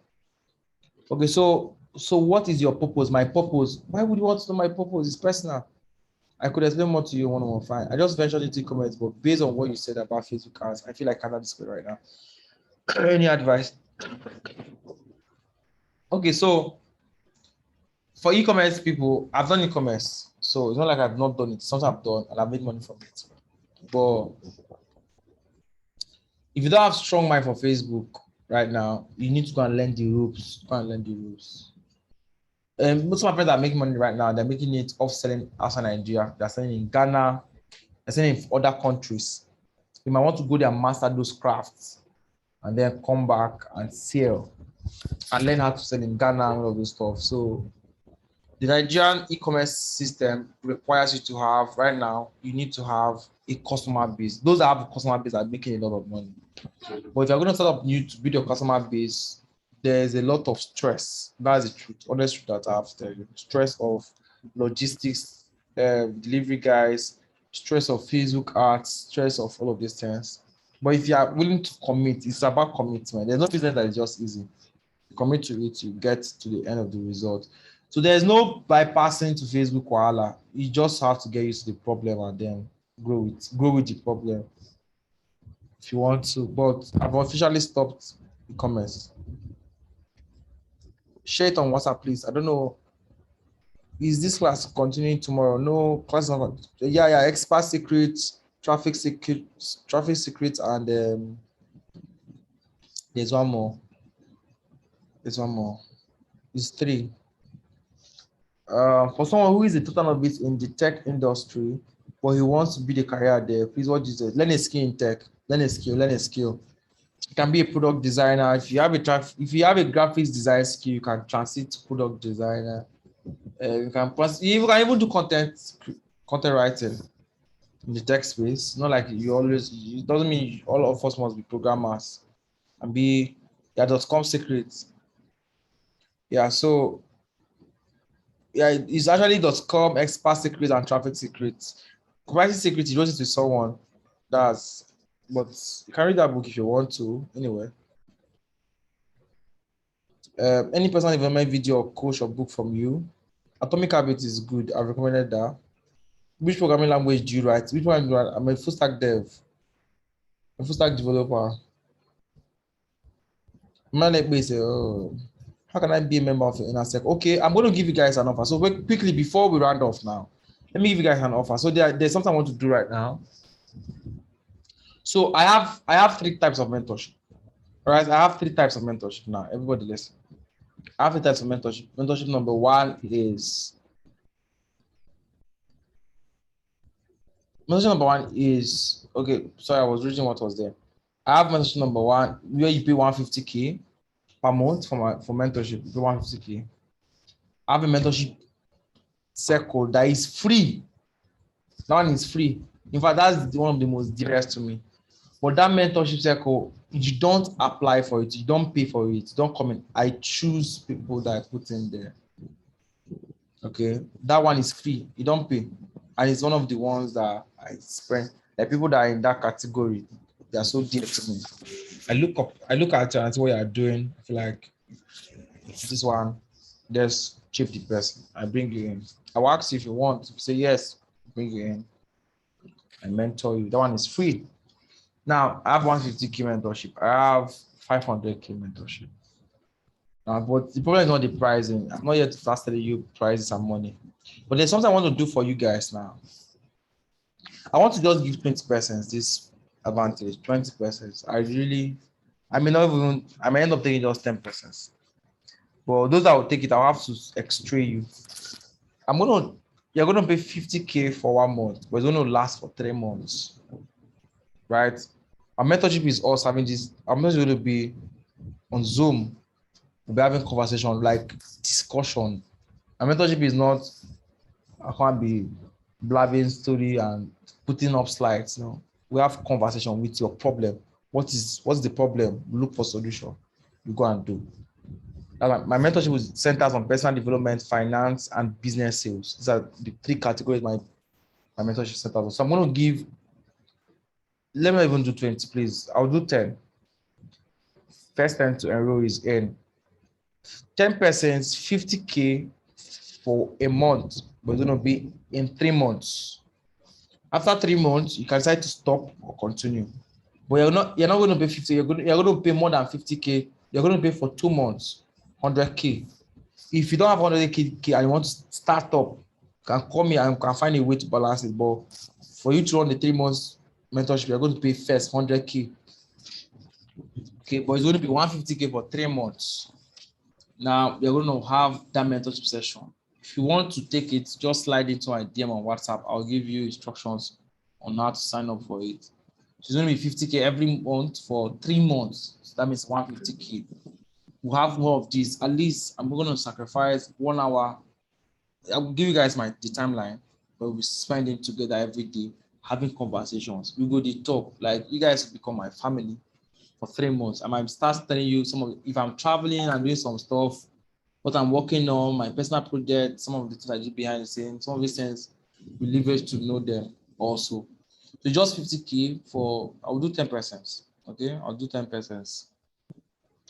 Okay, so what is your purpose? My purpose. Why would you want to know my purpose? It's personal. I could explain more to you one-on-one. Fine. I just ventured into comments, but based on what you said about Facebook ads, I feel like I can't display right now. Any advice? Okay, so for e-commerce people, I've done e-commerce, so it's not like I've not done it. It's something I've done and I've made money from it. But if you don't have strong mind for Facebook right now, you need to go and learn the ropes. Most of my friends are making money right now. They're making it off selling outside Nigeria. They're selling in Ghana. They're selling in other countries. You might want to go there and master those crafts and then come back and sell and learn how to sell in Ghana and all of those stuff. So the Nigerian e-commerce system requires you to have, right now, you need to have a customer base. Those that have a customer base are making a lot of money. But if you're going to set up new to build your customer base, there's a lot of stress. That's the truth, honest truth that I have to tell you. Stress of logistics, delivery guys, stress of Facebook ads, stress of all of these things. But if you are willing to commit, it's about commitment. There's no business that is just easy. You commit to it, you get to the end of the result. So there's no bypassing to Facebook Wahala. You just have to get used to the problem and then grow with the problem if you want to. But I've officially stopped e-commerce. Share it on WhatsApp, please. I don't know. Is this class continuing tomorrow? No, class not. Yeah. Expert secrets, traffic secrets, and there's one more. It's three. For someone who is a total novice in the tech industry, but he wants to build a career there, please what you say? Learn a skill in tech. Learn a skill. You can be a product designer. If you have a graphics design skill, you can transit to product designer. You can even do content writing in the tech space. Not like it doesn't mean all of us must be programmers and be .com secrets. Yeah, so yeah, it's actually .com expert secrets and traffic secrets. Commercial secrets, you just need to someone but you can read that book if you want to. Anyway, any personal development video or coach or book from you. Atomic Habits is good. I recommended that. Which programming language do you write? Which one do you write? I'm a full stack developer. Man, like me say, oh, how can I be a member of the inner circle? Okay, I'm going to give you guys an offer. So quickly before we round off now, let me give you guys an offer. So there's something I want to do right now. So I have 3 types of mentorship. All right, I have 3 types of mentorship now. Everybody listen. I have 3 types of mentorship. Mentorship number 1 is okay. Sorry, I was reading what was there. I have mentorship number 1 where you pay 150K per month for mentorship. You pay 150K. I have a mentorship circle that is free. That one is free. In fact, that's one of the most dearest to me. But that mentorship circle, you don't apply for it, you don't pay for it, you don't come in. I choose people that I put in there. Okay, that one is free, you don't pay, and it's one of the ones that I spend. Like people that are in that category, they are so dear to me. I look at you and see what you are doing. I feel like this one, just chip the person. I bring you in. I will ask you if you want. If you say yes, bring you in. I mentor you. That one is free. Now I have 150K mentorship. I have 500K mentorship. But the problem is not the pricing. I'm not yet to start telling you prices and money. But there's something I want to do for you guys now. I want to just give 20 persons this advantage. 20 persons. I may end up taking just 10 persons. But those that will take it, I'll have to extray you. You're gonna pay 50K for 1 month, but it's gonna last for 3 months. Right? Our mentorship is us having this. I'm not going to be on Zoom. We'll be having conversation, like discussion. Our mentorship is not, I can't be blabbing story and putting up slides. No, we have conversation with your problem. What's the problem? We look for solution. You go and do. My mentorship is centers on personal development, finance, and business sales. These are the 3 categories my mentorship centers on. So I'm going to give. Let me not even do 20, please. I'll do 10. First time to enroll is in 10 persons, 50K for a month, but it's going to be in 3 months. After 3 months, you can decide to stop or continue. But you're not going to pay 50. You're going to pay more than 50K. You're going to pay for 2 months, 100K. If you don't have 100K and you want to start up, you can call me and you can find a way to balance it. But for you to run the 3 months mentorship, you're going to pay first 100K. Okay, but it's going to be 150K for 3 months. Now you're going to have that mentorship session. If you want to take it, just slide into my DM on WhatsApp. I'll give you instructions on how to sign up for it. So it's going to be 50K every month for 3 months. So that means 150K. We'll have more of this. At least I'm going to sacrifice 1 hour. I'll give you guys the timeline, but we'll be spending together every day. having conversations. We go the talk. Like you guys become my family for 3 months. I might start telling you some of if I'm traveling and doing some stuff, what I'm working on, my personal project, some of the things I do behind the scenes, some of these things we leverage to know them also. So just 50K for I'll do 10%. Okay, I'll do 10%.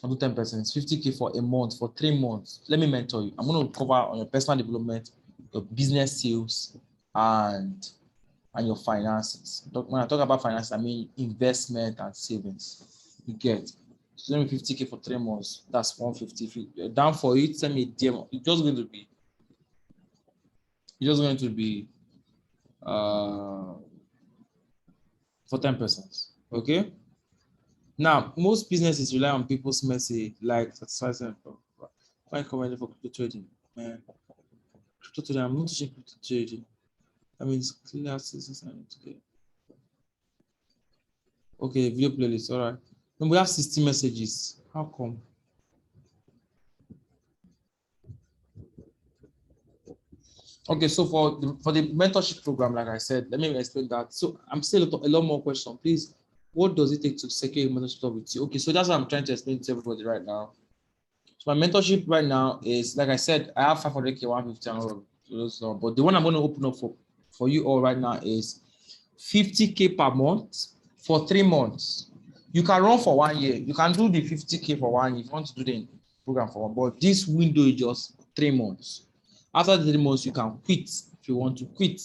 I'll do 10%, 50K for a month, for 3 months. Let me mentor you. I'm going to cover on your personal development, your business sales, and your finances. When I talk about finances, I mean investment and savings. You get. So let me 50K for 3 months. That's 150. If you're down for it, send me a DM. It's just going to be uh for 10%. Okay. Now, most businesses rely on people's message, like satisfaction. Find comment for crypto trading. Man, crypto trading, I'm not teaching crypto trading. I mean, it's clearly access I need to get. Okay, video playlist, all right. Then we have 60 messages. How come? Okay, so for the mentorship program, like I said, let me explain that. So I'm still a lot more question. Please, what does it take to secure a mentorship with you? Okay, so that's what I'm trying to explain to everybody right now. So my mentorship right now is, like I said, I have 500K, 150, and all of those, but the one I'm going to open up for you all right now is 50K per month for 3 months. You can run for 1 year. You can do the 50K for 1 year if you want to do the program for one, but this window is just 3 months. After the 3 months, you can quit if you want to quit.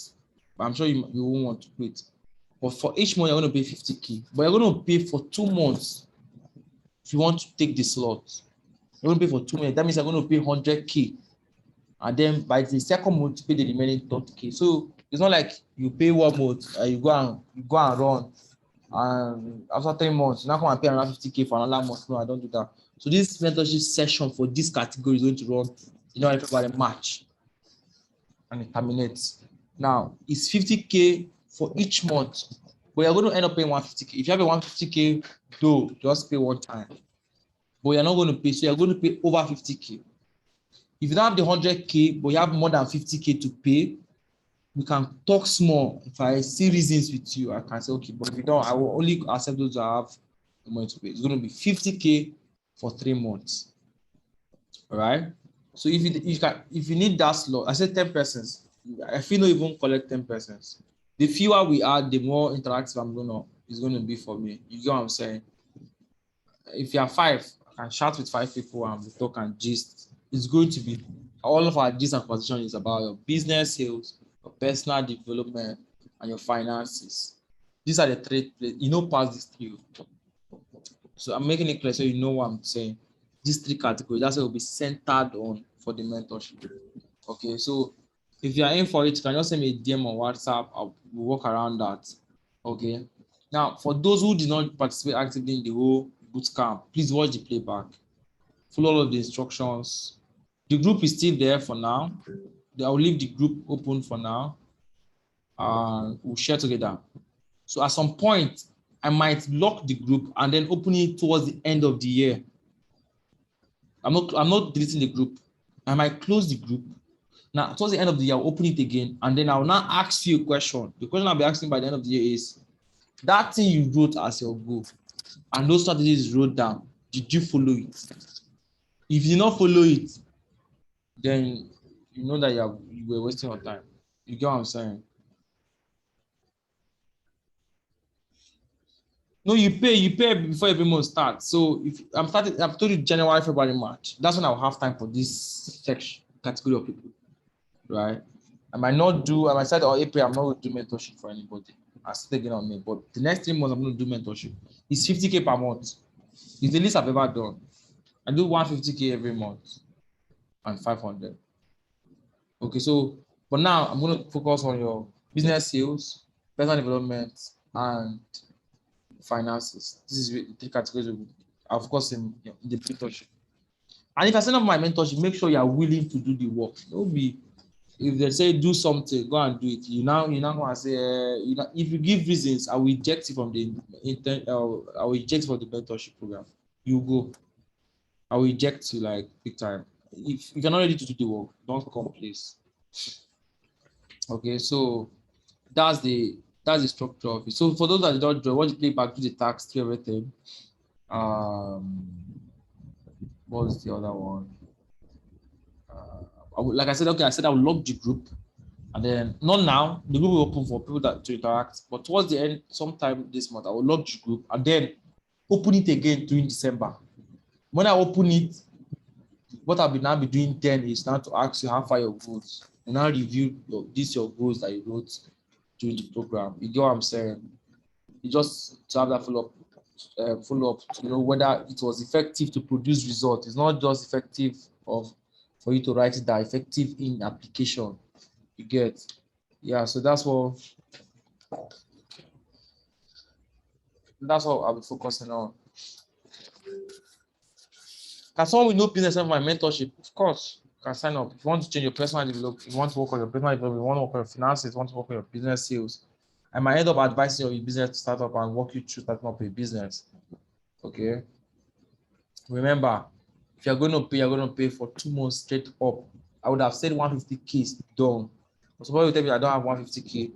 But I'm sure you won't want to quit. But for each month, you're going to pay 50K. But you're going to pay for 2 months if you want to take the slot. You're going to pay for 2 months. That means you're going to pay 100K. And then by the second month, you pay the remaining 30K. So it's not like you pay 1 month and you go and run. And after 3 months, you're not going to pay another 50K for another month. No, I don't do that. So this mentorship session for this category is going to run, everybody March. And it terminates. Now, it's 50K for each month, but you're going to end up paying 150K. If you have a 150K, though, just pay one time. But you're not going to pay, so you're going to pay over 50K. If you don't have the 100K, but you have more than 50K to pay, we can talk small. If I see reasons with you, I can say, okay, but if you don't, I will only accept those that have the money to pay. It's going to be 50K for 3 months. All right. So if you need that slot, I said 10 persons. I feel not even collect 10 persons. The fewer we are, the more interactive it's going to be for me. You get what I'm saying? If you are 5, I can chat with 5 people and we talk and gist. It's going to be all of our gist and conversation is about your business sales, your personal development, and your finances. These are the 3 past these 3. So I'm making it clear so you know what I'm saying. These 3 categories, that's what will be centered on for the mentorship. Okay, so if you are in for it, you can just send me a DM on WhatsApp. I'll work around that. Okay. Now, for those who did not participate actively in the whole bootcamp, please watch the playback. Follow all of the instructions. The group is still there for now. I'll leave the group open for now. We'll share together. So at some point, I might lock the group and then open it towards the end of the year. I'm not deleting the group. I might close the group. Now, towards the end of the year, I'll open it again, and then I'll now ask you a question. The question I'll be asking by the end of the year is, that thing you wrote as your goal, and those strategies you wrote down, did you follow it? If you did not follow it, then you know that you were wasting your time. You get what I'm saying? No, you pay before every month starts. So if I've told you January, February, March. That's when I'll have time for this section category of people, right? I might say, or April, I'm not going to do mentorship for anybody. I'm still taking on me. But the next 3 months, I'm going to do mentorship. It's 50K per month. It's the least I've ever done. I do 150K every month and 500. Okay, so but now I'm going to focus on your business sales, personal development, and finances. This is the 3 categories of course in the mentorship. And if I sign up my mentorship, make sure you are willing to do the work. Don't be, if they say do something, go and do it. You're not going to say, if you give reasons, I will eject you from the intent. I will eject from the mentorship program. You go. I will eject you like big time. If you're not ready to do the work, don't come, please. Okay, so that's that's the structure of it. So for those that don't join, once you click back to the tax, to everything, what's the other one? Like I said, okay, I said I will lock the group, and then not now. The group will open for people that to interact, but towards the end, sometime this month, I will lock the group and then open it again during December. When I open it, what I'll be now be doing then is now to ask you how far your goals. And now review your goals that you wrote during the program. You get what I'm saying? You just to have that follow up to know whether it was effective to produce results. It's not just effective for you to write it down, effective in application. You get, yeah. So that's what I'll be focusing on. Can someone with no business have my mentorship? Of course, you can sign up. If you want to change your personal development, if you want to work on your personal development, you want to work on your finances, you want to work on your business sales, I might end up advising you on your business to start up and walk you through starting up a business. Okay. Remember, if you're going to pay for 2 months straight up. I would have said 150K is done. But somebody will tell me I don't have 150K.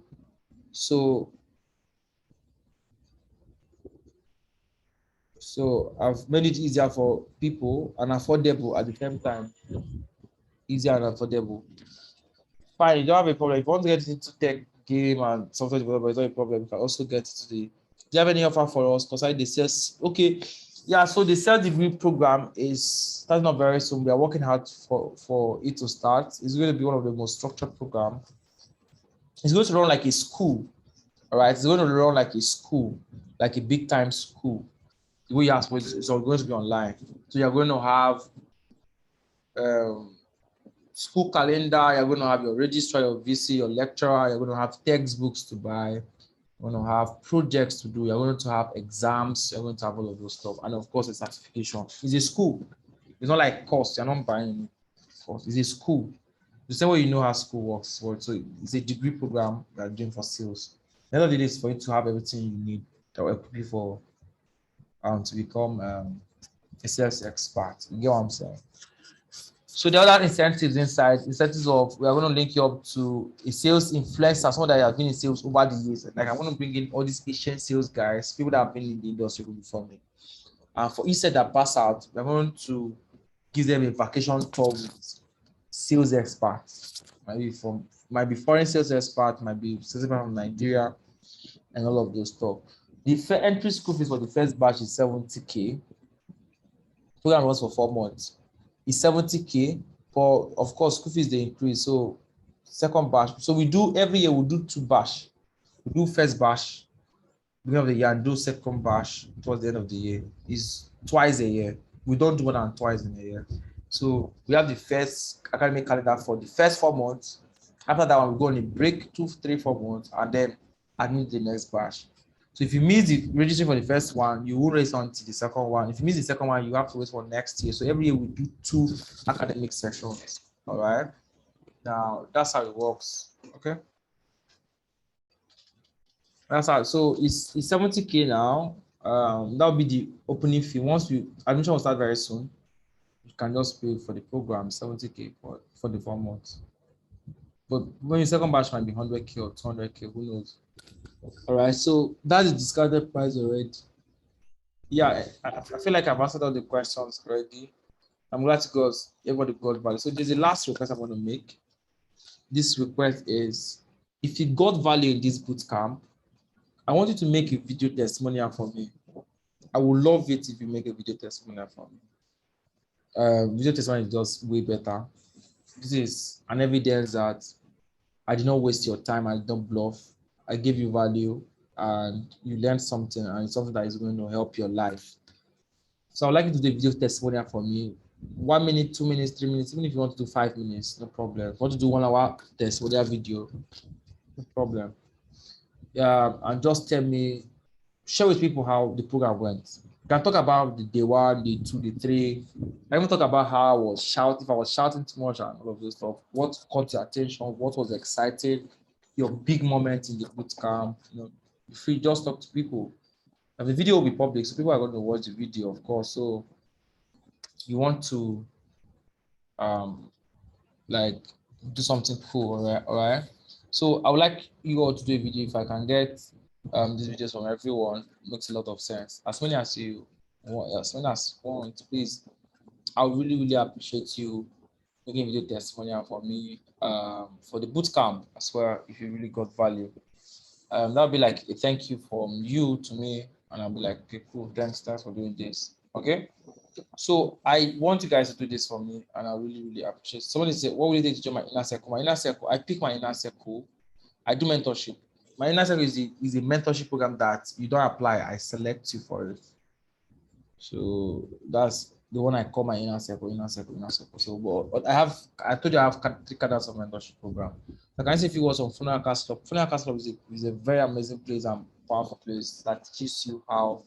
So I've made it easier for people and affordable at the same time. Easier and affordable. Fine, you don't have a problem. If you want to get into tech, game, and software development, it's not a problem. You can also get to the. Do you have any offer for us? Concerning the sales, okay. Yeah, so the sales degree program is starting up very soon. We are working hard for it to start. It's going to be one of the most structured programs. It's going to run like a school, all right? It's going to run like a school, like a big time school. The way you ask for it, it's all going to be online. So you're going to have school calendar, you're going to have your registrar, your VC, your lecturer, you're going to have textbooks to buy, you're going to have projects to do, you're going to have exams, you're going to have all of those stuff. And of course, a certification. It's a school. It's not like course, you're not buying course. It's a school. The same way you know how school works. So it's a degree program that you're doing for sales. The end of the day is for you to have everything you need that will equip you for to become a sales expert. You get what I'm saying? So the other incentives inside, incentives of we are going to link you up to a sales influencer, someone that has been in sales over the years. Like I want to bring in all these Asian sales guys, people that have been in the industry before me. And for each set that pass out, we're going to give them a vacation tour with sales experts. Might be foreign sales expert, might be sales expert from Nigeria, and all of those stuff. The entry school fees for the first batch is 70K. Program runs for 4 months. It's 70K, but of course, school fees they increase. So second batch. So we do every year, we do 2 batch. We do first batch beginning of the year and do second batch towards the end of the year. It's twice a year. We don't do more than twice in a year. So we have the first academic calendar for the first 4 months. After that one, we go on a break 2, 3, 4 months, and then admit the next batch. So if you miss the registration for the first one, you will raise until the second one. If you miss the second one, you have to wait for next year. So every year we do 2 academic sessions. All right. Now that's how it works. Okay. That's how. So it's 70K now. That'll be the opening fee. Once admission will start very soon. You can just pay for the program 70K for the 4 months. But when your second batch might be 100K or 200K, who knows? All right, so that is discounted price already. Yeah, I feel like I've answered all the questions already. I'm glad to go. Everybody got value. So there's a last request I want to make. This request is, if you got value in this bootcamp, I want you to make a video testimonial for me. I would love it if you make a video testimonial for me. Video testimonial is just way better. This is an evidence that I did not waste your time. I did not bluff. I gave you value and you learned something, and it's something that is going to help your life. So I'd like you to do a video testimonial for me. 1 minute, 2 minutes, 3 minutes, even if you want to do 5 minutes, no problem. If you want to do 1 hour testimonial video, no problem. Yeah, and just tell me, share with people how the program went. You can talk about the day 1, day 2, day 3. I even talk about how I was shouting, if I was shouting too much and all of those stuff. What caught your attention? What was exciting? Your big moment in the bootcamp. If you just talk to people. And the video will be public, so people are going to watch the video, of course. So you want to like do something cool, all right? So I would like you all to do a video. If I can get these videos from everyone, makes a lot of sense. As many as you want, as many as want, please. I would really, really appreciate you making video testimonial for me for the bootcamp as well. If you really got value, that'll be like a thank you from you to me, and I'll be like, okay, cool, thanks for doing this. Okay. So I want you guys to do this for me, and I really, really appreciate. Somebody said, "What will you do to join my inner circle?" My inner circle, I pick my inner circle. I do mentorship. My inner circle is a mentorship program that you don't apply. I select you for it. So that's the one I call my inner circle, inner circle, inner circle. So, but I told you I have 3 cadres of mentorship program. So can I say a few words on Funnel Cast Club? Funnel Cast Club is a very amazing place and powerful place that teaches you how